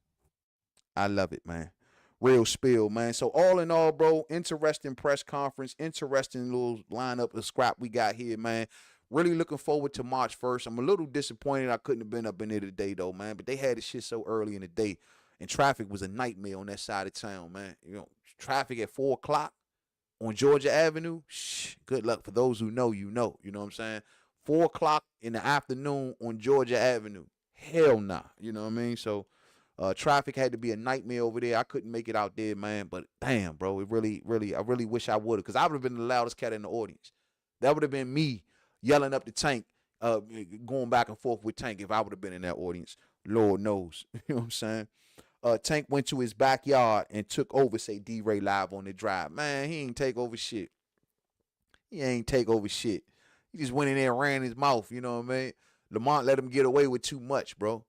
I love it, man. Real spill, man. So all in all, bro, interesting press conference, interesting little lineup of scrap we got here, man. Really looking forward to March 1st. I'm a little disappointed I couldn't have been up in there today, though, man. But they had this shit so early in the day, and traffic was a nightmare on that side of town, man. You know, traffic at 4 o'clock on Georgia Avenue, good luck. For those who know, you know. You know what I'm saying? 4 o'clock in the afternoon on Georgia Avenue. Hell nah. You know what I mean? So traffic had to be a nightmare over there. I couldn't make it out there, man. But damn, bro, it really, I really wish I would have, because I would have been the loudest cat in the audience. That would have been me yelling up the Tank, going back and forth with Tank if I would have been in that audience. Lord knows. You know what I'm saying? Tank went to his backyard and took over, say D-Ray live on the drive. Man, he ain't take over shit. He ain't take over shit. He just went in there and ran his mouth, you know what I mean? Lamont let him get away with too much, bro.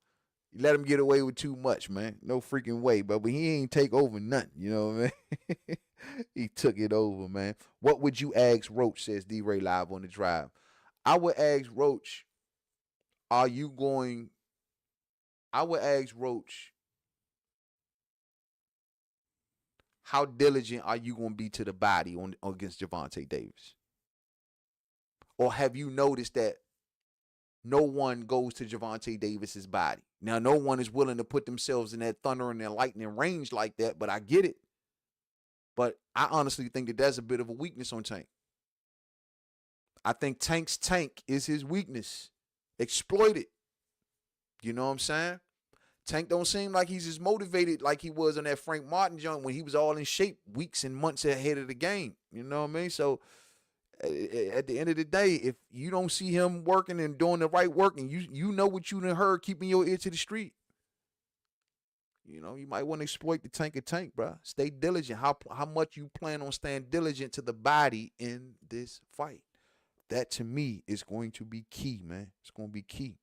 He let him get away with too much, man. No freaking way, but he ain't take over nothing, you know what I mean? He took it over, man. What would you ask Roach, says D-Ray live on the drive. I would ask Roach, how diligent are you going to be to the body against Gervonta Davis? Or have you noticed that no one goes to Gervonta Davis's body? Now, no one is willing to put themselves in that thunder and that lightning range like that, but I get it. But I honestly think that that's a bit of a weakness on Tank. I think Tank's tank is his weakness. Exploit it. You know what I'm saying? Tank don't seem like he's as motivated like he was on that Frank Martin joint when he was all in shape weeks and months ahead of the game. You know what I mean? So at the end of the day, if you don't see him working and doing the right work, and you know what you done heard, keeping your ear to the street, you know, you might want to exploit the Tank, bro. Stay diligent. How much you plan on staying diligent to the body in this fight? That, to me, is going to be key, man. It's going to be key.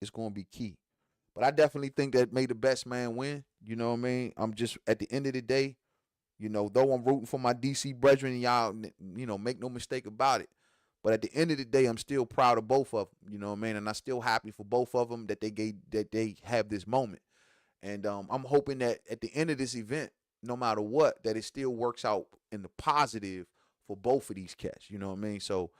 It's going to be key. But I definitely think that may the best man win. You know what I mean? I'm just, at the end of the day, you know, though I'm rooting for my DC brethren, y'all, you know, make no mistake about it. But at the end of the day, I'm still proud of both of them. You know what I mean? And I'm still happy for both of them that they have this moment. And I'm hoping that at the end of this event, no matter what, that it still works out in the positive for both of these cats. You know what I mean? So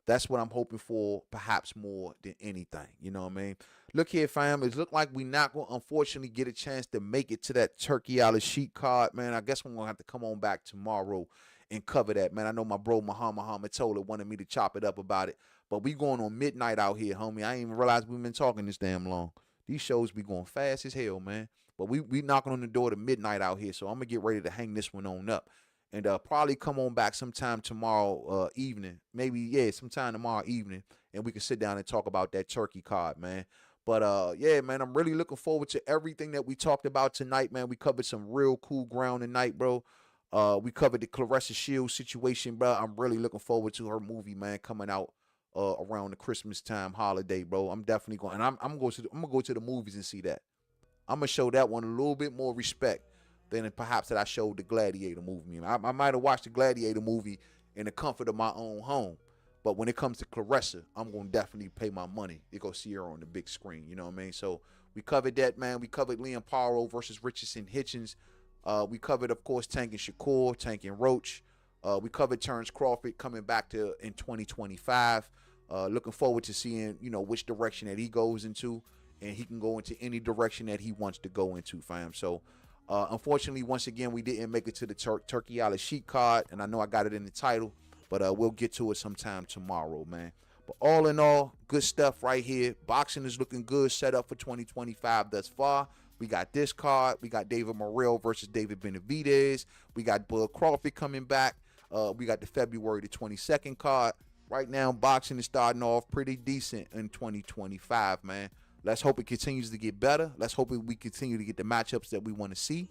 that's what I'm hoping for, perhaps more than anything. You know what I mean? Look here, fam. It look like we not going to, unfortunately, get a chance to make it to that Turkey alasheik card, man. I guess we're going to have to come on back tomorrow and cover that, man. I know my bro Muhammad Tola wanted me to chop it up about it, but we going on midnight out here, homie. I ain't even realized we've been talking this damn long. These shows be going fast as hell, man. But we knocking on the door to midnight out here, so I'm going to get ready to hang this one on up. And probably come on back sometime tomorrow evening. Maybe, yeah, sometime tomorrow evening. And we can sit down and talk about that Turkey card, man. But, yeah, man, I'm really looking forward to everything that we talked about tonight, man. We covered some real cool ground tonight, bro. We covered the Claressa Shields situation, bro. I'm really looking forward to her movie, man, coming out around the Christmas time holiday, bro. I'm definitely going, and I'm gonna go to the movies and see that. I'm gonna show that one a little bit more respect than perhaps that I showed the Gladiator movie. I might have watched the Gladiator movie in the comfort of my own home, but when it comes to Clarissa, I'm gonna definitely pay my money to go see her on the big screen. You know what I mean? So we covered that, man. We covered Liam Paro versus Richardson Hitchins. We covered, of course, Tank and Shakur, Tank and Roach. We covered Terrence Crawford coming back in 2025. Looking forward to seeing, which direction that he goes into, and he can go into any direction that he wants to go into, fam. So, unfortunately, once again, we didn't make it to the Turkey alasheik card, and I know I got it in the title, but we'll get to it sometime tomorrow, man. But all in all, good stuff right here. Boxing is looking good, set up for 2025 thus far. We got this card. We got David Morrell versus David Benavidez. We got Bud Crawford coming back. We got the February the 22nd card. Right now, boxing is starting off pretty decent in 2025, man. Let's hope it continues to get better. Let's hope we continue to get the matchups that we want to see.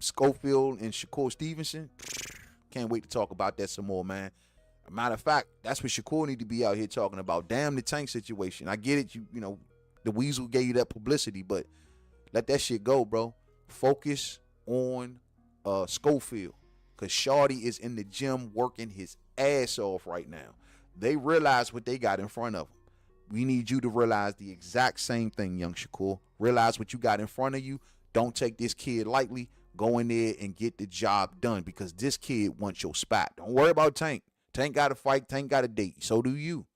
Schofield and Shakur Stevenson. Can't wait to talk about that some more, man. Matter of fact, that's what Shakur need to be out here talking about. Damn the Tank situation. I get it. You know, the Weasel gave you that publicity, but let that shit go, bro. Focus on Schofield, because Shorty is in the gym working his ass off right now. They realize what they got in front of them. We need you to realize the exact same thing, young Shakur. Realize what you got in front of you. Don't take this kid lightly. Go in there and get the job done, because this kid wants your spot. Don't worry about Tank. Tank got a fight. Tank got a date. So do you.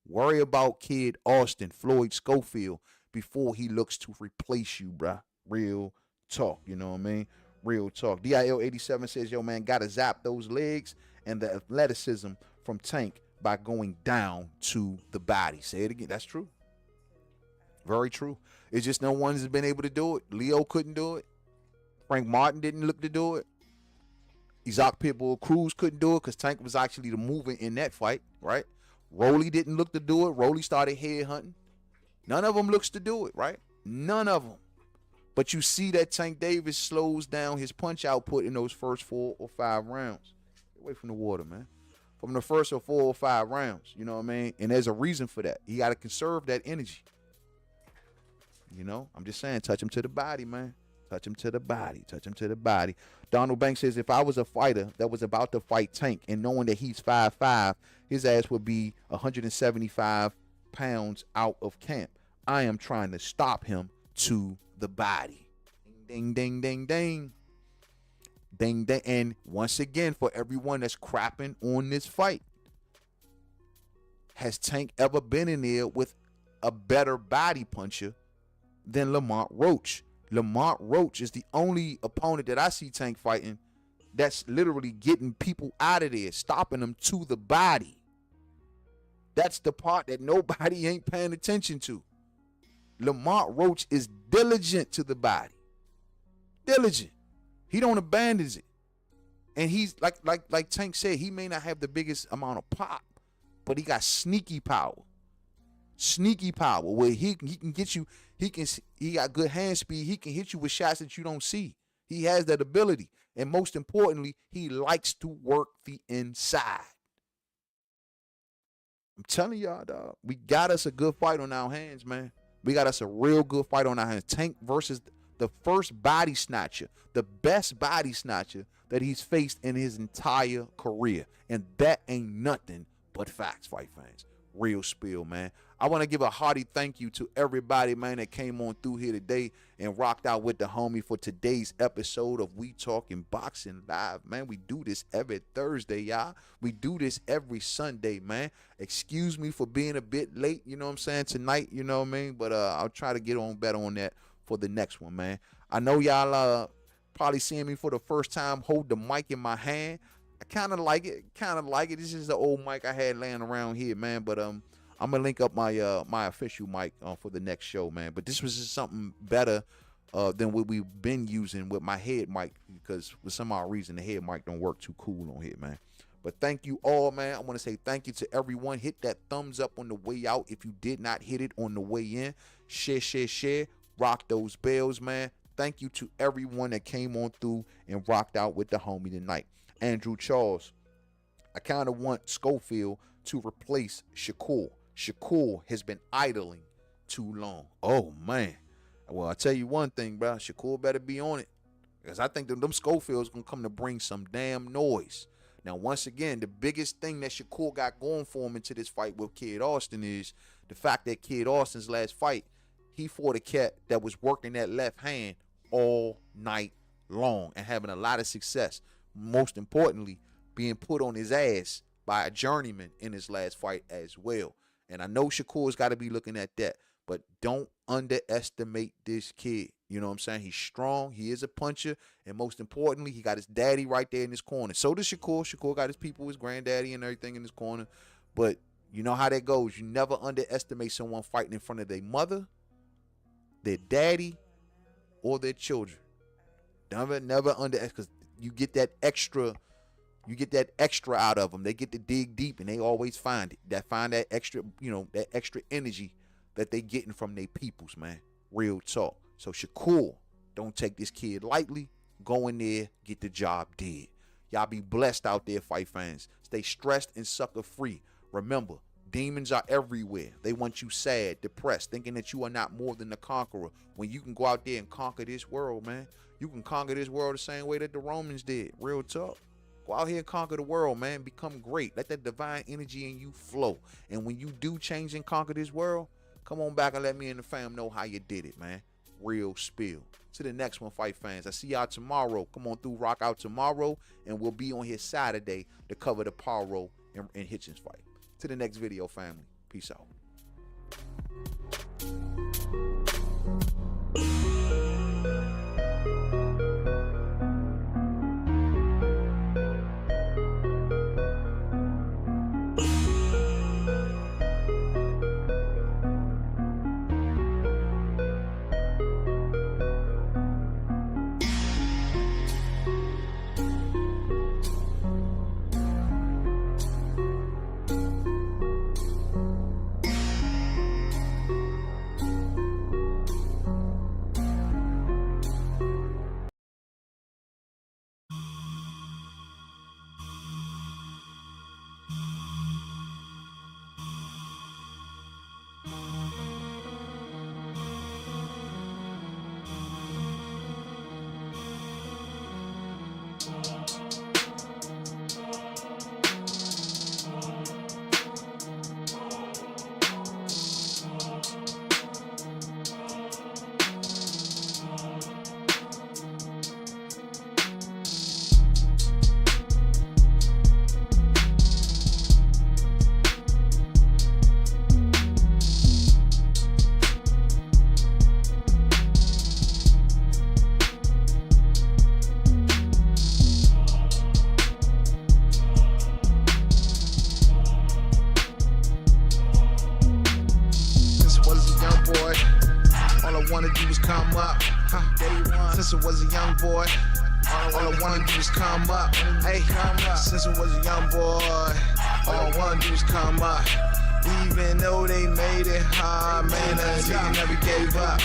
Worry about Kid Austin, Floyd Schofield, before he looks to replace you, bruh. Real talk, you know what I mean? Real talk. DIL87 says, yo, man, gotta zap those legs and the athleticism from Tank by going down to the body. Say it again. That's true. Very true. It's just no one has been able to do it. Leo couldn't do it. Frank Martin didn't look to do it. Isaac Pitbull Cruz couldn't do it because Tank was actually the mover in that fight, right? Rolly didn't look to do it. Rolly started head hunting. None of them looks to do it, right? None of them. But you see that Tank Davis slows down his punch output in those first 4 or 5 rounds. Get away from the water, man. From the first 4 or 5 rounds, you know what I mean? And there's a reason for that. He got to conserve that energy. You know, I'm just saying, touch him to the body, man. Touch him to the body. Touch him to the body. Donald Banks says, if I was a fighter that was about to fight Tank and knowing that he's 5'5", his ass would be 175 pounds out of camp. I am trying to stop him to the body. Ding, ding, ding, ding. Ding, ding. And once again, for everyone that's crapping on this fight, has Tank ever been in there with a better body puncher than Lamont Roach? Lamont Roach is the only opponent that I see Tank fighting that's literally getting people out of there, stopping them to the body. That's the part that nobody ain't paying attention to. Lamont Roach is diligent to the body. Diligent. He don't abandon it. And he's like Tank said, he may not have the biggest amount of pop, but he got sneaky power. Sneaky power where he can get you. He got good hand speed. He can hit you with shots that you don't see. He has that ability. And most importantly, he likes to work the inside. I'm telling y'all, dog, we got us a good fight on our hands, man. We got us a real good fight on our hands. Tank versus the first body snatcher, the best body snatcher that he's faced in his entire career. And that ain't nothing but facts, fight fans. Real spill, man. I want to give a hearty thank you to everybody, man, that came on through here today and rocked out with the homie for today's episode of We Talking Boxing Live, man. We do this every Thursday, y'all. We do this every Sunday, man. Excuse me for being a bit late, you know what I'm saying, tonight, you know what I mean? But I'll try to get on better on that for the next one, man. I know y'all probably seeing me for the first time hold the mic in my hand. I kind of like it. This is the old mic I had laying around here, man. But I'm gonna link up my my official mic for the next show, man. But this was just something better than what we've been using with my head mic, because for some odd reason the head mic don't work too cool on here, man. But thank you all, man. I want to say thank you to everyone. Hit that thumbs up on the way out if you did not hit it on the way in. Share. Rock those bells, man. Thank you to everyone that came on through and rocked out with the homie tonight. Andrew Charles, I kind of want Schofield to replace Shakur. Shakur has been idling too long. Oh, man. Well, I'll tell you one thing, bro. Shakur better be on it. Because I think them Schofields going to come to bring some damn noise. Now, once again, the biggest thing that Shakur got going for him into this fight with Kid Austin is the fact that Kid Austin's last fight, he fought a cat that was working that left hand all night long and having a lot of success. Most importantly, being put on his ass by a journeyman in his last fight as well. And I know Shakur's got to be looking at that, but don't underestimate this kid. You know what I'm saying? He's strong. He is a puncher. And most importantly, he got his daddy right there in his corner. So does Shakur. Shakur got his people, his granddaddy and everything in his corner. But you know how that goes. You never underestimate someone fighting in front of their mother, their daddy, or their children. Never underestimate, because you get that extra out of them. They get to dig deep and they always find that extra, that extra energy that they getting from their peoples, man. Real talk. So Shakur, don't take this kid lightly. Go in there, get the job did. Y'all be blessed out there, fight fans. Stay stressed and sucker free. Remember, demons are everywhere. They want you sad, depressed, thinking that you are not more than the conqueror. When you can go out there and conquer this world, man. You can conquer this world the same way that the Romans did. Real talk. Go out here and conquer the world, man. Become great. Let that divine energy in you flow. And when you do change and conquer this world, come on back and let me and the fam know how you did it, man. Real spill. To the next one, fight fans. I see y'all tomorrow. Come on through, rock out tomorrow. And we'll be on here Saturday to cover the Paro and Hitchins fight. To the next video, family. Peace out. Since I was a young boy, all I wanna do is come up. Hey, since I was a young boy, all I wanna do is come up. Even though they made it hard, man, a nigga never gave up.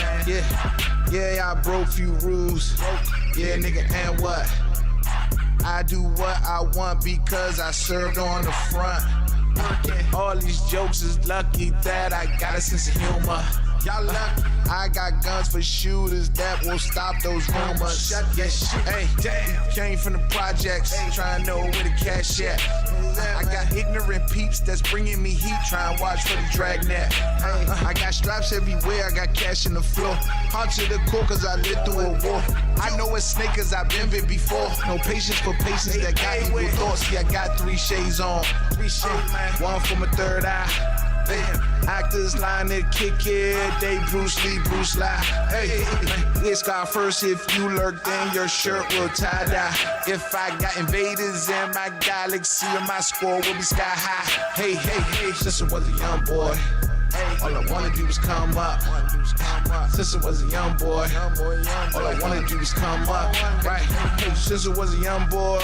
Yeah, I broke few rules. Yeah, nigga, and what? I do what I want because I served on the front. All these jokes is lucky that I got a sense of humor. Y'all lucky. I got guns for shooters that will stop those rumors. Hey, came from the projects, trying to know where the cash at. I got ignorant peeps that's bringing me heat, trying to watch for the dragnet. I got straps everywhere, I got cash in the floor. Hard to the core cause I lived through a war. I know a snake cause I've been bit before. No patience for patience that got evil thoughts. See, I got 3 shades on. One for my third eye. Actors line to kick it, they Bruce Lee, Bruce Lee. Hey, it's got first. If you lurk, then your shirt will tie dye. If I got invaders in my galaxy, my score will be sky high. Hey, since I was a young boy, all I wanna do is come up. Since I was a young boy, all I wanna do is come up. Right, since I was a young boy.